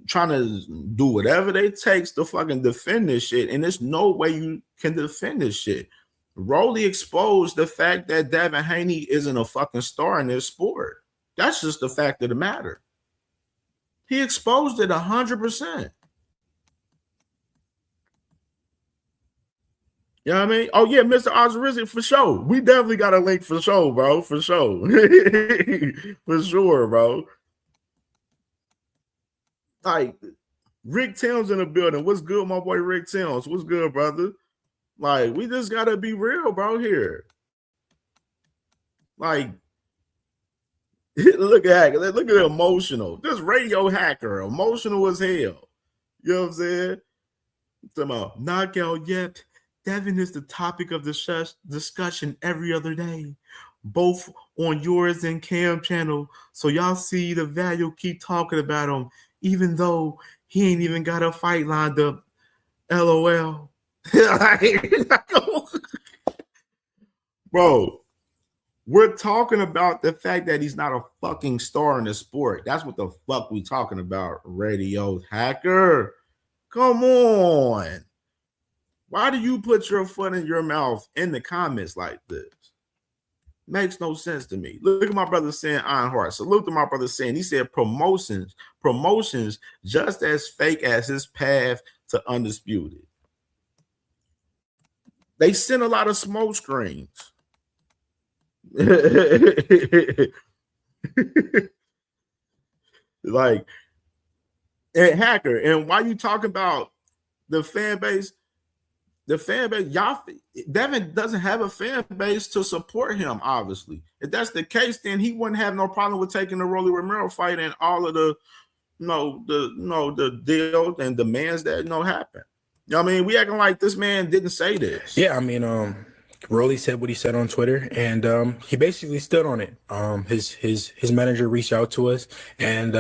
trying to do whatever they takes to fucking defend this shit, and there's no way you can defend this shit. Rolly exposed the fact that Devin Haney isn't a fucking star in this sport. That's just the fact of the matter. He exposed it 100%. You know what I mean? Oh yeah, Mr. Ozarizic, for sure. We definitely got a link for sure, bro. For sure. For sure, bro. Like, Rick Timms in the building. What's good, my boy Rick Timms? What's good, brother? Like, we just gotta be real, bro, here. Like, look at emotional. This radio hacker, emotional as hell. You know what I'm saying? Talking about knockout yet. Devin is the topic of discussion every other day, both on yours and Cam channel. So y'all see the value, keep talking about him, even though he ain't even got a fight lined up. LOL. Bro, we're talking about the fact that he's not a fucking star in the sport. That's what the fuck we talking about, radio hacker. Come on. Why do you put your foot in your mouth in the comments like this? Makes no sense to me. Look at my brother saying Ironheart. Salute to my brother saying, he said promotions just as fake as his path to undisputed. They send a lot of smoke screens. Like, and hacker, and why you talking about the fan base? The fan base, y'all, Devin doesn't have a fan base to support him, obviously. If that's the case, then he wouldn't have no problem with taking the Rolly Romero fight and all of the deals and demands that happen. You know what I mean? We acting like this man didn't say this. Yeah, I mean, Rolly said what he said on Twitter, and he basically stood on it. His manager reached out to us, and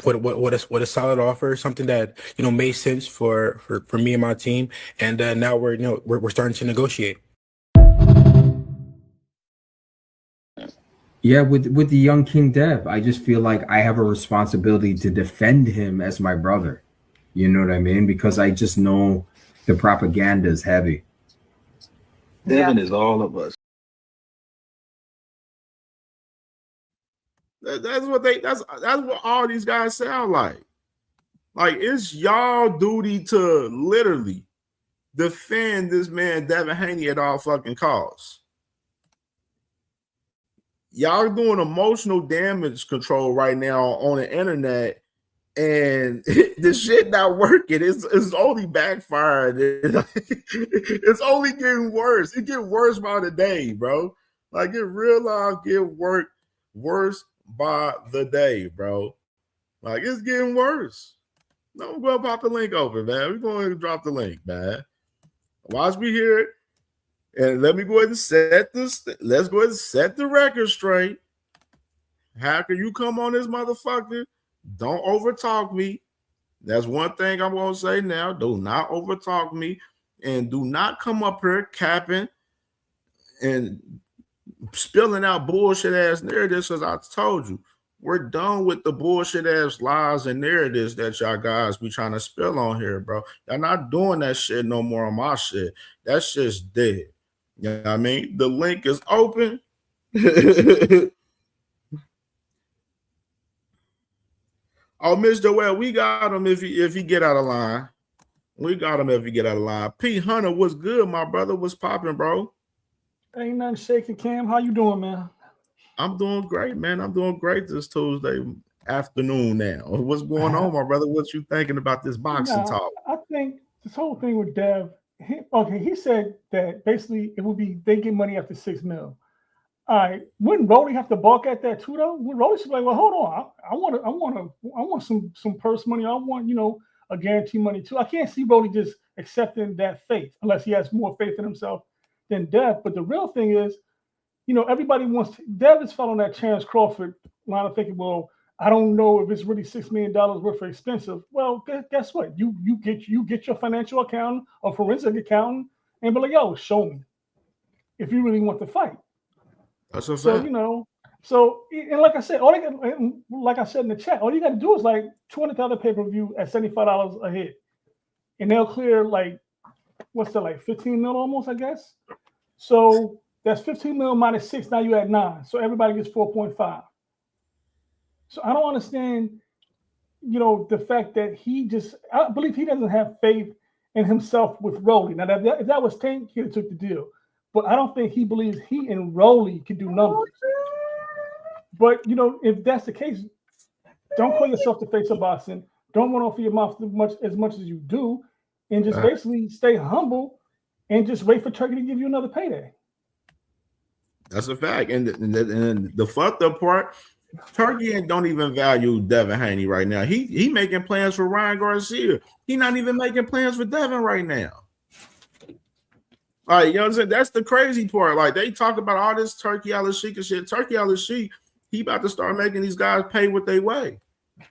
what a solid offer, something that made sense for me and my team, and now we're starting to negotiate. Yeah, with the young King Dev, I just feel like I have a responsibility to defend him as my brother. You know what I mean? Because I just know the propaganda is heavy. Devin is all of us. That's what all these guys sound like. Like, it's y'all duty to literally defend this man Devin Haney at all fucking costs. Y'all doing emotional damage control right now on the internet, and the shit not working. It's only backfired. It's only getting worse. It get worse by the day, bro. Like, it real life get worse by the day, bro. Like, it's getting worse. No, I'm going to pop the link over, man. We're going to drop the link, man. Watch me hear it. And let me go ahead and let's go ahead and set the record straight. Hacker, you come on this motherfucker. Don't overtalk me. That's one thing I'm going to say now. Do not overtalk me. And do not come up here capping and spilling out bullshit ass narratives, because I told you, we're done with the bullshit ass lies and narratives that y'all guys be trying to spill on here, bro. Y'all not doing that shit no more on my shit. That shit's dead. You know what I mean? The link is open. Oh, Miss Joel, we got him if he get out of line. We got him if he get out of line. P. Hunter, what's good, my brother? What's popping, bro? Ain't nothing shaking, Cam. How you doing, man? I'm doing great, man. I'm doing great this Tuesday afternoon now. What's going on, my brother? What you thinking about this boxing talk? I think this whole thing with Dev, he said that basically it would be they get money after $6 million. All right, wouldn't Rolly have to balk at that too, though? Would Rolly should be like, well, hold on, I want some purse money. I want a guarantee money too. I can't see Rolly just accepting that faith unless he has more faith in himself than Dev. But the real thing is, everybody wants to. Dev is following that Chance Crawford line of thinking, well, I don't know if it's really $6 million worth of expensive. Well, guess what? You get your financial accountant or forensic accountant and be like, yo, show me if you really want to fight. That's so and like I said, like I said in the chat, all you got to do is like $200 pay-per-view at $75 a hit, and they'll clear like what's that, like 15 mil almost, I guess. So that's 15 mil minus 6. Now you at 9, so everybody gets 4.5. So I don't understand, the fact that I believe he doesn't have faith in himself with Rolly. Now if that was Tank, he'd have took the deal. But I don't think he believes he and Rolly can do numbers. But, if that's the case, don't call yourself the face of boxing. don't want to open your mouth as much as you do, and just basically stay humble and just wait for Turkey to give you another payday. That's a fact. And the fucked up part, Turkey don't even value Devin Haney right now. He making plans for Ryan Garcia. He not even making plans for Devin right now. Like, you know what I'm saying? That's the crazy part. Like, they talk about all this Turkey Al-Sheikh and shit. Turkey Al-Sheikh, he about to start making these guys pay what they weigh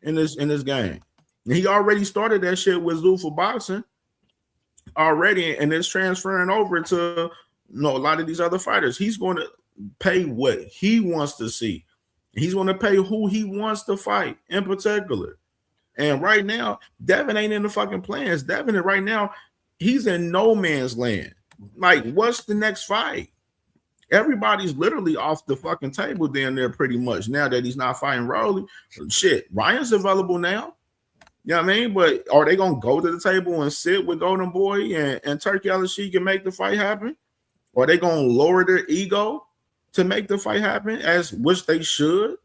in this game. And he already started that shit with Zuffa Boxing already, and it's transferring over to a lot of these other fighters. He's going to pay what he wants to see. He's going to pay who he wants to fight in particular. And right now, Devin ain't in the fucking plans. Devin, right now, he's in no man's land. Like, what's the next fight? Everybody's literally off the fucking table down there pretty much now that he's not fighting Rolly. Shit, Ryan's available now. You know what I mean? But are they going to go to the table and sit with Golden Boy and Turkey Al-Sheikh and make the fight happen? Or are they going to lower their ego to make the fight happen, as which they should?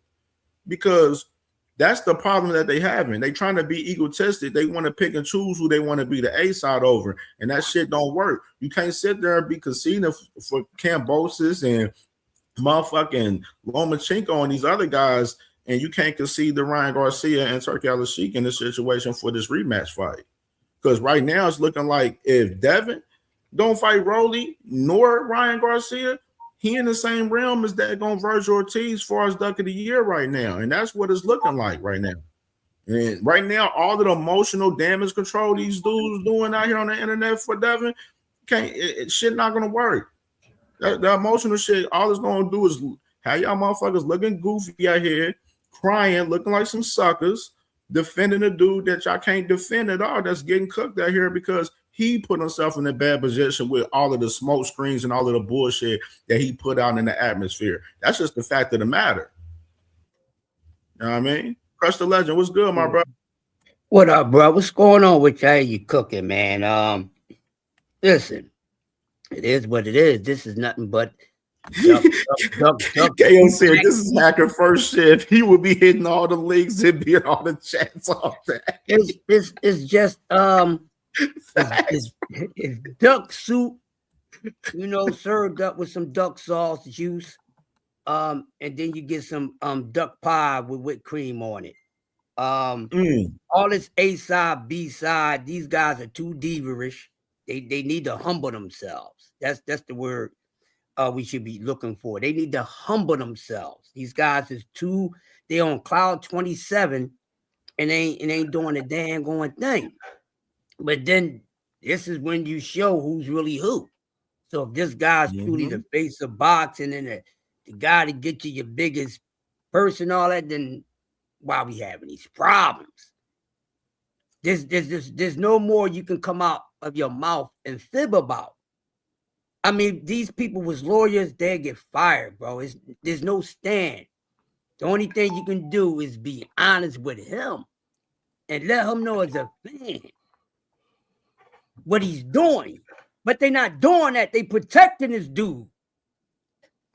Because that's the problem that they having. They trying to be egotistic. They want to pick and choose who they want to be the A side over, and that shit don't work. You can't sit there and be conceding for Kambosos and motherfucking Lomachenko and these other guys, and you can't concede to Ryan Garcia and Turkey Al-Sheikh in this situation for this rematch fight. Because right now it's looking like if Devin don't fight Rolly nor Ryan Garcia, he in the same realm as that going Virgil Ortiz as far as Duck of the Year right now. And that's what it's looking like right now. And right now, all of the emotional damage control these dudes doing out here on the internet for Devin, shit not going to work. The emotional shit, all it's going to do is have y'all motherfuckers looking goofy out here, crying, looking like some suckers, defending a dude that y'all can't defend at all that's getting cooked out here because he put himself in a bad position with all of the smoke screens and all of the bullshit that he put out in the atmosphere. That's just the fact of the matter. You know what I mean? Crush the Legend. What's good, my brother? What up, bro? What's going on with you cooking, man? Listen, it is what it is. This is nothing but KO said this is hacker first shit. He would be hitting all the links and be in all the chats off that. It's just it's duck soup, served up with some duck sauce juice, and then you get some duck pie with whipped cream on it. All this A side, B side, these guys are too diva-ish. They need to humble themselves. That's the word we should be looking for. They need to humble themselves. These guys is they on cloud 27 and ain't doing a damn going thing. But then this is when you show who's really who. So if this guy's truly the face of boxing and the guy to get you your biggest purse and all that, then why we having these problems? There's no more you can come out of your mouth and fib about. I mean, these people was lawyers, they get fired, bro. There's no stand. The only thing you can do is be honest with him and let him know as a fan what he's doing. But they're not doing that. They protecting this dude.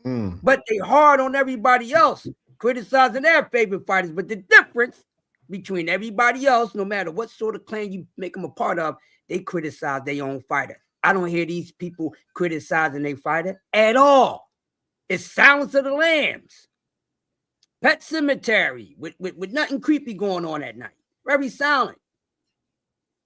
But they hard on everybody else, criticizing their favorite fighters. But the difference between everybody else, no matter what sort of clan you make them a part of, they criticize their own fighter. I don't hear these people criticizing their fighter at all. It's Silence of the Lambs, Pet Cemetery, with nothing creepy going on at night. Very silent.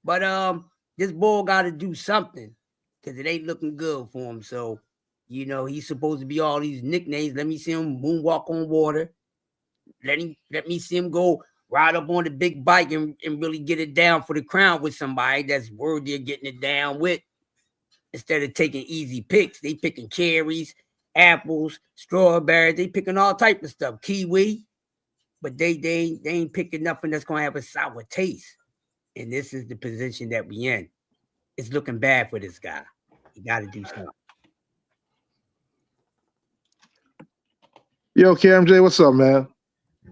But this bull got to do something because it ain't looking good for him. So, he's supposed to be all these nicknames. Let me see him moonwalk on water. Let me see him go ride up on the big bike and really get it down for the crown with somebody that's worthy of getting it down with. Instead of taking easy picks, they picking cherries, apples, strawberries. They picking all type of stuff, kiwi. But they ain't picking nothing that's going to have a sour taste. And this is the position that we in. It's looking bad for this guy. You got to do something. Yo, KMJ, what's up, man?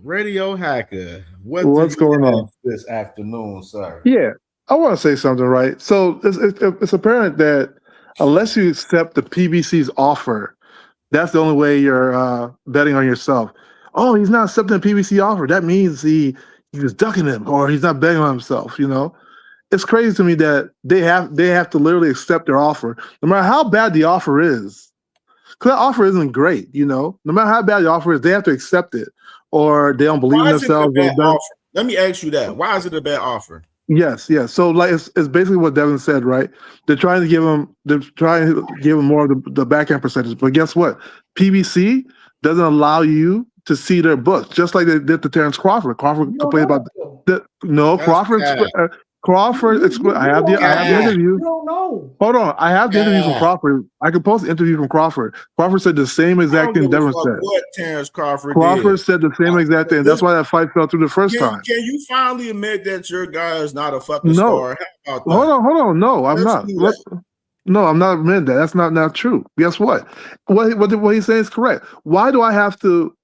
Radio Hacker. What's going on this afternoon, sir? Yeah, I want to say something, right? So it's apparent that unless you accept the PBC's offer, that's the only way you're betting on yourself. Oh, he's not accepting the PBC offer. That means he just ducking him or he's not betting on himself. You know, it's crazy to me that they have to literally accept their offer, no matter how bad the offer is. Because that offer isn't great, you know. No matter how bad the offer is, they have to accept it, or they don't believe in themselves. Let me ask you that. Why is it a bad offer? Yes. So like it's basically what Devin said, right? They're trying to give him more of the backhand percentage. But guess what? PBC doesn't allow you to see their books, just like they did to Terrence Crawford. Crawford complained about Crawford. I have the interview. You don't know. Hold on, I have the interview from Crawford. I can post the interview from Crawford. Crawford said the same exact thing Devin said. What Terrence Crawford said the same exact thing. That's why that fight fell through the first time. Can you finally admit that your guy is not a fucking star? How about that? Hold on. No, I'm not. No, I'm not admitting that. That's not true. Guess what? What he's saying is correct. Why do I have to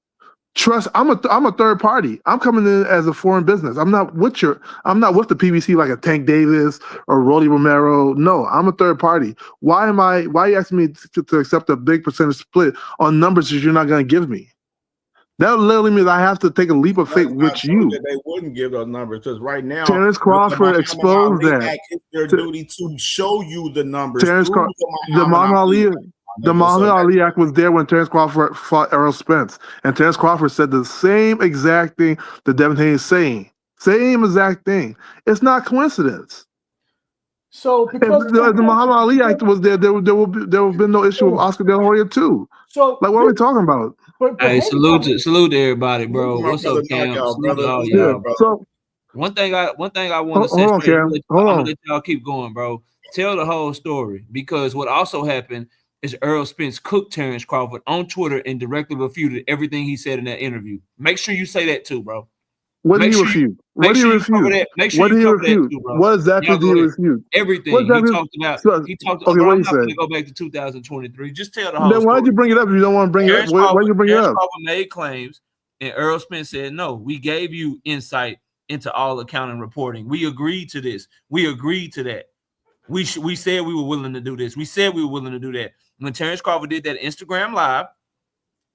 trust? I'm a third party. I'm coming in as a foreign business. I'm not with the PBC like a Tank Davis or Rolly Romero. No, I'm a third party. Why are you asking me to accept a big percentage split on numbers that you're not going to give me? That literally means I have to take a leap of faith with you. That they wouldn't give those numbers because right now Terrence Crawford exposed that. It's their duty to show you the numbers. The Muhammad Ali Act was there when Terrence Crawford fought Errol Spence, and Terrence Crawford said the same exact thing that Devin Haney is saying. Same exact thing. It's not coincidence. So because the Muhammad Ali Act was there, there would have been no issue with Oscar De La Hoya too. So like, what are we talking about? Hey, salute to everybody, bro. What's up, Cam? Salute to all y'all, bro. So one thing I want to say, hold on, Cam. I'm gonna let y'all keep going, bro. Tell the whole story, because what also happened is Errol Spence cooked Terrence Crawford on Twitter and directly refuted everything he said in that interview. Make sure you say that too, bro. What did he refute? What did he refute? What did he refute? What exactly did he refute? Everything he talked about. He talked. Okay, what I'm he not said? going to go back to 2023. Just tell the whole Then why story. did you bring it up if you don't want to bring it up? Why did you bring it up? Crawford made claims, and Errol Spence said, "No, we gave you insight into all accounting reporting. We agreed to this. We agreed to that. We said we were willing to do this. We said we were willing to do that." When Terrence Crawford did that Instagram live,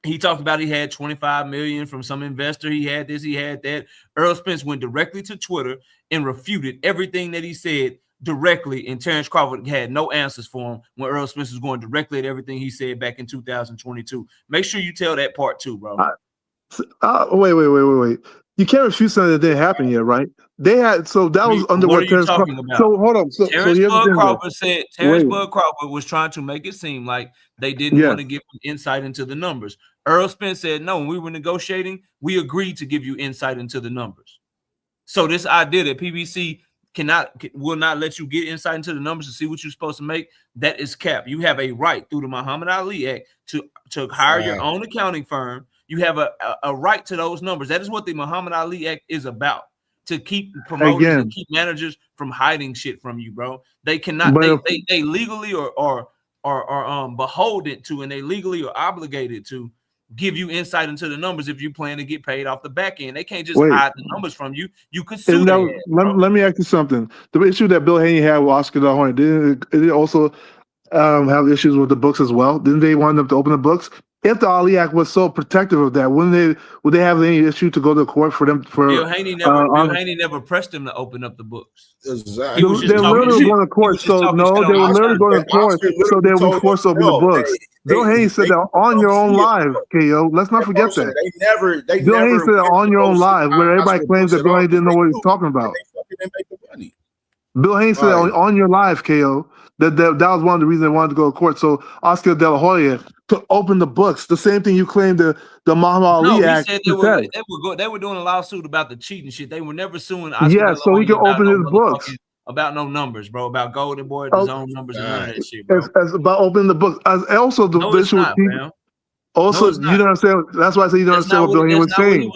he talked about he had 25 million from some investor. He had this, he had that. Errol Spence went directly to Twitter and refuted everything that he said directly, and Terrence Crawford had no answers for him when Errol Spence was going directly at everything he said back in 2022. Make sure you tell that part too, bro. Wait. You can't refute something that didn't happen yet, right? They had, so that was under what Terrence Crawford. So hold on. Terrence Bud Crawford said Terrence Bud Crawford was trying to make it seem like they didn't want to give him insight into the numbers. Errol Spence said, no, when we were negotiating, we agreed to give you insight into the numbers. So this idea that PBC will not let you get insight into the numbers to see what you're supposed to make, that is cap. You have a right through the Muhammad Ali Act to hire your own accounting firm. You have a right to those numbers. That is what the Muhammad Ali Act is about. To keep promoters and keep managers from hiding shit from you, bro. They cannot. They legally are beholden to, and they legally are obligated to give you insight into the numbers if you plan to get paid off the back end. They can't just hide the numbers from you. You could sue them. Let me ask you something. The issue that Bill Haney had with Oscar De La Hoya, did it also have issues with the books as well? Didn't they want them to open the books? If the Ali Act was so protective of that, would they have any issue to go to court for them? Bill Haney never pressed them to open up the books. Exactly. They were literally going to court, so no, they were literally going to court, so they would be forced to open the books. Bill Haney said that on your own live, KO. Let's not forget that. Bill Haney said that on your own live, where everybody claims that Bill Haney didn't know what he was talking about. Bill Haney said on your live, KO, that was one of the reasons they wanted to go to court. So Oscar De La Hoya to open the books, the same thing you claimed the Muhammad Ali Act. Said they were doing a lawsuit about the cheating shit. They were never suing Oscar De La Hoya, so he could open his books. About no numbers, bro. About Golden Boy, his own numbers, and none of that shit, bro. As about opening the books. Also, the issue with people. Also, you don't understand. That's why I say you don't understand what Bill Haney was saying.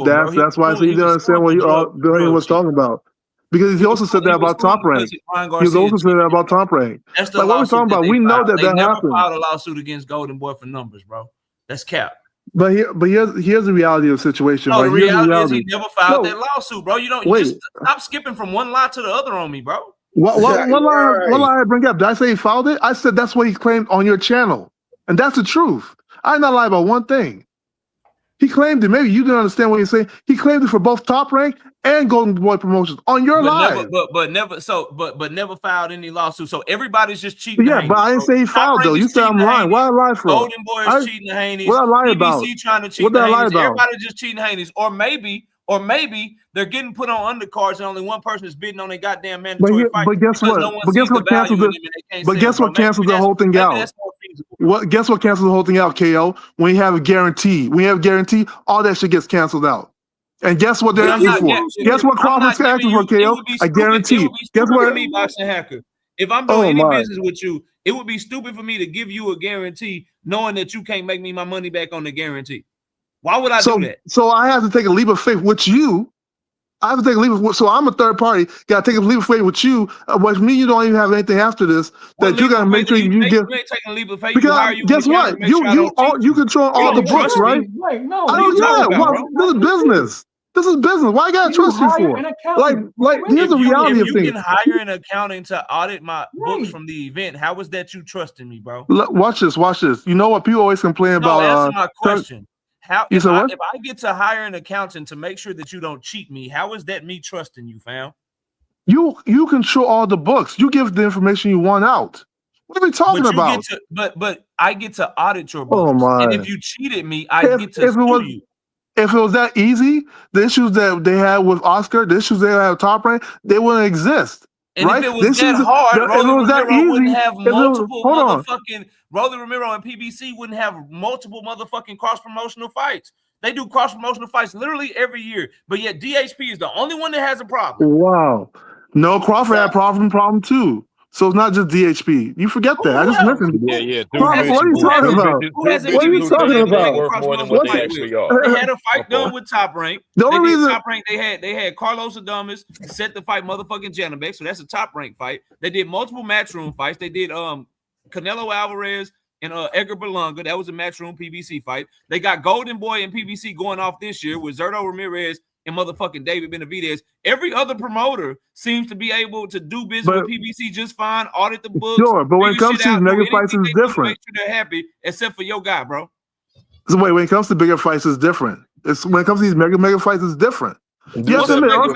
That's why I say you don't understand what Bill Haney was talking about. Because he also said that about Top Rank. He also said that about Top Rank. Like, what are we talking about? We know that happened. They never happened. filed a lawsuit against Golden Boy for numbers, bro. That's cap. But here's the reality of the situation. No, right? the reality is he never filed that lawsuit, bro. You just stop skipping from one lie to the other on me, bro. What lie I bring up? Did I say he filed it? I said that's what he claimed on your channel. And that's the truth. I did not lie about one thing. He claimed it. Maybe you didn't understand what he's saying. He claimed it for both Top Rank and Golden Boy Promotions on your live. But never filed any lawsuit. So everybody's just cheating. Yeah, but I didn't say he filed though. You said I'm lying. What I lie for? Golden Boy is cheating the Haney's. What I lie about? PBC trying to cheat What the did I lie Haney's. about? Everybody just cheating Haney's. Or maybe they're getting put on undercards and only one person is bidding on their goddamn mandatory fight. But guess what? No but guess what cancels it? But guess what cancels the whole thing out? Guess what cancels the whole thing out, KO? When you have a guarantee. When you have a guarantee, all that shit gets canceled out. And guess what they're asking for? Guess what Crawford's asking for, KO? A guarantee. Guess what? Me, Boxing Hacker. If I'm doing any business with you, it would be stupid for me to give you a guarantee knowing that you can't make me my money back on the guarantee. Why would I do that? So I have to take a leap of faith with you. I have to take a leap of so I'm a third party. Got to take a leap of faith with you. With me, you don't even have anything after this. That you got to make sure you get. You ain't taking a leap of faith. Because guess what? You control all the books, right? Wait, no. I don't know. This is business. This is business. Why I gotta trust you for? Like here's the reality of things. You can hire an accountant to audit my books from the event. How is that you trusting me, bro? Watch this. You know what? People always complain about. Answer my question. How if I get to hire an accountant to make sure that you don't cheat me, how is that me trusting you, fam? You control all the books. You give the information you want out. What are we talking about? But I get to audit your books. Oh my! And if you cheated me, I get to sue you. If it was that easy, the issues that they had with Oscar, the issues they had with Top Rank, they wouldn't exist. And right? if it was that hard, wouldn't have multiple motherfucking Rolly Romero and PBC wouldn't have multiple motherfucking cross-promotional fights. They do cross-promotional fights literally every year, but yet DHP is the only one that has a problem. Wow. No, Crawford had problem too. So it's not just DHP. You forget that. I just mentioned. Yeah. What are you talking about? What are you talking about? They had a fight done with Top Rank. The only reason Top Rank, they had Carlos Adames set the fight motherfucking Janabek, so that's a Top Rank fight. They did multiple matchroom fights. They did Canelo Alvarez and Edgar Berlanga. That was a matchroom PBC fight. They got Golden Boy and PBC going off this year with Zerto Ramirez and motherfucking David Benavidez. Every other promoter seems to be able to do business with PBC just fine, audit the books. Sure, but when it comes to these mega fights, it's different. Make sure they're happy, except for your guy, bro. So wait, when it comes to bigger fights, it's different. When it comes to these mega fights, it's different. Yes, a mega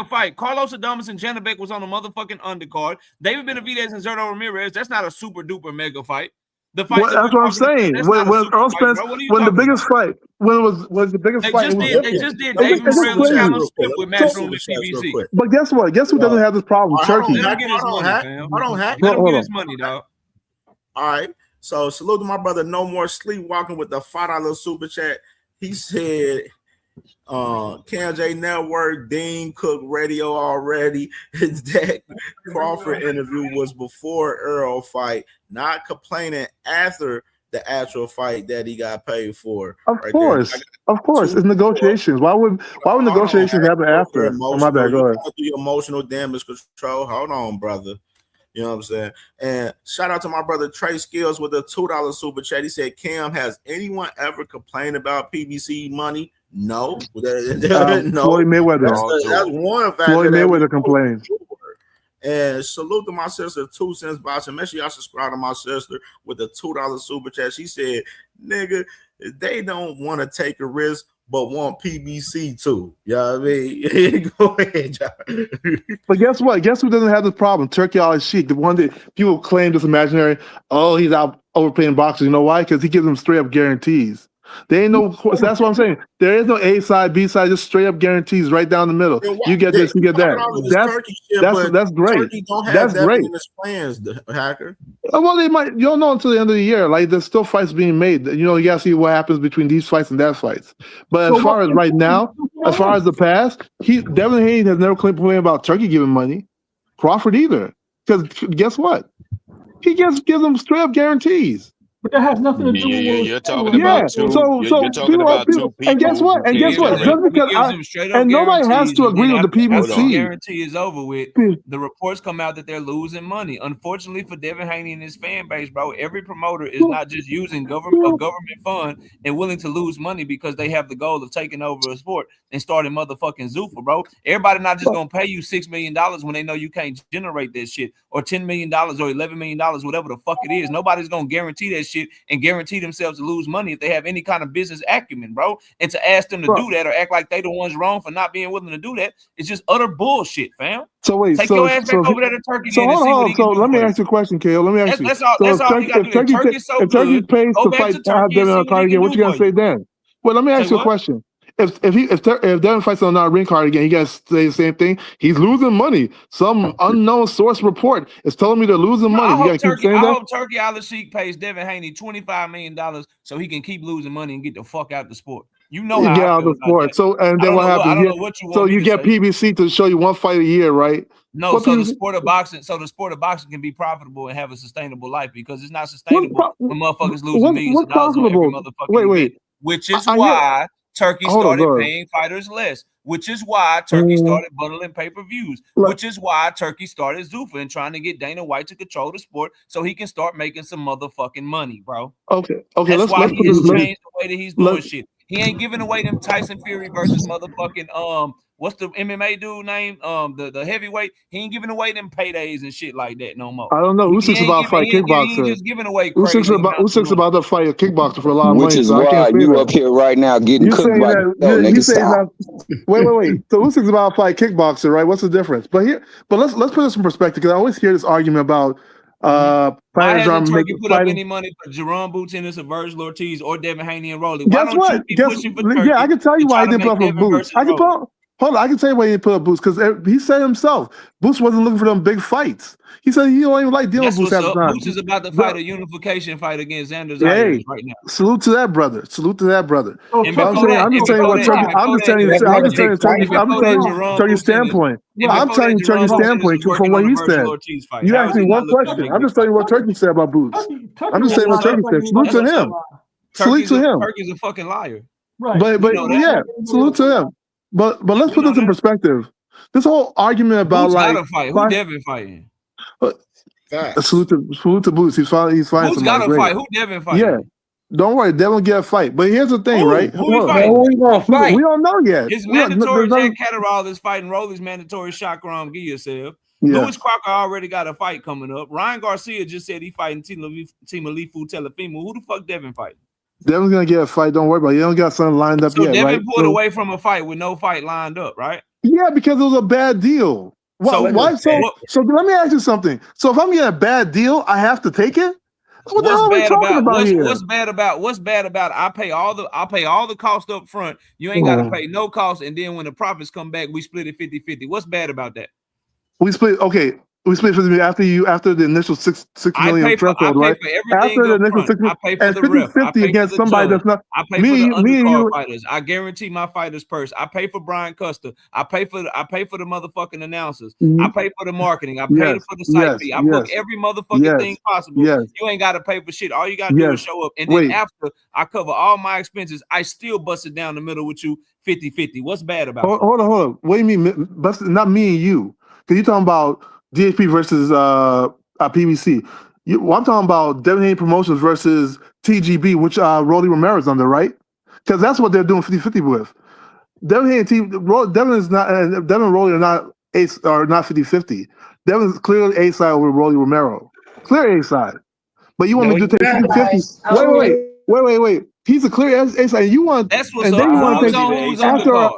fight. Carlos Adames and Janabek was on the motherfucking undercard. David Benavidez and Zerto Ramirez, that's not a super duper mega fight. The fight that's what I'm saying. When Earl Spence, when the biggest fight, when it was the biggest fight. They just did David Morrell and Callum Smith with matchroom with PBC. But guess what? Guess who doesn't have this problem? Turkey. Let him get his money, fam. Let him get his money, dog. All right. So salute to my brother. No more sleepwalking with the $5 super chat. He said, KJ Network, Dean Cook Radio already. That Crawford interview was before Earl fight, not complaining after the actual fight that he got paid for. Of course, it's negotiations. Why would negotiations happen after? Oh, my bad. Go ahead. The emotional damage control. Hold on, brother. You know what I'm saying? And shout out to my brother Trey Skills with a $2 super chat. He said, Cam, has anyone ever complained about PBC money? No. No. Floyd Mayweather. That's one factor. Floyd Mayweather complained. And salute to my sister, 2 cents boxing. Make sure y'all subscribe to my sister with a $2 super chat. She said, nigga, they don't want to take a risk, but want PBC too. You know what I mean? Go ahead, John. But guess what? Guess who doesn't have this problem? Turkey Al Sheik, the one that people claim this imaginary, he's out overpaying boxers. You know why? Because he gives them straight up guarantees. They ain't no. That's what I'm saying. There is no A side, B side, just straight up guarantees right down the middle. You get this, you get that. That's great. That's great. In his plans, the hacker. Well, they might. You don't know until the end of the year. Like there's still fights being made. You know, you gotta see what happens between these fights and that fights. But as far as right now, as far as the past, Devin Haney has never complained about Turkey giving money. Crawford either. Because guess what? He gives them straight up guarantees. But that has nothing to do with you're talking about two. You're talking about two people. And guess what? Just because nobody has to agree with the PBC. Guarantee is over with. The reports come out that they're losing money. Unfortunately for Devin Haney and his fan base, bro, every promoter is not just using a government fund and willing to lose money because they have the goal of taking over a sport and starting motherfucking Zuffa, bro. Everybody not just gonna pay you $6 million when they know you can't generate that shit, or $10 million or $11 million, whatever the fuck it is. Nobody's gonna guarantee that shit shit and guarantee themselves to lose money if they have any kind of business acumen, bro. And to ask them to do that or act like they the ones wrong for not being willing to do that, it's just utter bullshit, fam. So wait, take your ass back over there to Turkey. So then and see what he can do let me for ask you a question, Kale. Let me ask you. That's all. So That's all you got to do. if Turkey pays to fight Devin on a card again, what you gonna say then? Well, let me ask you a question. If Devin fights on a ring card again, he got to say the same thing. He's losing money. Some unknown source report is telling me they're losing money. I hope Turkey Al-Sheikh pays Devin Haney $25 million so he can keep losing money and get the fuck out the sport. You know how get I out feel of the sport. So and then what happens? I don't know what you want so me you to get say. PBC to show you one fight a year, right? No, What so the PBC sport of boxing can be profitable and have a sustainable life because it's not sustainable when motherfuckers losing millions of dollars on every motherfucking event, which is why Turkey started paying fighters less, which is why Turkey started bundling pay-per-views, which is why Turkey started Zuffa and trying to get Dana White to control the sport so he can start making some motherfucking money, bro. Okay. That's why he has changed the way that he's doing shit. He ain't giving away them Tyson Fury versus motherfucking what's the MMA dude name? The heavyweight. He ain't giving away them paydays and shit like that no more. I don't know. Usyk's about to fight kickboxer. He ain't just giving away crazy. Usyk's about to fight a kickboxer for a lot of Which money. is So I why can't say you that. up here right now getting You cooked saying by that? no, You nigga, saying stop. that? Wait. So Usyk's about to fight kickboxer, right? What's the difference? But let's put this in perspective because I always hear this argument about Why fighters hasn't aren't Turkey put up fighting. any money for Jerome Boutinnis or Virgil Ortiz or Devin Haney and Rolly? Why Guess don't what? you keep pushing for Turkey? Yeah, I can tell you to why try he to didn't put make up a Devin boost. versus Rolly? Hold on, I can tell you why he didn't put up boost because he said himself, Boost wasn't looking for them big fights. He said he don't even like dealing with That's Boost what's half the up. time. Boots is about to fight a unification fight against Xander Hey, Zayas right now. salute to that brother. Salute to that brother. And But I'm just telling you what Turkey. I'm just telling you Turkey's standpoint. I'm telling you Turkey's standpoint from what he said. You asked me one question. I'm just telling you what Turkey said about Boots. I'm just saying what Turkey said. Salute to him. Salute to him. Turkey's a fucking liar. But yeah, salute to him. But let's put this in perspective. This whole argument about Boots like gotta fight. Who Devin fighting? Salute to Boots. He's fighting Boots somebody gotta great. fight. Who Devin fighting? Yeah. Don't worry, Devin will get a fight. But here's the thing, right? Who he fighting? Who he gonna fight? We don't know yet. His We don't- mandatory there's Jack Catterall is fighting Rolly's mandatory Shakram Giyassev. Yeah. Lewis Crocker already got a fight coming up. Ryan Garcia just said he fighting Timalifu Telefimo. Who the fuck Devin fighting? Devin's gonna get a fight. Don't worry about it. He don't got something lined up So yet, Devin right? pulled away from a fight with no fight lined up, right? Yeah, because it was a bad deal. Why? So let me ask you something. So if I'm getting a bad deal, I have to take it? What the hell are we talking about here? What's bad about I pay all the cost up front. You ain't gotta pay no cost, and then when the profits come back, we split it 50-50. What's bad about that? We split 50 after the initial six million threshold, right? After the initial 6 million, I pay for and the ref. 50 against somebody that's not. I pay for the undercard fighters. I guarantee my fighters' purse. I pay for Brian Custer. I pay for the motherfucking announcers. I pay for the marketing. I pay for the site fee. I book every motherfucking thing possible. You ain't got to pay for shit. All you got to do is show up. And then after I cover all my expenses, I still bust it down the middle with you 50-50. What's bad about it? Hold on. What do you mean? Not me and you. Because you're talking about DHP versus PBC. I'm talking about Devin Haney Promotions versus TGB, which Rolly Romero's under, right? Because that's what they're doing 50-50 with. Devin and Devin and Rolly are not 50-50. Devin's clearly A side over Rolly Romero. Clear A side. But you want me to take 50-50? Wait. He's a clear A side. You want that's what's and up. then you want to take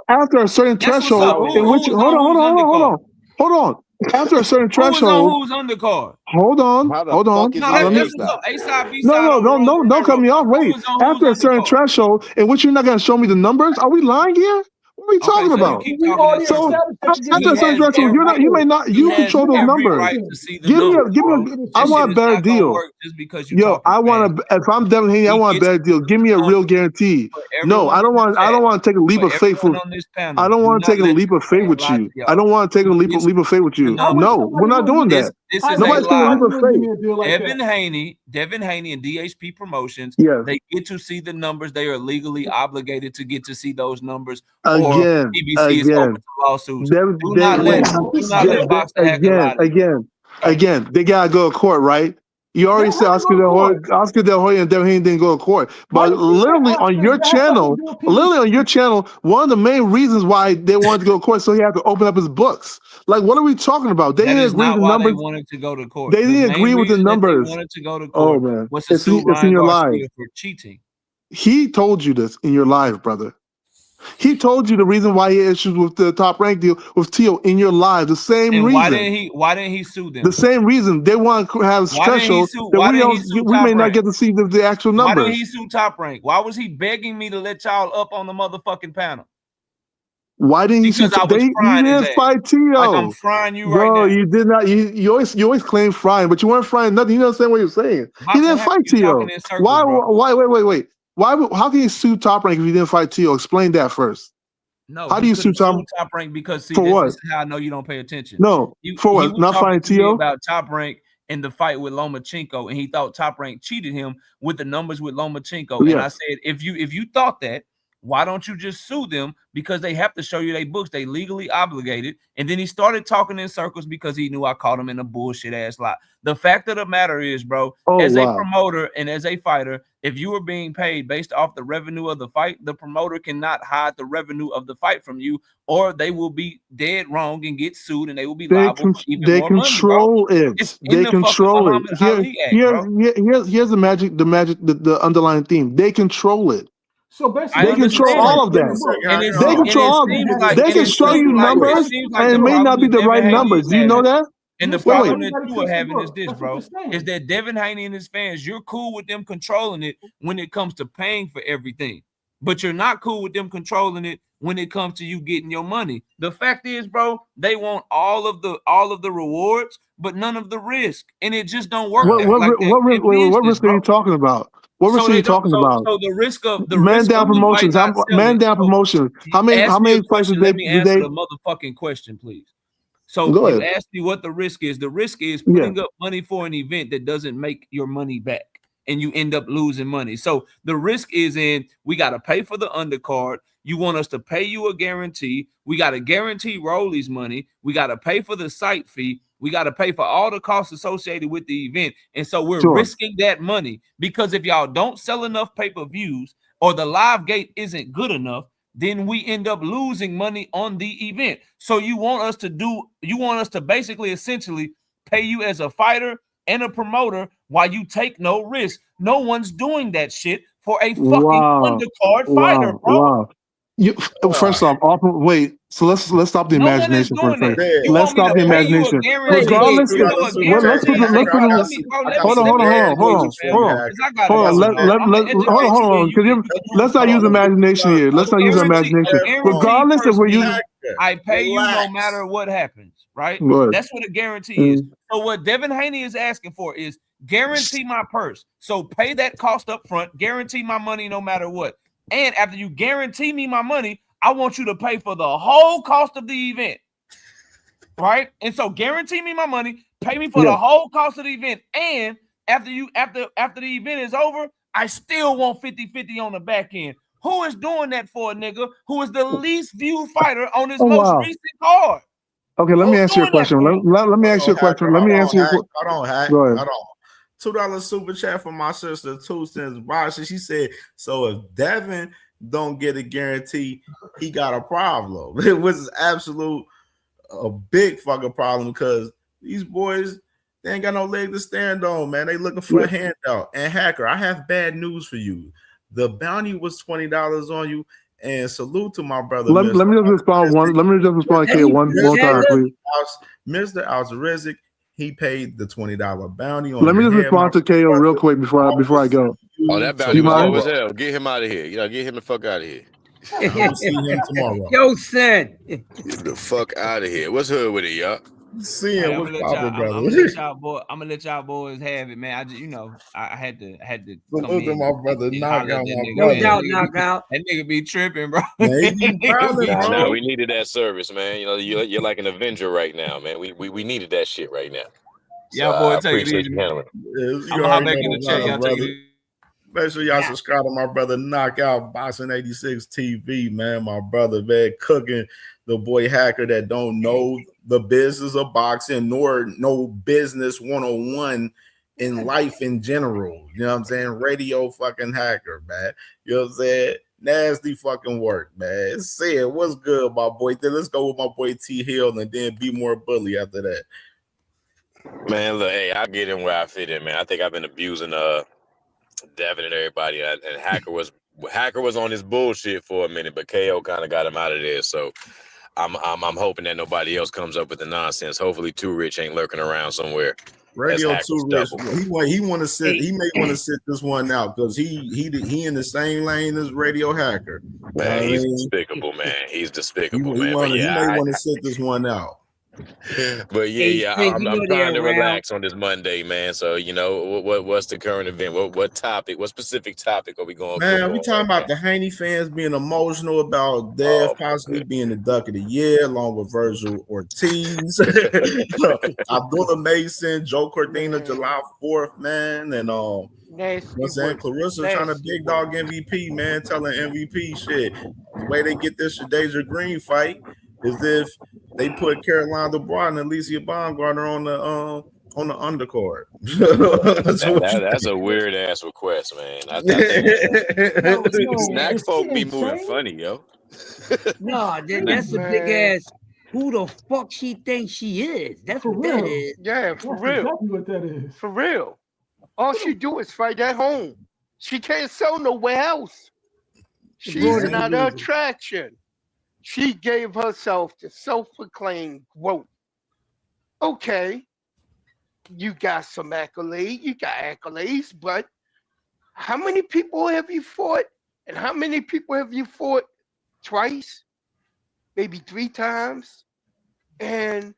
after a certain threshold in which hold on. After a certain threshold, who's undercard? Hold on. No, don't cut me off. Wait. After a certain threshold, in which you're not going to show me the numbers, are we lying here? What are we talking about? So after a certain threshold, you control those numbers. Give me. I want a better deal. If I'm Devin Haney, I want a better deal. Give me a real guarantee. No, I don't want to take a leap of faith. I don't want to take a leap of faith with you. I don't want to take a leap of faith with you. No, we're not doing that. Nobody's taking a leap of faith. Devin Haney and DHP Promotions, they get to see the numbers. They are legally obligated to get to see those numbers. Again, is open to lawsuits. Do not let Boxer Hacker lie. Again, they gotta go to court, right? You already said Oscar De La Hoya and Devin Haney didn't go to court, but literally on your channel, one of the main reasons why they wanted to go to court, so he had to open up his books. Like, what are we talking about? They didn't agree with the numbers. They wanted to go to court. They didn't agree with the numbers. They wanted to go to court. Oh man, was to sue it's in your live. Garcia for cheating. He told you this in your live, brother. He told you the reason why he had issues with the Top Rank deal with Tszyu in your live. The same reason. Why didn't he sue them? The same reason. They want to have a threshold that we may not get to see the actual numbers. Why didn't he sue Top Rank? Why was he begging me to let y'all up on the motherfucking panel? Why didn't he sue? He didn't fight Tszyu. Like I'm frying you right now. Bro, you did not. You always claim frying, but you weren't frying nothing. You don't understand what you're saying. He didn't fight Tszyu. Why? Wait. Why? How can you sue Top Rank if you didn't fight Tszyu? Explain that first. No, how do you sue Top Rank? Because see, this is how I know you don't pay attention. No, for what? Not fighting Tszyu? About Top Rank in the fight with Lomachenko, and he thought Top Rank cheated him with the numbers with Lomachenko. Yeah. And I said, if you thought that, why don't you just sue them? Because they have to show you their books. They legally obligated. And then he started talking in circles because he knew I caught him in a bullshit ass lie. The fact of the matter is, bro, as a promoter and as a fighter, if you were being paid based off the revenue of the fight, the promoter cannot hide the revenue of the fight from you, or they will be dead wrong and get sued, and they will be liable for even more control money, it. They control it. Here's the underlying theme. They control it. So basically, they control all of that. They control all of that. They can show you numbers, and it may not be the right numbers. Do you know that? And the problem that you are having is this, bro, is that Devin Haney and his fans, you're cool with them controlling it when it comes to paying for everything, but you're not cool with them controlling it when it comes to you getting your money. The fact is, bro, they want all of the rewards, but none of the risk, and it just don't work. What risk are you talking about? What risk are you talking about? So the risk of the man down promotions. Man down promotions. How many fights let me answer the motherfucking question, please. So you asked me what the risk is. The risk is putting up money for an event that doesn't make your money back, and you end up losing money. So the risk is we got to pay for the undercard. You want us to pay you a guarantee. We got to guarantee Rolly's money. We got to pay for the site fee. We got to pay for all the costs associated with the event. And so we're risking that money, because if y'all don't sell enough pay-per-views or the live gate isn't good enough, then we end up losing money on the event. So you want us to basically essentially pay you as a fighter and a promoter while you take no risk. No one's doing that shit for a fucking undercard fighter, bro. First off, wait. So let's stop the imagination for a second. Let's stop the imagination. Regardless, hold on. Let's not use imagination here. Let's not use imagination. Regardless of where you, I pay you no matter what happens, right? That's what a guarantee is. So what Devin Haney is asking for is guarantee my purse. So pay that cost up front, guarantee my money no matter what. And after you guarantee me my money, I want you to pay for the whole cost of the event, right? And so guarantee me my money, pay me for the whole cost of the event. And after the event is over, I still want 50-50 on the back end. Who is doing that for a nigga who is the least viewed fighter on this most recent card? Okay, let me answer your question. Let me ask you a question. Let me answer your question. Hold on. $2 super chat from my sister, 2 cents. Boston. She said, so if Devin don't get a guarantee, he got a problem. It was a big fucking problem, because these boys, they ain't got no leg to stand on, man. They looking for a handout. And Hacker, I have bad news for you. The bounty was $20 on you, and salute to my brother. Let me just respond one time, please. Mr. Alzarizic, he paid the $20 bounty on. Let me just respond to KO real quick before I go. Oh, that bounty was low as hell. Get him out of here. Get him the fuck out of here. I'll see him tomorrow. Yo, son. Get the fuck out of here. What's hood with it, y'all? See him. I'm gonna let y'all boys have it, man. I had to come in. My brother, knock out my brother. That nigga be tripping, bro. No, we needed that service, man. You're like an Avenger right now, man. We needed that shit right now. So y'all boy, take it easy. I'm gonna hop back in the chat. Y'all take it. Make sure y'all subscribe to my brother Knockout Boxing 86 TV, man. My brother, man, cooking the boy Hacker that don't know the business of boxing nor no business 101 in life in general. You know what I'm saying? Radio fucking hacker, man. You know what I'm saying? Nasty fucking work, man. Say what's good, my boy. Then let's go with my boy T Hill and then be more bully after that. Man, look, hey, I get in where I fit in, man. I think I've been abusing Devin and everybody, and Hacker was on his bullshit for a minute, but KO kind of got him out of there. So I'm hoping that nobody else comes up with the nonsense. Hopefully, Too Rich ain't lurking around somewhere. Radio Too Rich. He want to sit. He may want to sit this one out because he in the same lane as Radio Hacker. Man, he's despicable, man. He's despicable, man. He may want to sit this one out. But I'm trying to relax on this Monday, man. So what's the current event? What topic? What specific topic are we going? Man, we talking about the Haney fans being emotional about Dev possibly being the Duck of the Year, along with Virgil Ortiz, Abdullah Mason, Joe Cordina, July 4th, man, and Claressa trying to big dog MVP, man, telling MVP shit. The way they get this Shadeja Green fight is if they put Caroline Dubois and Alicia Baumgartner on the undercard. That's a weird ass request, man. I think snack folk be moving funny, yo. No, that's a big ass. Who the fuck she thinks she is? That's what that is. Yeah, for real. Exactly what that is. For real. All she do is fight at home. She can't sell nowhere else. She's not an attraction. She gave herself the self-proclaimed GOAT. Okay, you got some accolades, but how many people have you fought? And how many people have you fought twice? Maybe 3 times? And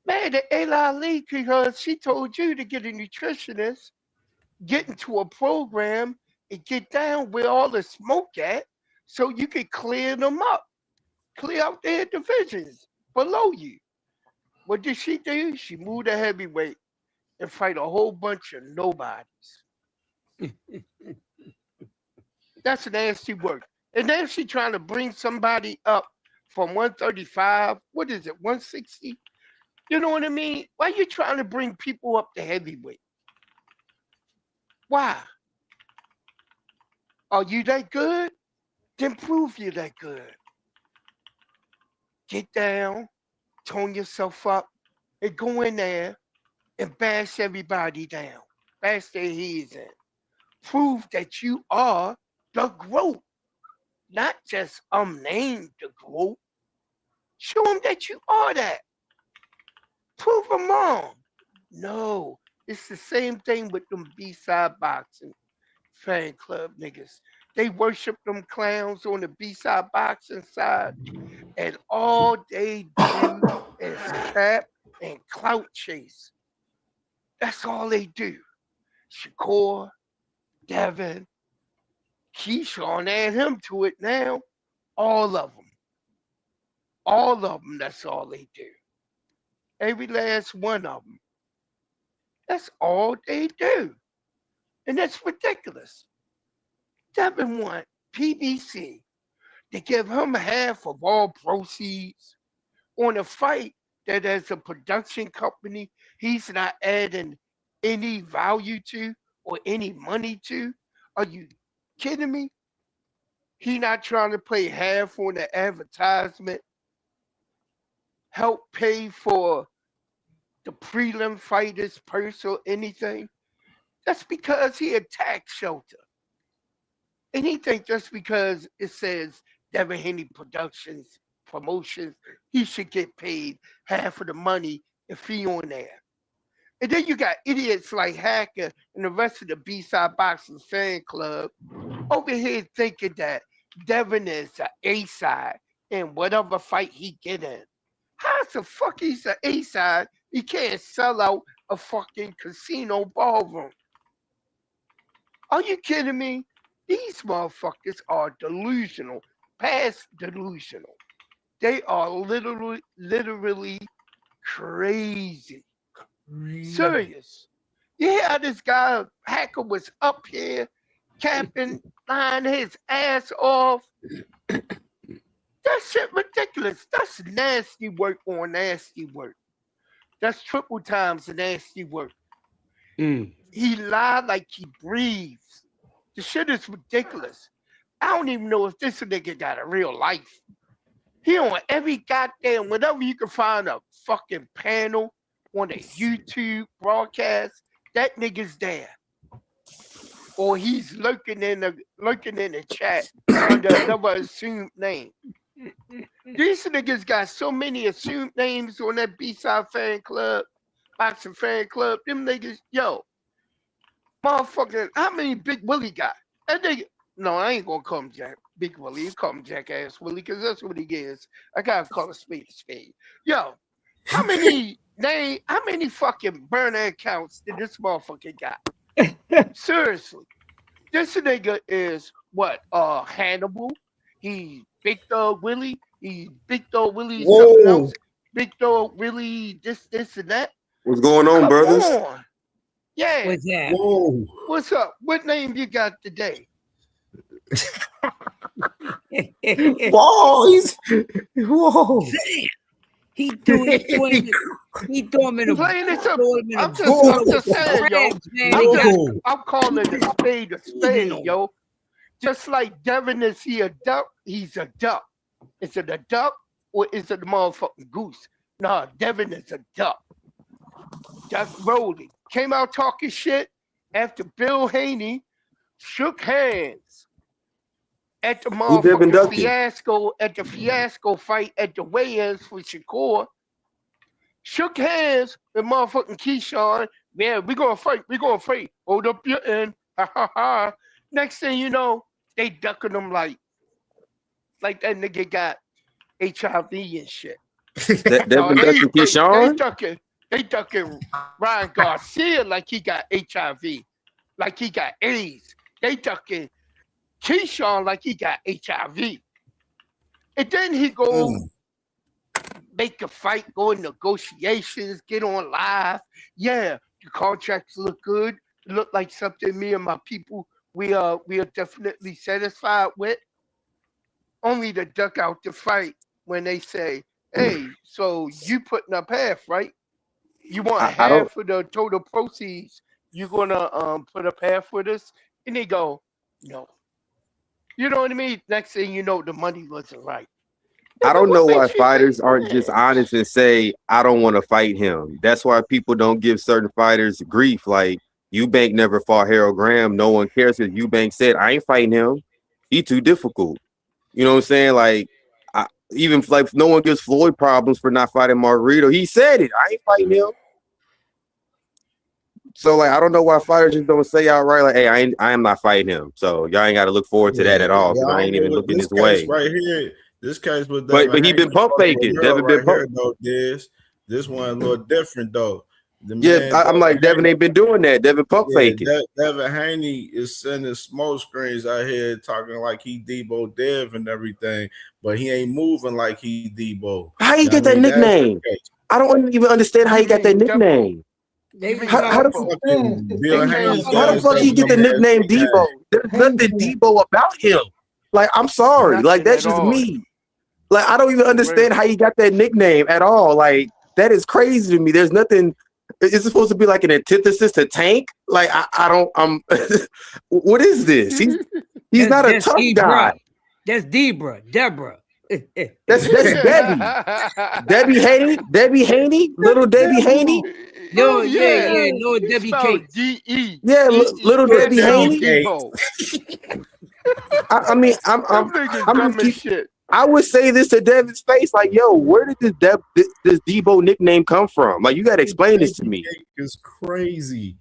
man, the Ali, because she told you to get a nutritionist, get into a program, and get down where all the smoke at, so you can clear them up, clear out their divisions below you. What did she do? She moved a heavyweight and fight a whole bunch of nobodies. That's nasty work. And then she trying to bring somebody up from 135. What is it, 160? You know what I mean? Why are you trying to bring people up to heavyweight? Why? Are you that good? Then prove you're that good. Get down, tone yourself up, and go in there and bash everybody down. Bash their heads in. Prove that you are the GOAT. Not just named the GOAT. Show them that you are that. Prove them wrong. No, it's the same thing with them B-side boxing fan club niggas. They worship them clowns on the B-side boxing side, and all they do is cap and clout chase. That's all they do. Shakur, Devin, Keyshawn, add him to it now. All of them. All of them, that's all they do. Every last one of them. That's all they do. And that's ridiculous. Devin want PBC to give him half of all proceeds on a fight that as a production company, he's not adding any value to or any money to. Are you kidding me? He not trying to pay half on the advertisement, help pay for the prelim fighters' purse or anything. That's because he a tax shelter. And he think just because it says Devin Haney Productions Promotions, he should get paid half of the money if he on there. And then you got idiots like Hacker and the rest of the B-side boxing fan club over here thinking that Devin is an A-side in whatever fight he get in. How the fuck he's an A-side? He can't sell out a fucking casino ballroom. Are you kidding me? These motherfuckers are delusional, past delusional. They are literally crazy. Serious. You hear how this guy, Hacker, was up here capping, lying his ass off? That shit ridiculous. That's nasty work on nasty work. That's triple times nasty work. He lied like he breathes. The shit is ridiculous. I don't even know if this nigga got a real life. He on every goddamn, whenever you can find a fucking panel on a YouTube broadcast, that nigga's there. Or he's lurking in the chat under another assumed name. These niggas got so many assumed names on that B-side fan club, boxing fan club. Them niggas, yo, motherfucker, how many Big Willie got? That nigga, no, I ain't gonna call him Big Willie. You call him Jackass Willie, because that's what he is. I gotta call a spade a spade. Yo, how many fucking burner accounts did this motherfucker got? Seriously. This nigga is what? Hannibal. He Big Dog Willie. He Big Dog Willie something else. Big Dog Willie this and that. What's going on, brothers? On. Yeah. What's that? Whoa. What's up? What name you got today? Whoa, whoa. He threw him in a playing this up. I'm just saying, yo. I'm calling a spade, yo. Just like Devin is he a duck, he's a duck. Is it a duck or is it a motherfucking goose? Nah, Devin is a duck. Duck Rolling. Came out talking shit after Bill Haney shook hands at the motherfucking fiasco fight at the weigh-ins for Shakur. Shook hands with motherfucking Keyshawn. Yeah, we're gonna fight. Hold up your end. Ha ha ha. Next thing you know, they ducking them like that nigga got HIV and shit. They ducking Ryan Garcia like he got HIV, like he got AIDS. They ducking Keyshawn like he got HIV. And then he go make a fight, go in negotiations, get on live. Yeah, the contracts look good. Look like something me and my people we are definitely satisfied with. Only to duck out the fight when they say, hey, so you putting up half, right? You want half of the total proceeds? You gonna put up half for this? And they go, no. You know what I mean? Next thing you know, the money wasn't right. I don't know why fighters aren't just honest and say, I don't want to fight him. That's why people don't give certain fighters grief. Like, Eubank never fought Harold Graham. No one cares because Eubank said, I ain't fighting him. He too difficult. You know what I'm saying? Like, even like no one gives Floyd problems for not fighting Margarito. He said it. I ain't fighting him. So, like, I don't know why fighters just don't say outright, like, hey, I am not fighting him. So y'all ain't got to look forward to that at all. Because I ain't even looking his way. Right here, this case with but he been pump faking. Devin been pump. This one a little different though. I'm like, Devin ain't been doing that. Devin pump faking. Devin Haney is sending smoke screens out here talking like he Debo Dev and everything, but he ain't moving like he Debo. How he get that nickname? I don't even understand how he got that nickname. How the fuck he get the nickname Debo? There's nothing Debo about him. Like, I'm sorry. Like, that's just me. Like, I don't even understand how he got that nickname at all. Like, that is crazy to me. There's nothing. Is it supposed to be like an antithesis to Tank? Like, I don't. What is this? He's not a tough guy. That's Deborah. That's Debbie Haney, little Debbie Haney. No, no Debbie Kate. D-E. Yeah, little Debbie Haney. I mean, I'm shit. I would say this to Devin's face, like, yo, where did this Debo nickname come from? Like, you got to explain this to me. It's crazy.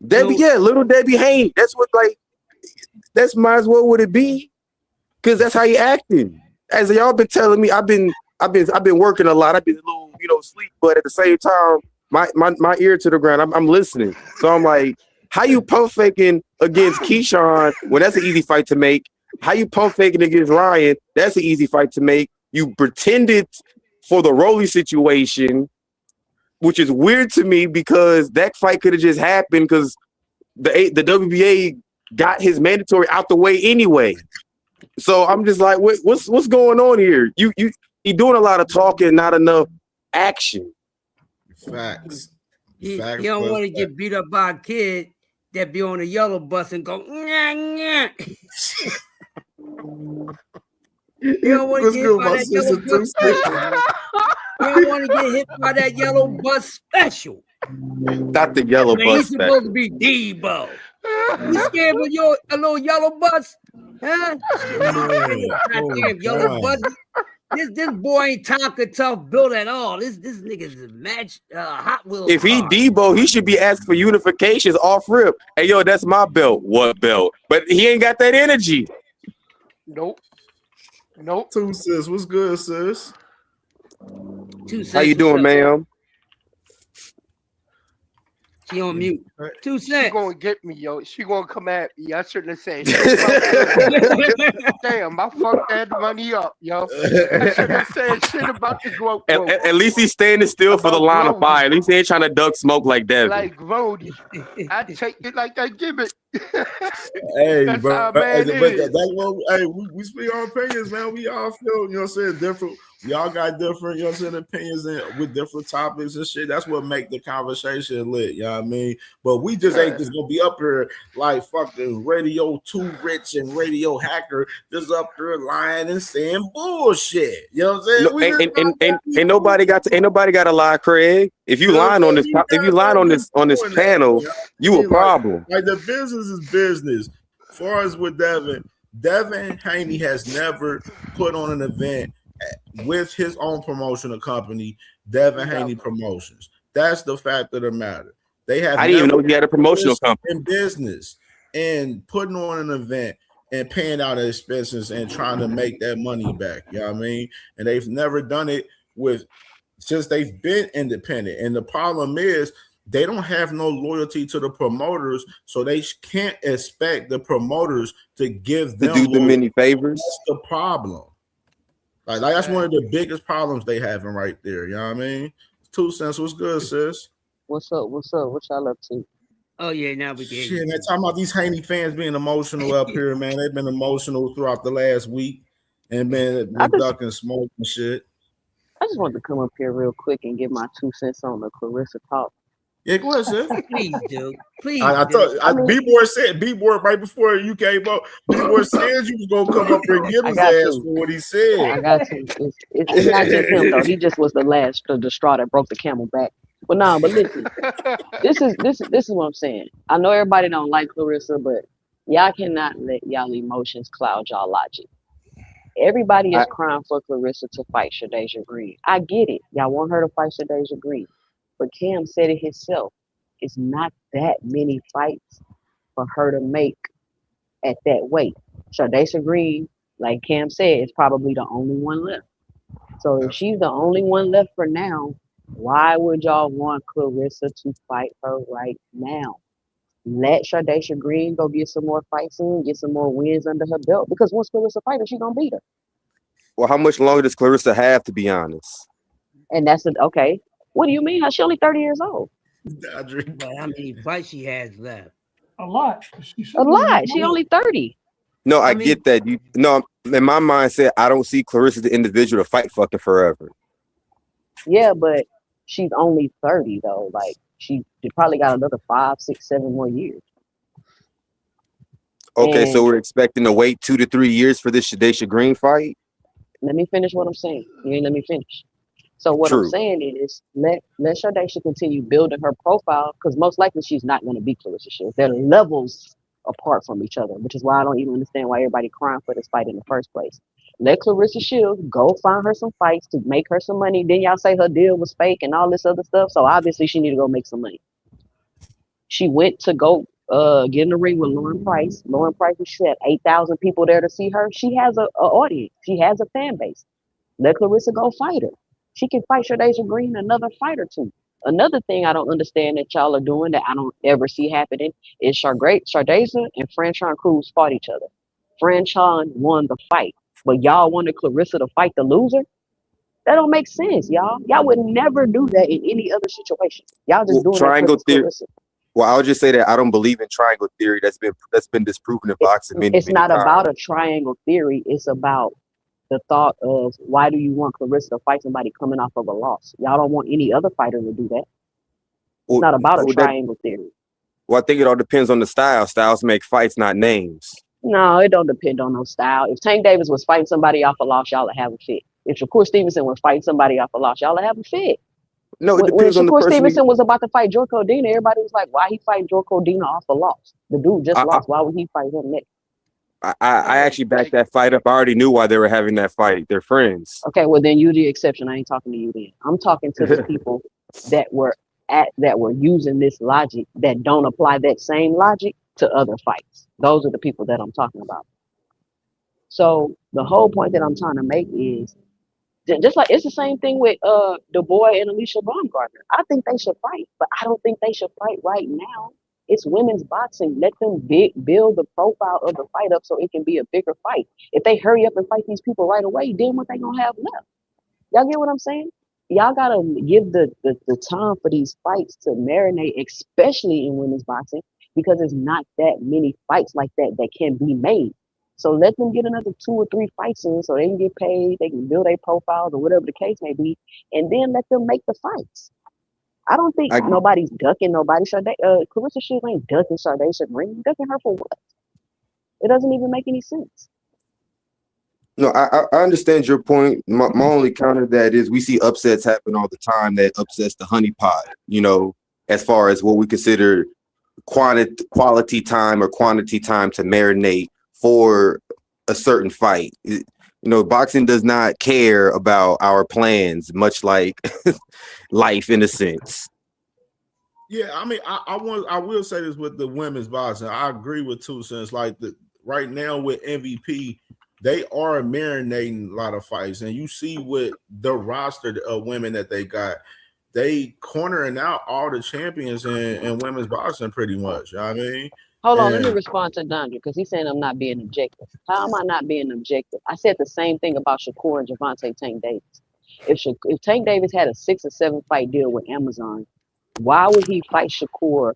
Little Debbie Haney. That's what, like, that's might as well what it be, because that's how he acting. As y'all been telling me, I've been working a lot. I've been a little, sleep, but at the same time, my ear to the ground. I'm listening. So I'm like, how you pump faking against Keyshawn when that's an easy fight to make? How you pump faking against Ryan? That's an easy fight to make. You pretended for the Rolly situation, which is weird to me because that fight could have just happened because the WBA got his mandatory out the way anyway. So I'm just like, what's going on here? You doing a lot of talking, not enough action. Facts. You Facts, don't bro. want to get beat up by a kid that be on a yellow bus and go, "Nyah, nyah." You don't want to What's get hit good, by my that yellow sister? bus special, man. You don't want to get hit by that yellow bus special. Not the yellow Man, bus he's supposed to be Debo. You scared of a little yellow bus? Huh? Goddamn yellow bus. This boy ain't Tonka Tough built at all. This nigga's a match Hot Wheels. If he car. Debo, he should be asking for unifications off rip. Hey, yo, that's my belt. What belt? But he ain't got that energy. Nope. 2 sis, what's good, sis? 2 cents. How you doing, ma'am? She on mute. 2 She cents. gonna get me, yo. She gonna come at me. I shouldn't have said shit about that. Damn, I fucked that money up, yo. I shouldn't have said shit about the growth. At least he's standing still for the line of fire. At least he ain't trying to duck smoke like Devin. Like Grody. I take it like I give it. Hey, That's bro. how man But is. that's what we speak our opinions, man. We all feel, you know what I'm saying, different. We all got different, you know what I'm saying, opinions with different topics and shit. That's what make the conversation lit, you know what I mean? But we just ain't just gonna be up here like fucking Radio Too Rich and Radio Hacker just up here lying and saying bullshit. You know what I'm saying? Ain't nobody got to lie, Craig. If you lying on this panel, you a problem. Like the business is business. As far as with Devin Haney has never put on an event with his own promotional company, Devin Haney Promotions. That's the fact of the matter. They have. I didn't even know he had a promotional company in business and putting on an event and paying out expenses and trying to make that money back. You know what I mean? And they've never done it since they've been independent. And the problem is they don't have no loyalty to the promoters, so they can't expect the promoters to give them to do them any favors. That's the problem. Like that's one of the biggest problems they having right there. You know what I mean? 2 cents. What's good, sis? What's up? What y'all up to? Oh yeah, now we get shit, man. Talking about these Haney fans being emotional up here, man. They've been emotional throughout the last week and been ducking smoke and shit. I just wanted to come up here real quick and give my 2 cents on the Claressa talk. Yeah, go ahead, sis. Please do. Please. I thought B-Boy right before you came up, B-Boy said you was gonna come up here and get his ass for what he said. I got to. It's not just him though. He just was the straw that broke the camel back. But no, but listen, this is what I'm saying. I know everybody don't like Claressa, but y'all cannot let y'all emotions cloud y'all logic. Everybody is crying for Claressa to fight Shadasia Green. I get it. Y'all want her to fight Shadasia Green. But Cam said it himself. It's not that many fights for her to make at that weight. Shadasia Green, like Cam said, is probably the only one left. So if she's the only one left for now, why would y'all want Claressa to fight her right now? Let Shadasia Green go get some more fights in, get some more wins under her belt. Because once Claressa fights her, she's going to beat her. Well, how much longer does Claressa have, to be honest? And that's okay. What do you mean? She's only 30 years old. But how many fights she has left? A lot. A lot. She only 30. No, I get that. In my mindset, I don't see Claressa the individual to fight fucking forever. Yeah, but she's only 30 though. Like she probably got another 5, 6, 7 more years. Okay, And so we're expecting to wait 2 to 3 years for this Shadasia Green fight. let me finish what I'm saying. You ain't let me finish. So what I'm saying is let Shadasia continue building her profile, because most likely she's not going to beat Claressa Shields. They're levels apart from each other, which is why I don't even understand why everybody crying for this fight in the first place. Let Claressa Shields go find her some fights to make her some money. Then y'all say her deal was fake and all this other stuff. So obviously she need to go make some money. She went to go get in the ring with Lauren Price. Lauren Price, she had 8,000 people there to see her. She has a audience. She has a fan base. Let Claressa go fight her. She can fight Shadasia Green another fight or two. Another thing I don't understand that y'all are doing that I don't ever see happening is Shadasia and Franchon Cruz fought each other. Franchon won the fight, but y'all wanted Claressa to fight the loser? That don't make sense, y'all. Y'all would never do that in any other situation. Y'all just doing Triangle that theory. Claressa. Well, I'll just say that I don't believe in triangle theory. That's been disproven in boxing many, It's many not times. about a triangle theory. It's about the thought of why do you want Claressa to fight somebody coming off of a loss? Y'all don't want any other fighter to do that. It's not about a that, triangle theory. well, I think it all depends on the style. Styles make fights, not names. No, it don't depend on no style. If Tank Davis was fighting somebody off a loss, y'all would have a fit. If Shakur Stevenson was fighting somebody off a loss, y'all would have a fit. No, it When depends on the Shakur person. Stevenson was about to fight Joe Cordina, everybody was like, why he fighting Joe Cordina off a loss? The dude just lost. Why would he fight him next? I actually backed that fight up. I already knew why they were having that fight. They're friends. Okay, well then you the exception. I ain't talking to you then. I'm talking to the people that were using this logic that don't apply that same logic to other fights. Those are the people that I'm talking about. So the whole point that I'm trying to make is just like it's the same thing with Du Bois and Alicia Baumgartner. I think they should fight, but I don't think they should fight right now. It's women's boxing. Let them build the profile of the fight up so it can be a bigger fight. If they hurry up and fight these people right away, then what they gonna have left? Y'all get what I'm saying? Y'all gotta give the time for these fights to marinate, especially in women's boxing, because there's not that many fights like that that can be made. So let them get another 2 or 3 fights in so they can get paid, they can build their profiles or whatever the case may be, and then let them make the fights. I don't think nobody's ducking nobody. Claressa Shields ain't ducking Sade Ring. Ducking her for what? It doesn't even make any sense. No, I understand your point. My only counter to that is we see upsets happen all the time that upsets the honeypot, you know, as far as what we consider quality time or quantity time to marinate for a certain fight. You know, boxing does not care about our plans, much like life in a sense. Yeah, I mean, I will say this with the women's boxing. I agree with 2 cents. Like right now with MVP, they are marinating a lot of fights, and you see with the roster of women that they got, they cornering out all the champions in women's boxing pretty much. You know what I mean? Hold on, let me respond to Dondre because he's saying I'm not being objective. How am I not being objective? I said the same thing about Shakur and Gervonta Tank Davis. If Tank Davis had a 6 or 7 fight deal with Amazon, why would he fight Shakur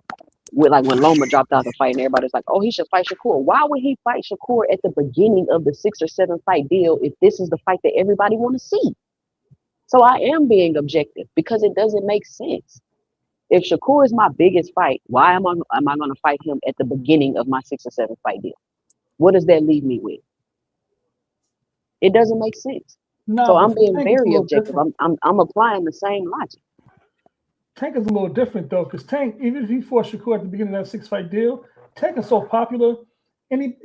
with, like, when Loma dropped out the fight and everybody's like, oh, he should fight Shakur? Why would he fight Shakur at the beginning of the 6 or 7 fight deal if this is the fight that everybody want to see? So I am being objective because it doesn't make sense. If Shakur is my biggest fight, why am I going to fight him at the beginning of my 6 or 7 fight deal? What does that leave me with? It doesn't make sense. No, so I'm being Tank is a very little objective. different. I'm applying the same logic. Tank is a little different though, because Tank, even if he fought Shakur at the beginning of that 6-fight deal, Tank is so popular, and they'd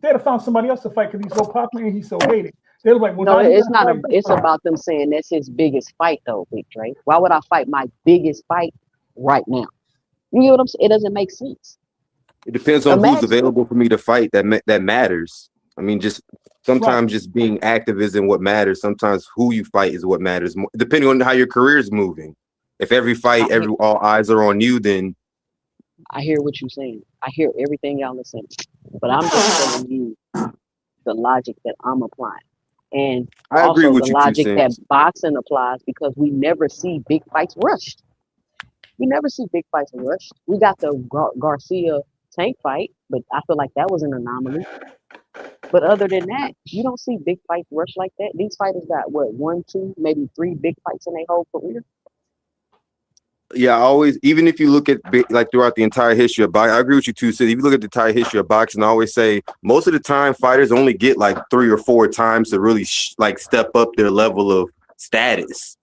have found somebody else to fight because he's so popular and he's so hated. They're like, well, No, now it's not. It's about them saying that's his biggest fight, though, Big Dre. Why would I fight my biggest fight right now? You know what I'm saying? It doesn't make sense. It depends on who's available for me to fight. That matters. I mean, just sometimes just being active isn't what matters. Sometimes who you fight is what matters, depending on how your career is moving. If every fight, all eyes are on you, then I hear what you're saying. I hear everything y'all are saying, but I'm just telling you the logic that I'm applying. And I agree also with the you, logic 2 that cents. boxing applies because we never see big fights rushed. We never see big fights rushed. We got the Garcia Tank fight, but I feel like that was an anomaly. But other than that, you don't see big fights rushed like that. These fighters got what, 1, 2, maybe 3 big fights in their whole career. Yeah, always. Even if you look at like throughout the entire history of boxing, I agree with you 2 cents. If you look at the entire history of boxing, I always say most of the time fighters only get like 3 or 4 times to really like step up their level of status.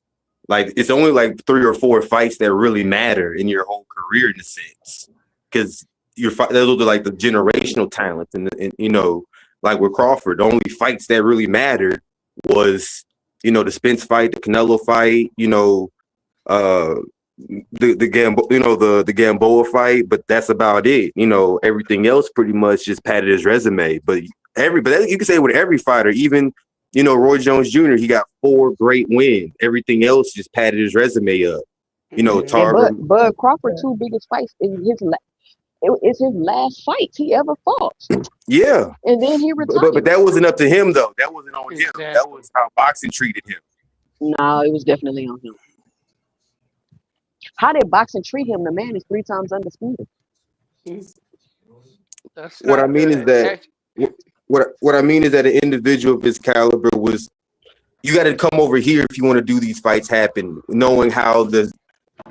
Like it's only like 3 or 4 fights that really matter in your whole career in a sense, because those are like the generational talents, and you know, like with Crawford, the only fights that really mattered was, you know, the Spence fight, the Canelo fight, you know, the Gamboa fight, but that's about it. You know, everything else pretty much just padded his resume. But you can say with every fighter, even, you know, Roy Jones Jr., he got 4 great wins. Everything else just padded his resume up. You know, Tarver. Bud Crawford 2 biggest fights in it's his last fight he ever fought. Yeah, and then he retired. But that wasn't up to him though. That wasn't on him. That was how boxing treated him. No, it was definitely on him. How did boxing treat him? The man is 3 times undisputed. What I mean is that an individual of his caliber was, you got to come over here if you want to do these fights happen, knowing how the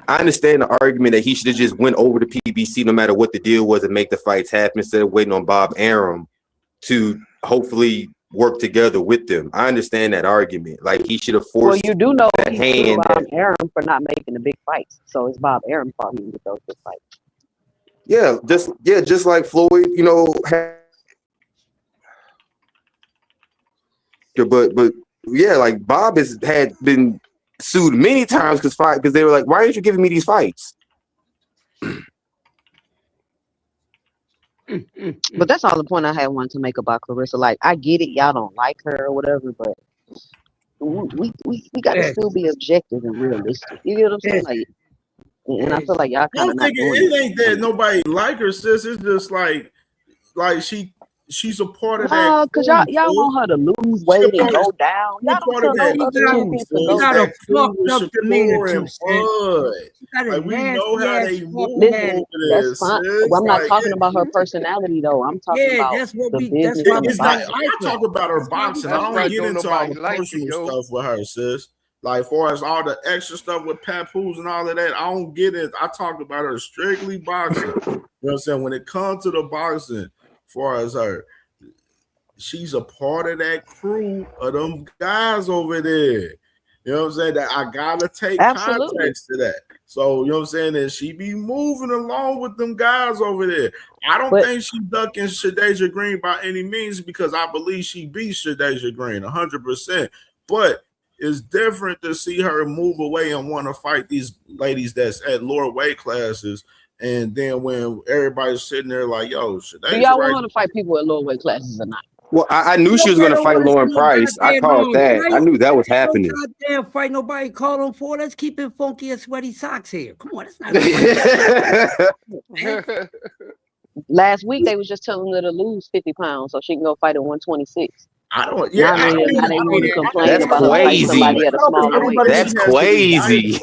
I understand the argument that he should have just went over to PBC no matter what the deal was and make the fights happen instead of waiting on Bob Arum to hopefully work together with them. I understand that argument. Like he should have forced. Well, you do know that he's hand. Bob Arum for not making the big fights, so it's Bob Arum's fault he didn't get those big fights. Just like Floyd, you know. But yeah, like Bob had been sued many times because they were like, why aren't you giving me these fights? But that's all the point I wanted to make about Claressa. Like, I get it, y'all don't like her or whatever, but we got to still be objective and realistic. You get what I'm saying? Like, and I feel like y'all kind of not doing it ain't that nobody like her, sis. It's just like she's a part of that. Because y'all want her to lose weight and go down. Y'all don't tell no other champions to go down. Like, we know how they move over Listen, there. that's fine. Well, I'm not talking about her personality though. I'm talking about the business. I talk about her boxing. I don't get into all the personal stuff with her, sis. Like, far as all the extra stuff with papoose and all of that, I don't get it. I talk about her strictly boxing. You know what I'm saying? When it comes to the boxing, far as her, she's a part of that crew of them guys over there. You know what I'm saying? That I gotta take context to that. So, you know what I'm saying? That she be moving along with them guys over there. I don't think she ducking Shadeja Green by any means, because I believe she beats Shadeja Green 100%. But it's different to see her move away and want to fight these ladies that's at lower weight classes. And then when everybody's sitting there like, yo, Shadeja, do y'all want her to fight people at lower weight classes or not? Well, I knew she was going to fight Lauren Price. I called that. I knew that was happening. Goddamn fight nobody called him for. Let's keep it funky and sweaty socks here. Come on, that's not. Last week they was just telling her to lose 50 pounds so she can go fight at 126. I don't. Yeah, now they want to complain that's about her fighting somebody at a smaller weight. That's crazy.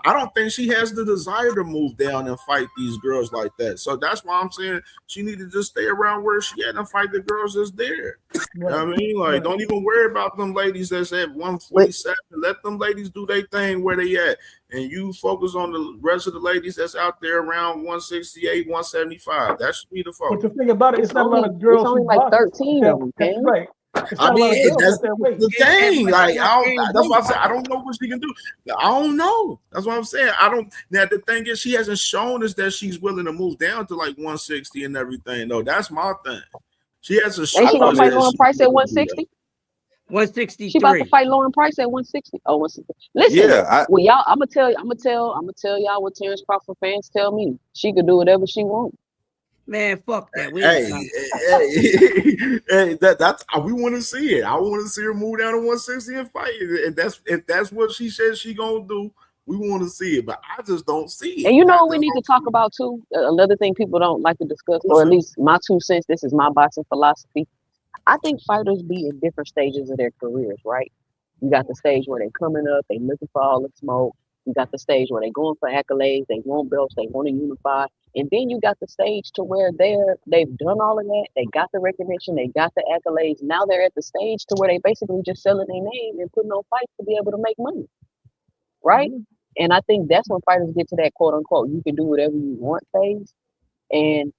I don't think she has the desire to move down and fight these girls like that. So that's why I'm saying she need to just stay around where she at and fight the girls that's there. You know what I mean? Like, don't even worry about them ladies that's at 147. Let them ladies do their thing where they at. And you focus on the rest of the ladies that's out there around 168, 175. That should be the focus. But the thing about it, it's not a lot of girls. It's only like 13 of them, man. Right. I mean, that's the thing. Like, that's why I said I don't know what she can do. I don't know. That's what I'm saying. I don't. Now the thing is, she hasn't shown us that she's willing to move down to like 160 and everything. though. That's my thing. She hasn't shown. Ain't she gonna fight Lauren Price at 160? 163. She about to fight Lauren Price at 160. Oh, 160. Listen, well, y'all, I'm gonna tell y'all what Terrence Crawford fans tell me. She could do whatever she wants. Man, fuck that. Hey, that's we want to see it. I want to see her move down to 160 and fight. And if that's what she says she gonna do, we want to see it. But I just don't see it. And you know what we need to talk about too? Another thing people don't like to discuss, or at least my 2 cents. This is my boxing philosophy. I think fighters be in different stages of their careers, right? You got the stage where they're coming up, they looking for all the smoke. You got the stage where they're going for accolades, they want belts, they want to unify. And then you got the stage to where they've done all of that, they got the recognition, they got the accolades. Now they're at the stage to where they basically just selling their name and putting on fights to be able to make money, right? Mm-hmm. And I think that's when fighters get to that quote unquote, you can do whatever you want phase. And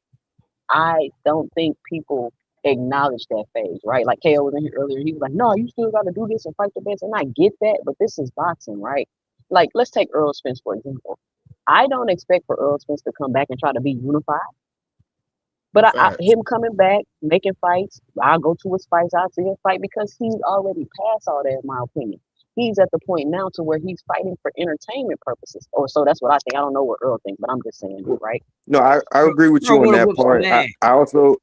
I don't think people acknowledge that phase, right? Like KO was in here earlier, he was like, no, you still got to do this and fight the best. And I get that, but this is boxing, right? Like, let's take Earl Spence, for example. I don't expect for Earl Spence to come back and try to be unified. But him coming back, making fights, I'll go to his fights, I'll see him fight because he's already past all that, in my opinion. He's at the point now to where he's fighting for entertainment purposes. Or so that's what I think. I don't know what Earl thinks, but I'm just saying, right? No, I agree with you on that part. I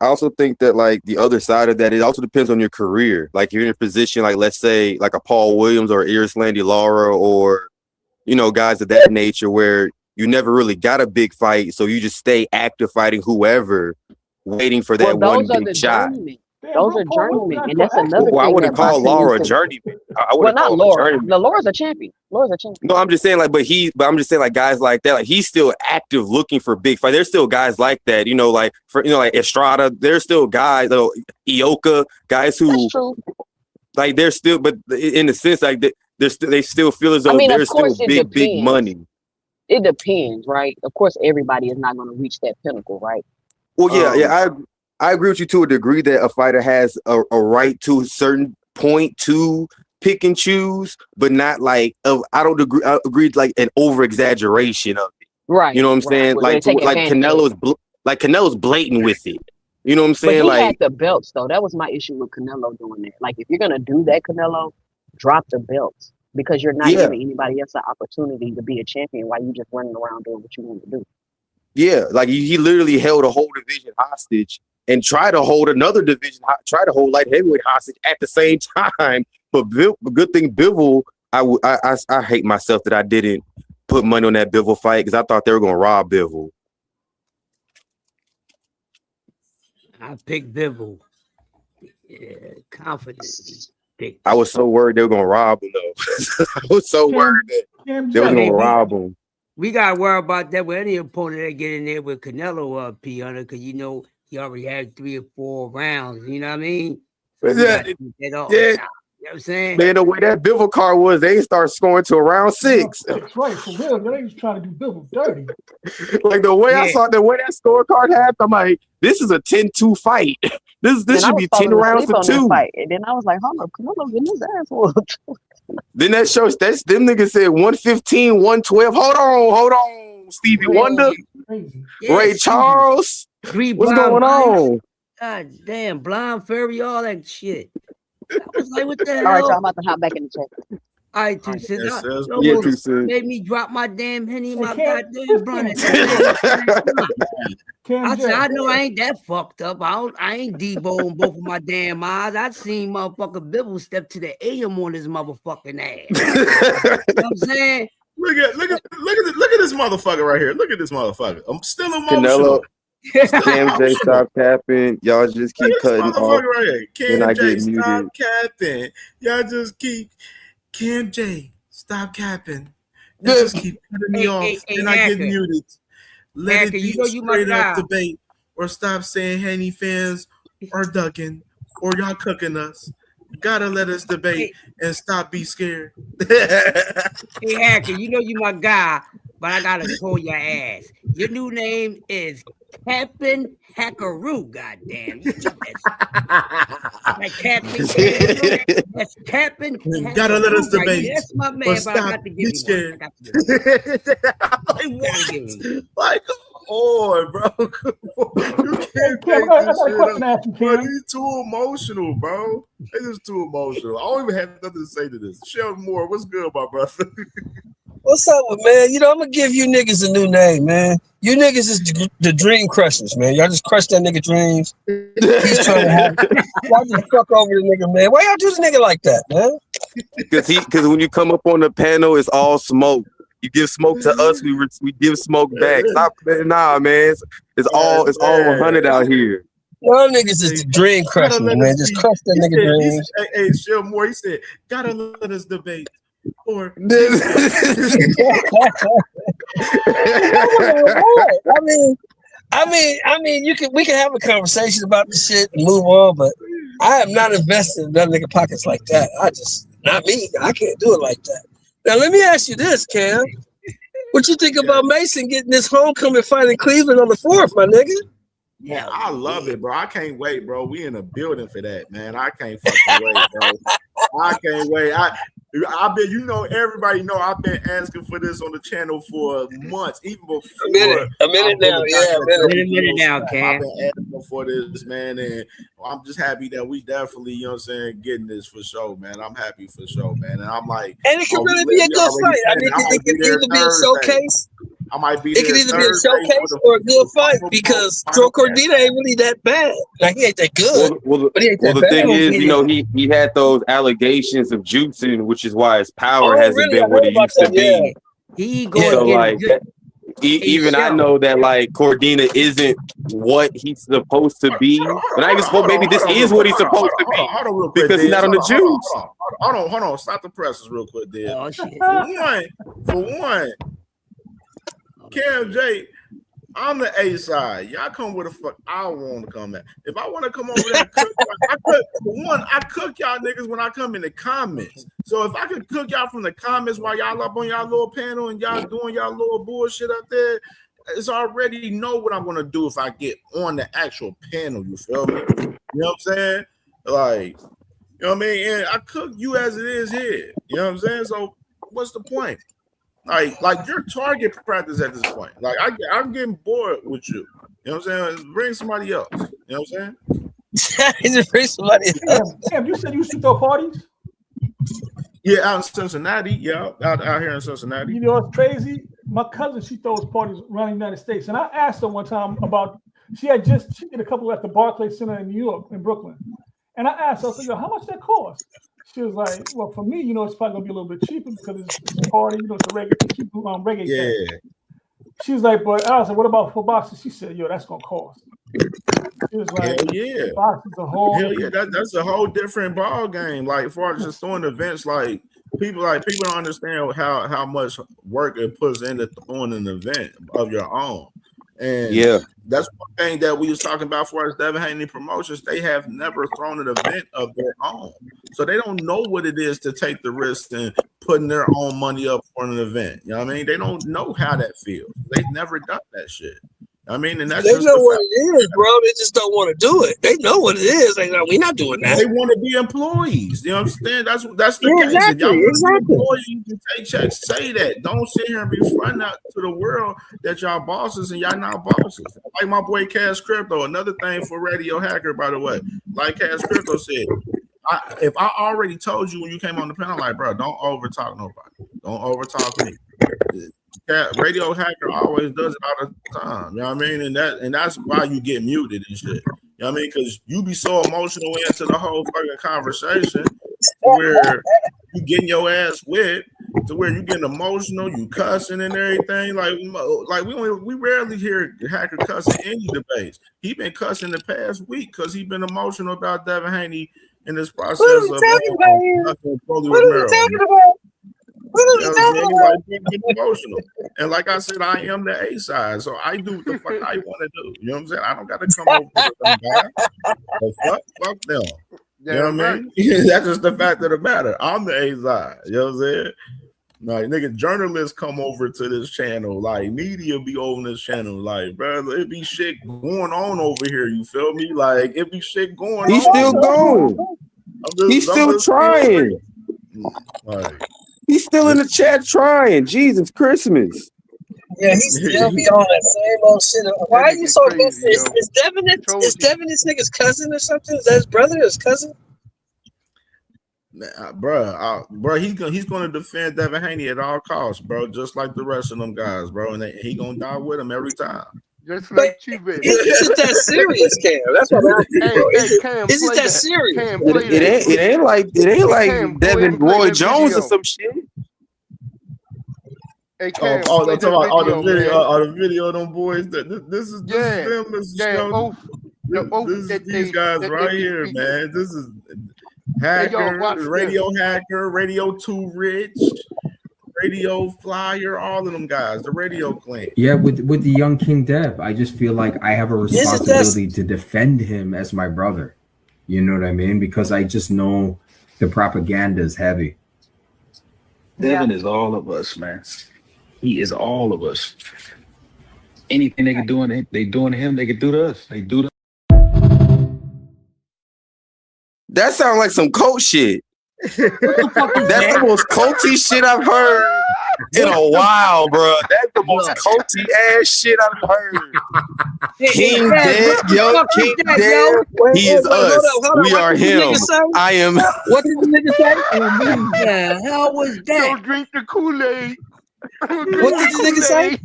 also think that like the other side of that, it also depends on your career. Like you're in a position, like let's say like a Paul Williams or Iris Landy Lara or, you know, guys of that nature where you never really got a big fight. So you just stay active fighting whoever, waiting for that one big shot. Those are journeymen, and that's another thing. I wouldn't call Laura a journeyman. Well, not Laura. No, Laura's a champion. Laura's a champion. No, I'm just saying like, but I'm just saying like guys like that, like he's still active looking for big fight. There's still guys like that, you know, like for like Estrada. There's still guys, Ioka, guys who, like they're still, but in the sense like they still feel as though they're still big money. It depends, right? Of course, everybody is not going to reach that pinnacle, right? Well, I agree with you to a degree that a fighter has a right to a certain point to pick and choose, but not like I don't agree. I agree like an over exaggeration of it. Right. You know what I'm saying? Like Canelo's blatant with it. You know what I'm saying? But he had the belts though. That was my issue with Canelo doing that. Like if you're gonna do that, Canelo, drop the belts because you're not giving anybody else an opportunity to be a champion while you just running around doing what you want to do. Yeah, like he literally held a whole division hostage and tried to hold another division, try to hold light heavyweight hostage at the same time. But good thing Bivol, I hate myself that I didn't put money on that Bivol fight because I thought they were gonna rob Bivol. I picked Bivol. Yeah, confidently. I was so worried they were gonna rob him though. I was so worried that they were gonna rob him. We gotta worry about that with any opponent that get in there with Canelo P on it, because you know he already had 3 or 4 rounds. You know what I mean? So You know what I'm saying? Man, the way that Bivol card was, they start scoring to around 6. That's right, for real. They was trying to do Bivol dirty. Like the way I saw the way that scorecard happened, I'm like, this is a 10-2 fight. This should be 10 rounds to 2. And then I was like, hold up, Canelo getting his ass whooped. Then that shows them niggas said 115, 112. Hold on, Stevie Wonder, Ray Charles. What's going on? God damn, Blind Fury, all that shit. I was like, what the hell? All right, y'all, I'm about to hop back in the chat. All right, 2 cents. Yeah, 2 cents. Made me drop my damn Henny in my goddamn brunette. I said, I know I ain't that fucked up. I ain't Debo in both of my damn eyes. I seen motherfucker Bivol step to the AM on his motherfucking ass. You know what I'm saying? Look at this motherfucker right here. Look at this motherfucker. I'm still emotional. Cam J, stop capping. Y'all just keep cutting off. Right here. And I Cam J, get stop muted. capping. Y'all just keep Cam J, stop capping. Y'all just keep cutting me off. And I get muted. Let it be straight up debate, or stop saying Haney fans are ducking, or y'all cooking us. Gotta let us debate and stop be scared. Hey Hacker, you know you my guy, but I gotta pull your ass. Your new name is Captain Hackaroo, goddamn. Like Captain. That's Captain. Gotta let us debate. Right? That's my man, but I got to give you one. Like, come on, bro. You can't Cam, I got a question to ask you, Cam. He's too emotional, bro. It's just too emotional. I don't even have nothing to say to this. Sheldon Moore, what's good, my brother? What's up, man? You know, I'm gonna give you niggas a new name, man. You niggas is the dream crushers, man. Y'all just crush that nigga dreams. He's trying to have y'all just fuck over the nigga, man. Why y'all do the nigga like that, man? Because when you come up on the panel, it's all smoke. You give smoke to us, we give smoke back. Stop, nah, man. It's all 100 out here. Y'all niggas is the dream crushers, man. Just crush that nigga dreams. Hey, Sheldon Moore, he said, gotta let us debate. Or I mean, we can have a conversation about this shit and move on, but I am not invested in that nigga pockets like that. Not me. I can't do it like that. Now let me ask you this, Cam. What you think about Mason getting this homecoming fight in Cleveland on the 4th, my nigga? Yeah, I love it, bro. I can't wait, bro. We in a building for that, man. I can't fucking wait, bro. I can't wait. I've been, everybody know I've been asking for this on the channel for months, even before. A minute now, yeah. A minute now, Cam. I've been asking for this, man, and I'm just happy that we definitely, you know what I'm saying, getting this for sure, man. I'm happy for sure, man. And I'm like, and it can really be a good fight. I mean, it can either be a showcase. I might be. It could either be a showcase or a good fight because Cordina ain't really that bad. Like he ain't that good. But he ain't that the bad. thing is, he had those allegations of juicing, which is why his power hasn't been what it used to be. He going to get even I know that like Cordina isn't what he's supposed to be, but I guess maybe this is what he's supposed to be because he's not on the juice. Hold on. Stop the presses real quick, there. Oh, shit. For one. Cam J, I'm the A side. Y'all come where the fuck I want to come at. If I want to come over there and cook, I cook y'all niggas when I come in the comments. So if I could cook y'all from the comments while y'all up on y'all little panel and y'all doing y'all little bullshit up there, it's already know what I'm gonna do if I get on the actual panel. You feel me? You know what I'm saying? Like, you know what I mean? And I cook you as it is here. You know what I'm saying? So what's the point? Like your target practice at this point. Like I'm getting bored with you. You know what I'm saying? Bring somebody else. You know what I'm saying? Just bring somebody else. Damn, you said you used to throw parties? Yeah, out in Cincinnati. Yeah, out here in Cincinnati. You know what's crazy? My cousin, she throws parties around the United States. And I asked her one time about, she did a couple at the Barclays Center in New York, in Brooklyn. And I asked her, I said, yo, how much that cost? She was like, well, for me, it's probably gonna be a little bit cheaper because it's a party, it's a reggae thing. She was like, but I said, what about for boxes? She said, yo, that's gonna cost. She was like, hell yeah, boxes a whole that's a whole different ball game. Like as far as just throwing events, like people don't understand how much work it puts into throwing an event of your own. And that's one thing that we was talking about for us, Devin Haney Promotions. They have never thrown an event of their own. So they don't know what it is to take the risk and putting their own money up for an event. You know what I mean? They don't know how that feels. They've never done that shit. I mean, and that's they know what it is, bro. They just don't want to do it. They know what it is. Like, no, we're not doing that. They want to be employees. You know what I'm saying? That's the case. Exactly, If y'all want to be employees and take checks, say that. Don't sit here and be fronting out to the world that y'all bosses and y'all not bosses. Like my boy Cash Crypto, another thing for Radio Hacker, by the way. Like Cash Crypto said, if I already told you when you came on the panel, like, bro, don't overtalk nobody. Don't overtalk me. Radio Hacker always does it all the time. You know what I mean? And that's why you get muted and shit. You know what I mean? Because you be so emotional into the whole fucking conversation where you getting your ass whipped to where you getting emotional, you cussing and everything. Like we rarely hear Hacker cussing any debates. He been cussing the past week because he been emotional about Devin Haney in this process of What are you talking about? Emotional. And like I said, I am the A side, so I do what the fuck I want to do. You know what I'm saying? I don't got to come over to them guys. Fuck them. You know what I mean? That's just the fact of the matter. I'm the A side. You know what I'm saying? Like, nigga, journalists come over to this channel. Like, media be over this channel. Like, brother, it be shit going on over here. You feel me? Like, it be shit going on. He's still going. He's still trying. Like, he's still in the chat trying. Jesus Christmas. Yeah, he's still be on that same old shit. Why are you so against this? Is Devin this nigga's cousin or something? Is that his brother or his cousin? Bro, he's gonna defend Devin Haney at all costs, bro. Just like the rest of them guys, bro. And he gonna die with him every time. Just like you, baby. Is it that serious, Cam? That's what I'm asking, bro. Is it that serious? It ain't like Devin Roy Jones or some shit. Hey, the video of them boys. This is them. This is these guys right here, man. This is Hacker, Radio Hacker, Radio Too Rich, Radio Flyer, all of them guys, the radio clan. Yeah, with the young King Dev, I just feel like I have a responsibility to defend him as my brother. You know what I mean? Because I just know the propaganda is heavy. Devin is all of us, man. He is all of us. Anything they can do to him, they can do to us. They do to. That sounds like some cult shit. That's the most culty shit I've heard in a while, bro. That's the most culty ass shit I've heard. King Dead, yo, King Dead. He is us. We are him. I am. What did the nigga say? What the hell was that? Don't drink the Kool-Aid. What did the nigga say?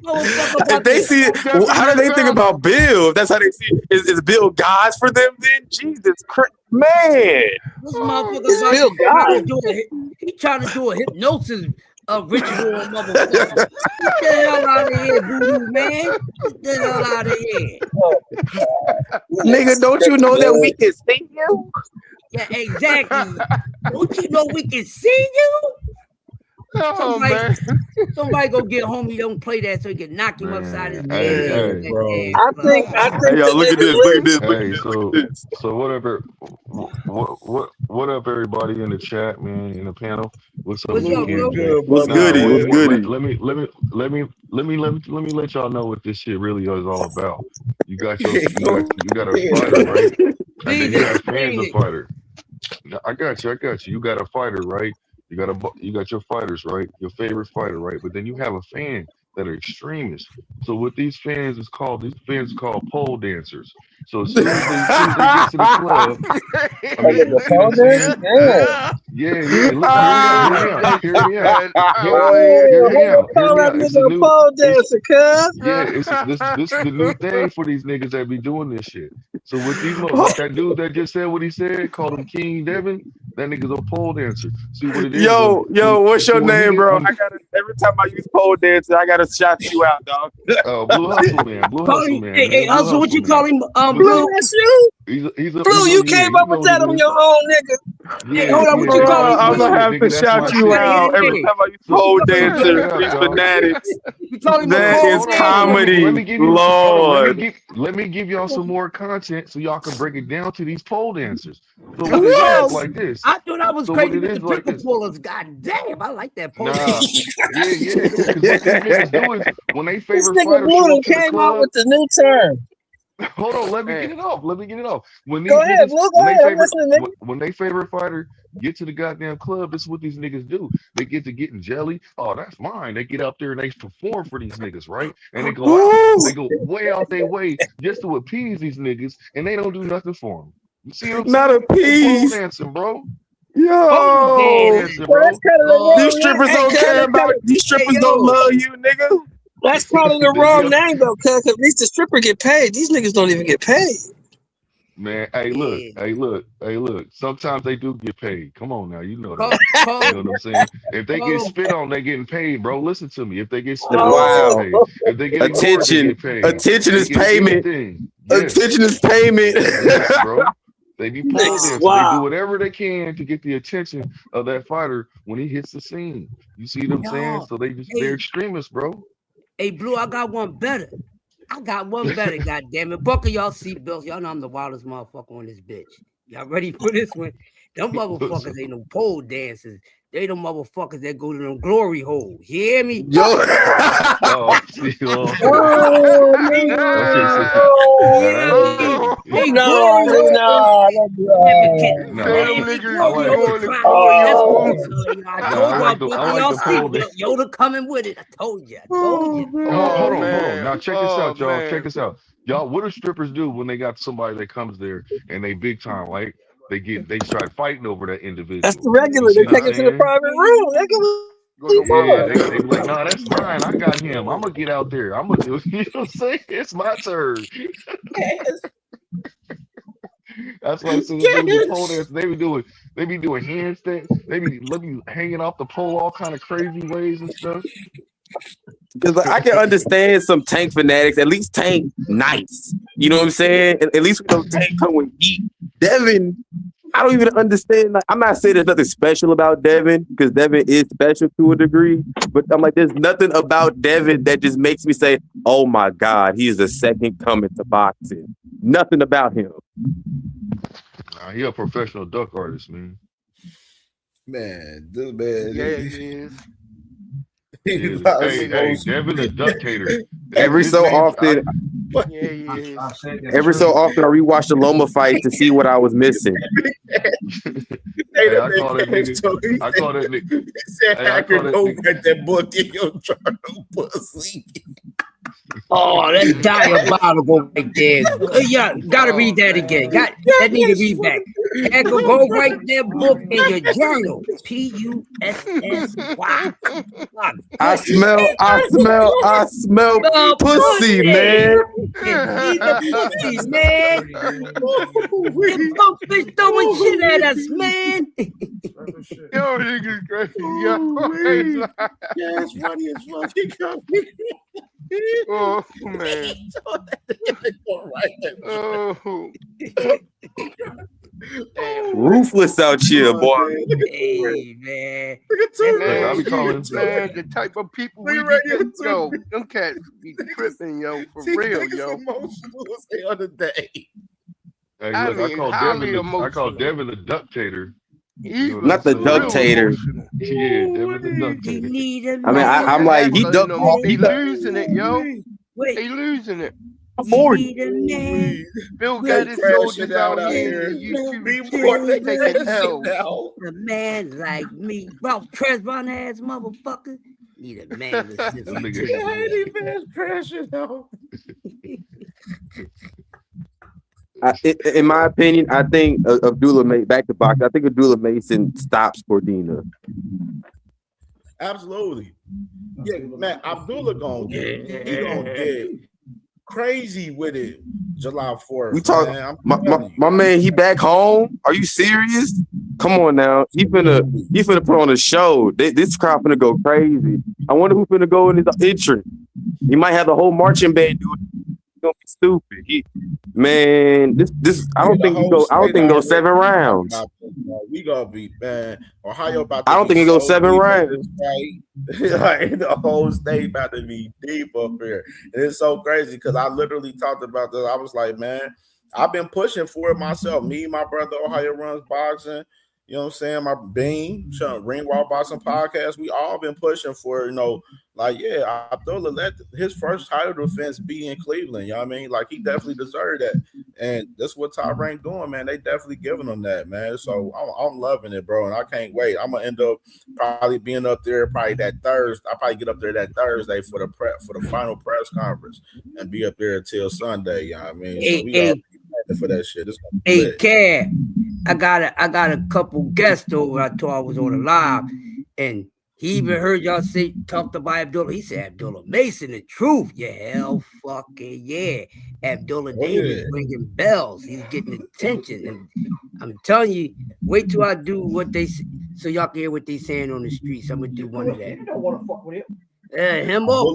If they see it, how do they think about Bill? If that's how they see it. Is Bill God's for them then? Jesus Christ, man. This motherfucker Bill God. He trying to do a hypnosis ritual, motherfucker. Get the hell out of here, voodoo man. Get the hell out of here. Nigga, don't you know that we can see you? Yeah, exactly. Don't you know we can see you? Oh man. Somebody go get homie. Don't play that so he can knock him upside his Hey, head. hey. Bro. I think Hey, y'all, the look at nigga this. Look at this. Look Hey, at this. so Look at this. so what up, everybody in the chat, man, in the panel? What's up What's with you, up, bro? KMJ? What's goody? What's goody? Let me let y'all know what this shit really is all about. You got a fighter, right? And then you Jesus, got fans of crazy. fighter. Now, I got you. You got a fighter, right? You got your fighters, right? Your favorite fighter, right? But then you have a fan that are extremists. So what these fans called pole dancers. So as soon as they get to the club, I mean, you see what I'm saying? Yeah. Look, hear me out. Hear me out. Hear me out. Hear me out. It's a nigga a new. pole It's dancer, cuz. yeah. It's this is the new thing for these niggas that be doing this shit. So with these like that dude that just said what he said, called him King Devin. That nigga's a pole dancer. See what it is? Yo, what's your name, bro? When, I gotta every time I use pole dancer, I gotta shout you out, dog. Blue Hustle Man. Hey, Hustle, what you call him? Blue, that's you? He's a Blue, you came up with that on your own, nigga. Hey, hold on, what you call him? I'm gonna have to shout you out every time I use pole dancer. These fanatics. You call him That is comedy. Lord. Let me give y'all some more content so y'all can break it down to these pole dancers. So What? what it is like this. I thought I was So crazy what it with is the like triple this. pullers. God damn, I like that pole. Nah, yeah. Because what these niggas do is when they This favorite nigga fighter show Blue up to the came out club. with the new term. Hold on, let me get it off. When these Go ahead, niggas, Blue. Go ahead. I'm listening, nigga. when they favorite fighter get to the goddamn club, this is what these niggas do. They get to getting jelly. Oh, that's mine. They get out there and they perform for these niggas, right? And they go out. They go way out their way just to appease these niggas, and they don't do nothing for them. You see what I'm Not saying? appease. Pole dancing, bro. Yo, Pole dancing, bro. That's kind of the wrong these strippers name. don't care about. These strippers don't love you, nigga. That's probably the wrong name though, cuz at least the stripper get paid. These niggas don't even get paid. Man, hey, look. Sometimes they do get paid. Come on now, you know that. You know what I'm saying? If they get spit on, they getting paid, bro. Listen to me. If they get spit on, Wow. they get paid. If they get ignored, they get paid. Attention is They get payment. anything. Yes. Attention is payment. Yes, bro. They be pole dancing. Wow. They do whatever they can to get the attention of that fighter when he hits the scene. You see what I'm saying? So they're extremists, bro. Hey, Blue, I got one better. God damn it. Buckle y'all seatbelts. Y'all know I'm the wildest motherfucker on this bitch. Y'all ready for this one? Them motherfuckers ain't no pole dancers. They the motherfuckers that go to them glory holes. You hear me? Yo. Yoda coming with it. I told you. Hold on. Now check this out, y'all. Check this out. Y'all, what do strippers do when they got somebody that comes there and they big time, like they start fighting over that individual? That's the regular. They take it to the private room. They they be like, nah, that's mine. I got him. I'm gonna get out there. I'm gonna do it. You know what I'm saying? It's my turn. That's why I said the pole dance. They be doing handstands. They be hanging off the pole all kind of crazy ways and stuff. Because I can understand some Tank fanatics. At least Tank nice. You know what I'm saying? At least we know Tank come with heat. Devin, I don't even understand. Like, I'm not saying there's nothing special about Devin because Devin is special to a degree. But I'm like, there's nothing about Devin that just makes me say, "Oh my God, he is the second coming to boxing." Nothing about him. Nah, he a professional duck artist, man. Man, this man. Yeah, he is. Hey, Devin a duck hater. Every so often, I rewatch the Loma fight to see what I was missing. Hey, I call that nigga. He said, "Hacker, go write that book in your journal, pussy." Oh, that's diabolical right there. Yeah, gotta read that again. That need to read back. And go write that book in your journal. P-U-S-S-Y. I smell pussy, man. Pussy, man. Them punk fish throwing shit at us, man. Yo, niggas crazy. Yo, yeah, it's funny as fuck. Oh man. Ruthless out here, boy. Hey, man. Man, be calling man, the type of people we be getting, yo, them cats be tripping, yo, for real, yo. Emotional as the other day. Hey, I look, I mean, call highly Devin emotional. the ductator. He You know what Not the I'm saying? ductator. Yeah, Devin the ductator. I mean, I'm like, he ducked. They losing it, yo. They losing it. 40. Bill They got his crashing soldiers out out here in here. the YouTube Be more streets they taking crashing L's. now. A man like me, Ralph Tresvant ass motherfucker, need a man with sense of Haney man's crashing out. In my opinion, I think Abdullah Mason, back to box. I think Abdullah Mason stops Cordina. Absolutely. Yeah, man, Abdullah gonna get crazy with it July 4th. We talk man. my man, he back home. Are you serious? Come on now. He finna put on a show. This crowd finna go crazy. I wonder who finna go in his entrance. He might have the whole marching band do it. He's gonna be stupid. This I don't think he go 7 rounds. We gonna be, man. Ohio about to I don't think it goes 7 rounds. Like the whole state about to be deep up here. And it's so crazy because I literally talked about this. I was like, man, I've been pushing for it myself. Me, my brother Ohio runs boxing. You know what I'm saying? My Bean, Ringwall Boxing Podcast, we all been pushing for, like, yeah, Abdullah let his first title defense be in Cleveland. You know what I mean? Like, he definitely deserved that. And that's what Top Rank doing, man. They definitely giving him that, man. So I'm loving it, bro. And I can't wait. I'm going to end up probably being up there probably that Thursday. I'll probably get up there that Thursday for the final press conference and be up there until Sunday. You know what I mean? So we all be for that shit. It's gonna be lit. Cam, I got a couple guests over. I thought I was on the live, and he even heard y'all talked about Abdullah. He said Abdullah Mason, the truth. Yeah, hell fucking yeah. Abdullah Davis ringing bells. He's getting attention, and I'm telling you, wait till I do what they so y'all can hear what they saying on the streets. I'm gonna do one of that. You don't want to fuck with him. Him or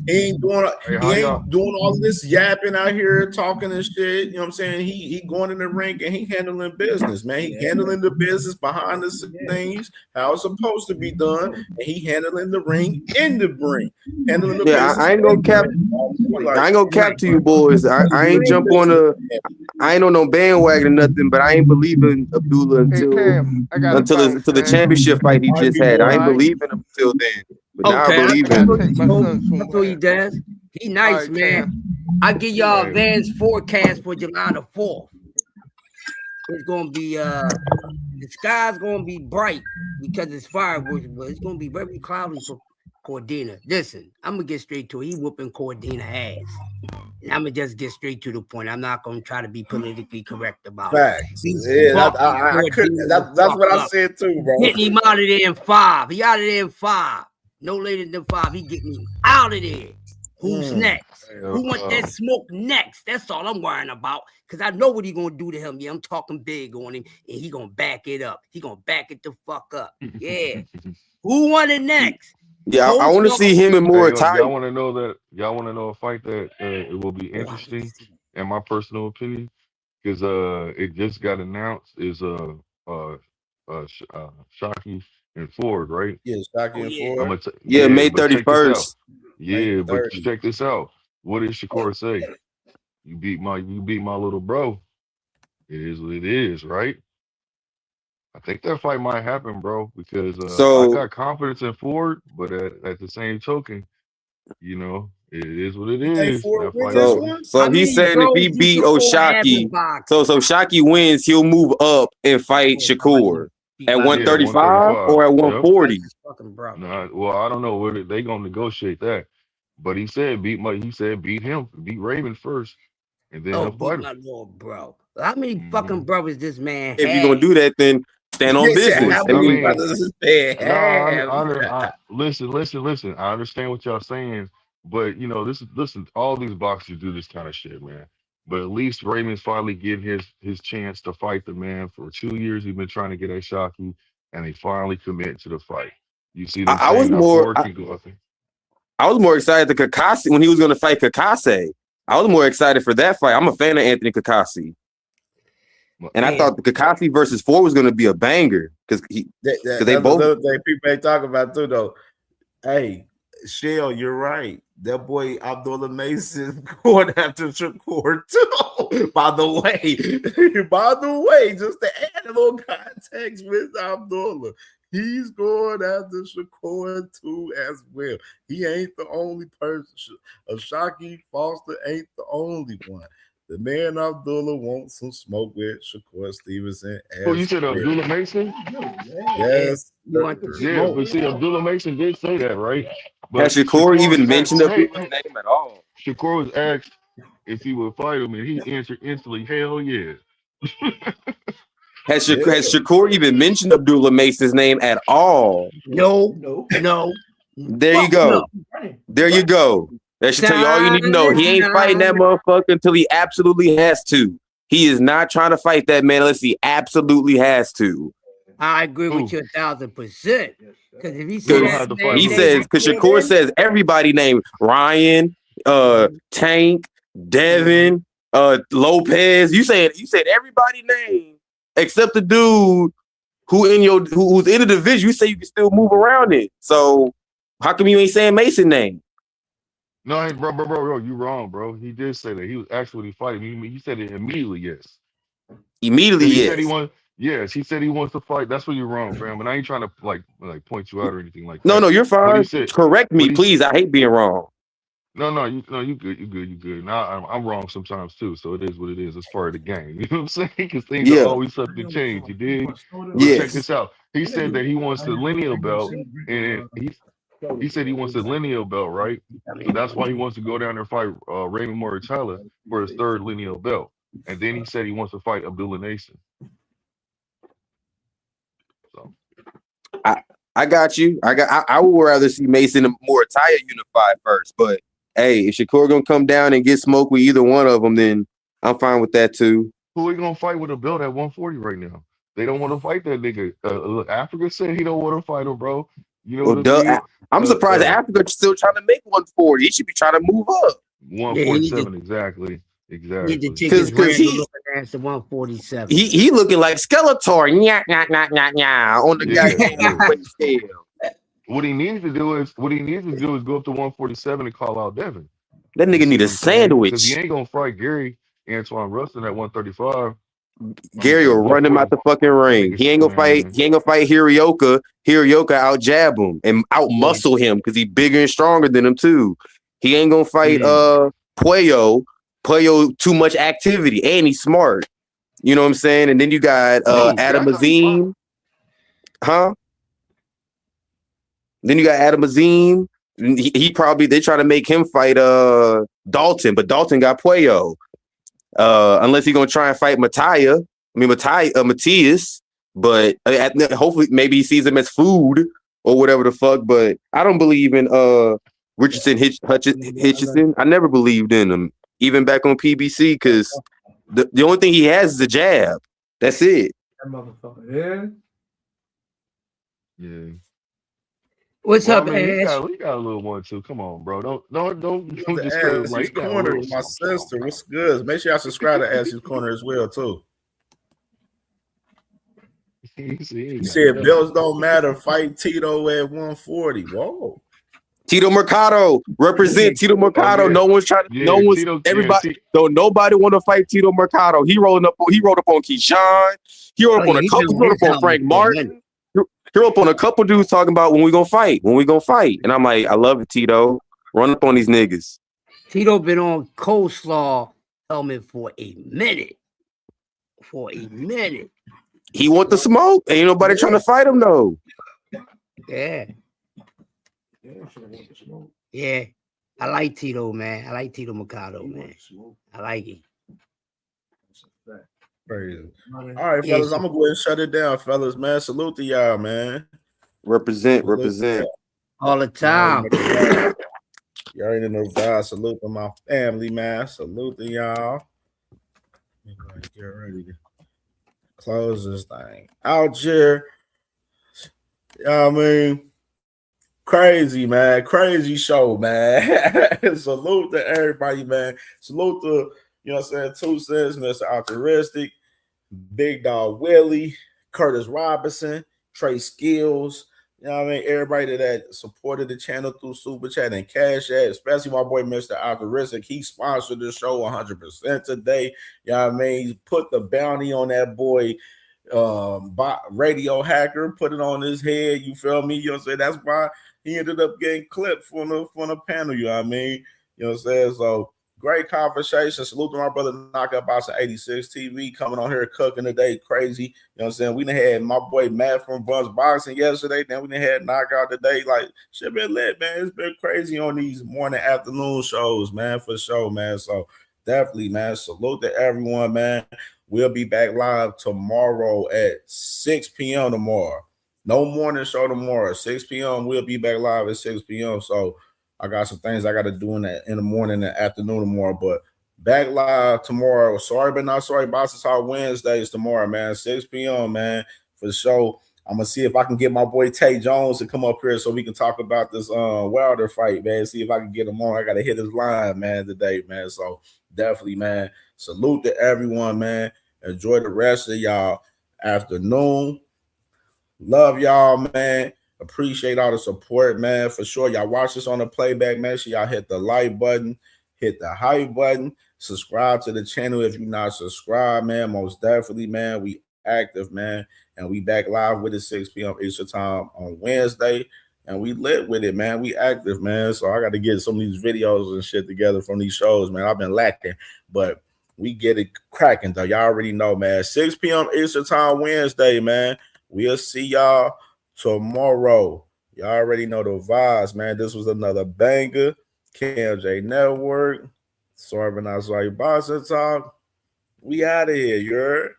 he ain't doing all this yapping out here talking and shit. You know what I'm saying? He going in the ring and he handling business, man. He handling the business behind the scenes, how it's supposed to be done, and he handling the ring in the ring. Handling the business. I ain't gonna cap. I ain't gonna cap to you boys. I ain't jump on I ain't on no bandwagon or nothing, but I ain't believing Abdullah until the championship fight he just had. I ain't believing him until then. But now I believe him. I feel you, Daz. He nice, man. I give y'all Van's forecast for July the 4th. It's gonna be the sky's gonna be bright because it's fireworks, but it's gonna be very cloudy for Cordina. Listen, I'm gonna get straight to it. He whooping Cordina ass. And I'm gonna just get straight to the point. I'm not gonna try to be politically correct about it. Yeah, that's what I said too, bro. Getting him out of there in 5. He out of there in 5. No later than 5. He getting me out of there. Who's next? Who want that smoke next? That's all I'm worrying about. Because I know what he gonna do to him. Yeah, I'm talking big on him, and he gonna back it up. He gonna back it the fuck up. Yeah. Who want it next? Yeah, I want to see him in more time. Y'all want to know a fight that it will be interesting, in my personal opinion, because it just got announced is Shockey and Ford, right? Yeah, Shockey and Ford. May 31st. Yeah, but check this out. What did Shakur say? You beat my little bro. It is what it is, right? I think that fight might happen, bro, because I got confidence in Ford, but at the same token, it is what it is. So he's saying if he beat O'Shaquie, so Shockey wins, he'll move up and fight Shakur at 135 or at 140. Nah, well, I don't know where they gonna negotiate that, but he said beat Raven first, and then he'll fight him. My little bro. How many fucking brothers this man If you're gonna do that, then stand on business. Listen. I understand what y'all saying, but listen. All these boxers do this kind of shit, man. But at least Raymond's finally getting his chance to fight the man. For 2 years, he's been trying to get at Shockey, and they finally commit to the fight. You see, I was more excited to Kakasi when he was going to fight Kakase. I was more excited for that fight. I'm a fan of Anthony Kakasi. And I thought the Kakashi versus 4 was going to be a banger because they both. Another thing people ain't talking about too, though. Hey, Shell, you're right. That boy Abdullah Mason going after Shakur too. By the way, just to add a little context with Abdullah, he's going after Shakur too as well. He ain't the only person. Ashaki Foster ain't the only one. The man Abdullah wants some smoke with Shakur Stevenson. Oh, you said Abdullah Mason? Yes. Yeah, but see, Abdullah Mason did say that, right? But Has Shakur even was mentioned asked, Abdullah's name at all? Shakur was asked if he would fight him, and he answered instantly, "Hell yeah." Has Shakur even mentioned Abdullah Mason's name at all? No. There you go. There you go. That should tell you all you need to know. He ain't fighting that motherfucker until he absolutely has to. He is not trying to fight that man unless he absolutely has to. I agree with you 1,000%. Because if he says, because Shakur says everybody named Ryan, Tank, Devin, Lopez. You said everybody name except the dude who's in the division. You say you can still move around it. So how come you ain't saying Mason name? No, bro, you wrong, bro. He did say that. He was actually fighting. He said it immediately, yes. Immediately, he yes. Said he wants, yes, he said he wants to fight. That's where you're wrong, fam. And I ain't trying to like point you out or anything like that. No, you're fine. Correct me, please. I hate being wrong. No, you good. Now I'm wrong sometimes too. So it is what it is. It's part of the game. You know what I'm saying? Because things are always subject to change. You dig? But check this out. He said that he wants the lineal belt, and he said he wants the lineal belt, right? So that's why he wants to go down there and fight Raymond Moritella for his third lineal belt. And then he said he wants to fight Abdullah Nason. So I got you. I would rather see Mason and Moritaya unified first. But hey, if Shakur gonna come down and get smoked with either one of them, then I'm fine with that too. Who are gonna fight with a belt at 140 right now? They don't want to fight that nigga. Look, Africa said he don't want to fight him, bro. You know what I mean? I'm surprised Africa's still trying to make 140. He should be trying to move up. 147, exactly. Because he the 147. He looking like Skeletor. On the goddamn scale. What he needs to do is go up to 147 and call out Devin. That nigga need a sandwich. Because he ain't gonna fight Gary Antoine Rustin at 135. Gary will run him out the fucking ring. He ain't gonna fight Hirioka. Hirioka out jab him and out muscle him because he bigger and stronger than him too. He ain't gonna fight Puello. Puello too much activity and he's smart. You know what I'm saying? And then you got Adam Azim. Huh? Then you got Adam Azim. He probably they try to make him fight Dalton, but Dalton got Puello. Unless he's gonna try and fight Matthias, but hopefully maybe he sees him as food or whatever the fuck. But I don't believe in Richardson Hitchison. I never believed in him, even back on PBC, because the only thing he has is a jab. That's it. That motherfucker, yeah. What's up, Ash? We got a little one too. Come on, bro. Don't discourage like Corner with my sister. What's good? Make sure y'all subscribe to Ash's Corner as well too. He said belts don't matter. Fight Tito at 140. Whoa. Tito Mercado represent Tito Mercado. No one's trying to. Everybody. Nobody want to fight Tito Mercado. He rolled up on Keyshawn. He rolled up on a couple. He rolled up on Frank Martin. He rolled up on a couple dudes talking about when we gonna fight. And I'm like, I love it, Tito. Run up on these niggas. Tito been on coleslaw helmet for a minute. He want the smoke. Ain't nobody trying to fight him though. Yeah. I like Tito, man. I like Tito Mercado, man. I like it. Crazy. All right, fellas, I'm gonna go ahead and shut it down, fellas, man. Salute to y'all, man. Represent all the time. Y'all already know God. Salute to my family, man. Salute to y'all. Get ready to close this thing out here. I mean, crazy, man. Crazy show, man. Salute to everybody, man. Salute to, you know what I'm saying, 2 cents, Mr. Altruistic, Big Dog Willie, Curtis Robinson, Trey Skills. You know what I mean? Everybody that supported the channel through Super Chat and Cash App, especially my boy Mr. Alcaristic. He sponsored the show 100% today. You know what I mean? He put the bounty on that boy radio hacker, put it on his head. You feel me? You know what I'm saying? That's why he ended up getting clipped from the panel. You know what I mean? You know what I'm saying? So great conversation. Salute to my brother Knockout Boxing 86 TV coming on here cooking today. Crazy. You know what I'm saying? We done had my boy Matt from Buns Boxing yesterday. Then we done had Knockout today. Like, shit been lit, man. It's been crazy on these morning, afternoon shows, man, for sure, man. So definitely, man, salute to everyone, man. We'll be back live tomorrow at 6 p.m. tomorrow. No morning show tomorrow. 6 p.m. We'll be back live at 6 p.m. So I got some things I got to do in the morning and afternoon tomorrow, but back live tomorrow. Sorry, but not sorry. Boxing Talk Wednesdays tomorrow, man. 6 p.m., man, for the show. I'm going to see if I can get my boy Tay Jones to come up here so we can talk about this Wilder fight, man. See if I can get him on. I got to hit his line, man, today, man. So definitely, man, salute to everyone, man. Enjoy the rest of y'all afternoon. Love y'all, man. Appreciate all the support, man. For sure. Y'all watch this on the playback. Make sure y'all hit the like button, hit the hype button, subscribe to the channel if you're not subscribed, man. Most definitely, man. We active, man. And we back live with it 6 p.m. Eastern time on Wednesday. And we lit with it, man. We active, man. So I got to get some of these videos and shit together from these shows, man. I've been lacking, but we get it cracking, though. Y'all already know, man. 6 p.m. Eastern time Wednesday, man. We'll see y'all tomorrow. Y'all already know the vibes, man. This was another banger. KMJ Network. Sorry, but not sorry. Boxing Talk. We out of here, you heard?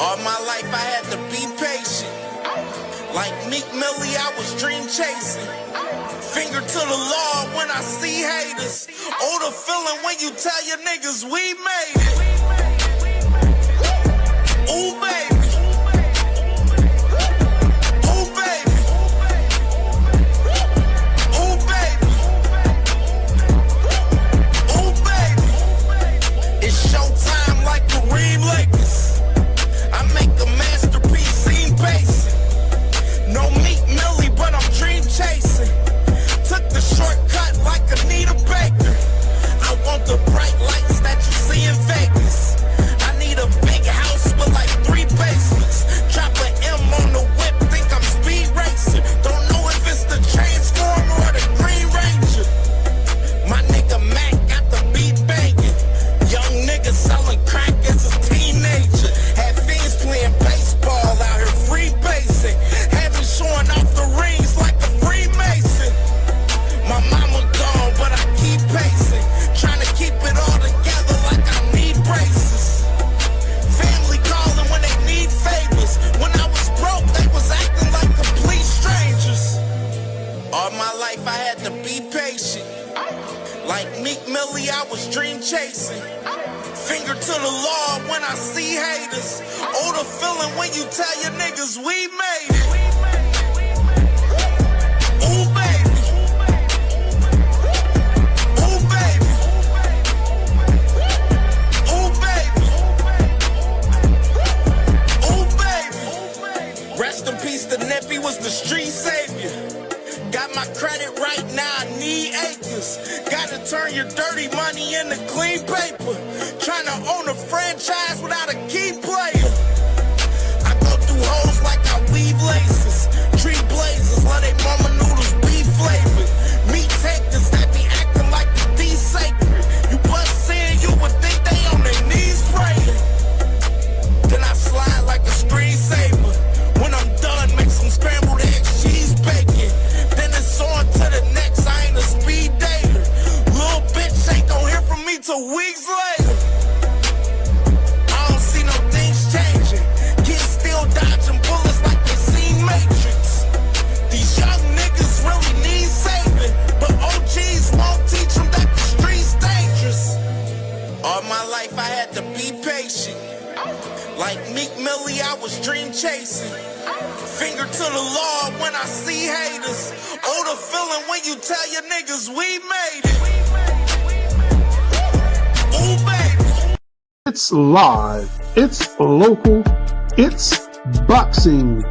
All my life I had to be patient. Like Meek Millie, I was dream chasing. Finger to the law when I see haters. Oh, the feeling when you tell your niggas we made it. Ooh, baby. Ooh, baby. Ooh, baby. Ooh, baby. It's showtime like Kareem Lakers. I make a masterpiece, scene basic. No Meek Millie, but I'm dream chasing. Took the shortcut like Anita Baker. I want the bright lights that you see in Vegas. I need a big house with like 3 basements. Drop an M on the whip, think I'm speed racing. Don't know if it's the Transformer or the Green Ranger. My nigga Mac got the beat banging. Young nigga selling crack as a teenager. Had fiends playing baseball out here free basing. Had me showing off the rings like a Freemason. My mama gone, but I keep pacing. Trying to keep it all together like I need braces. Family calling when they need favors. When I was broke, they was acting like complete strangers. All my life I had to be patient. Like Meek Millie, I was dream chasing. Finger to the law when I see haters. Oh, the feeling when you tell your niggas we made it. Ooh, baby. Ooh, baby. Ooh, baby. Ooh, baby. Rest in peace, the Nippy was the street savior. Got my credit right now, I need acres. Gotta turn your dirty money into clean paper. Trying to own a franchise without a key player. I go through hoes like I weave laces. Tree blazers, let they mama noodles be flavored. Meat takers that be acting like the D sacred. You bust in, you would think they on their knees praying. Then I slide like a screensaver. When I'm done, make some scrambled eggs, cheese bacon. Then it's on to the next, I ain't a speed dater. Little bitch ain't gon' hear from me till weeks later. I don't see no things change. Like Meek Millie, I was dream chasing. Finger to the Lord when I see haters. Oh, the feeling when you tell your niggas we made it. Ooh, baby. It's live. It's local. It's boxing.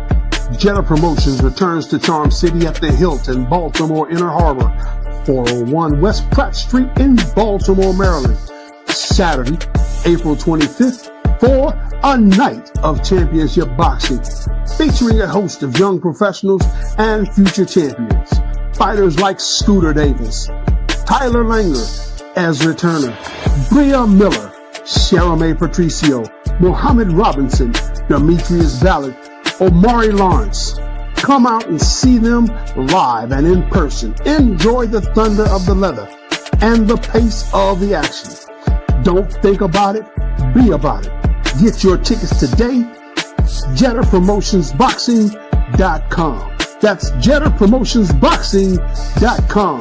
Jetta Promotions returns to Charm City at the Hilton, Baltimore Inner Harbor, 401 West Pratt Street in Baltimore, Maryland. Saturday, April 25th, for a night of championship boxing, featuring a host of young professionals and future champions. Fighters like Scooter Davis, Tyler Langer, Ezra Turner, Bria Miller, Sharame Patricio, Muhammad Robinson, Demetrius Ballard, Omari Lawrence. Come out and see them live and in person. Enjoy the thunder of the leather and the pace of the action. Don't think about it, be about it. Get your tickets today, JettaPromotionsBoxing.com. That's JettaPromotionsBoxing.com.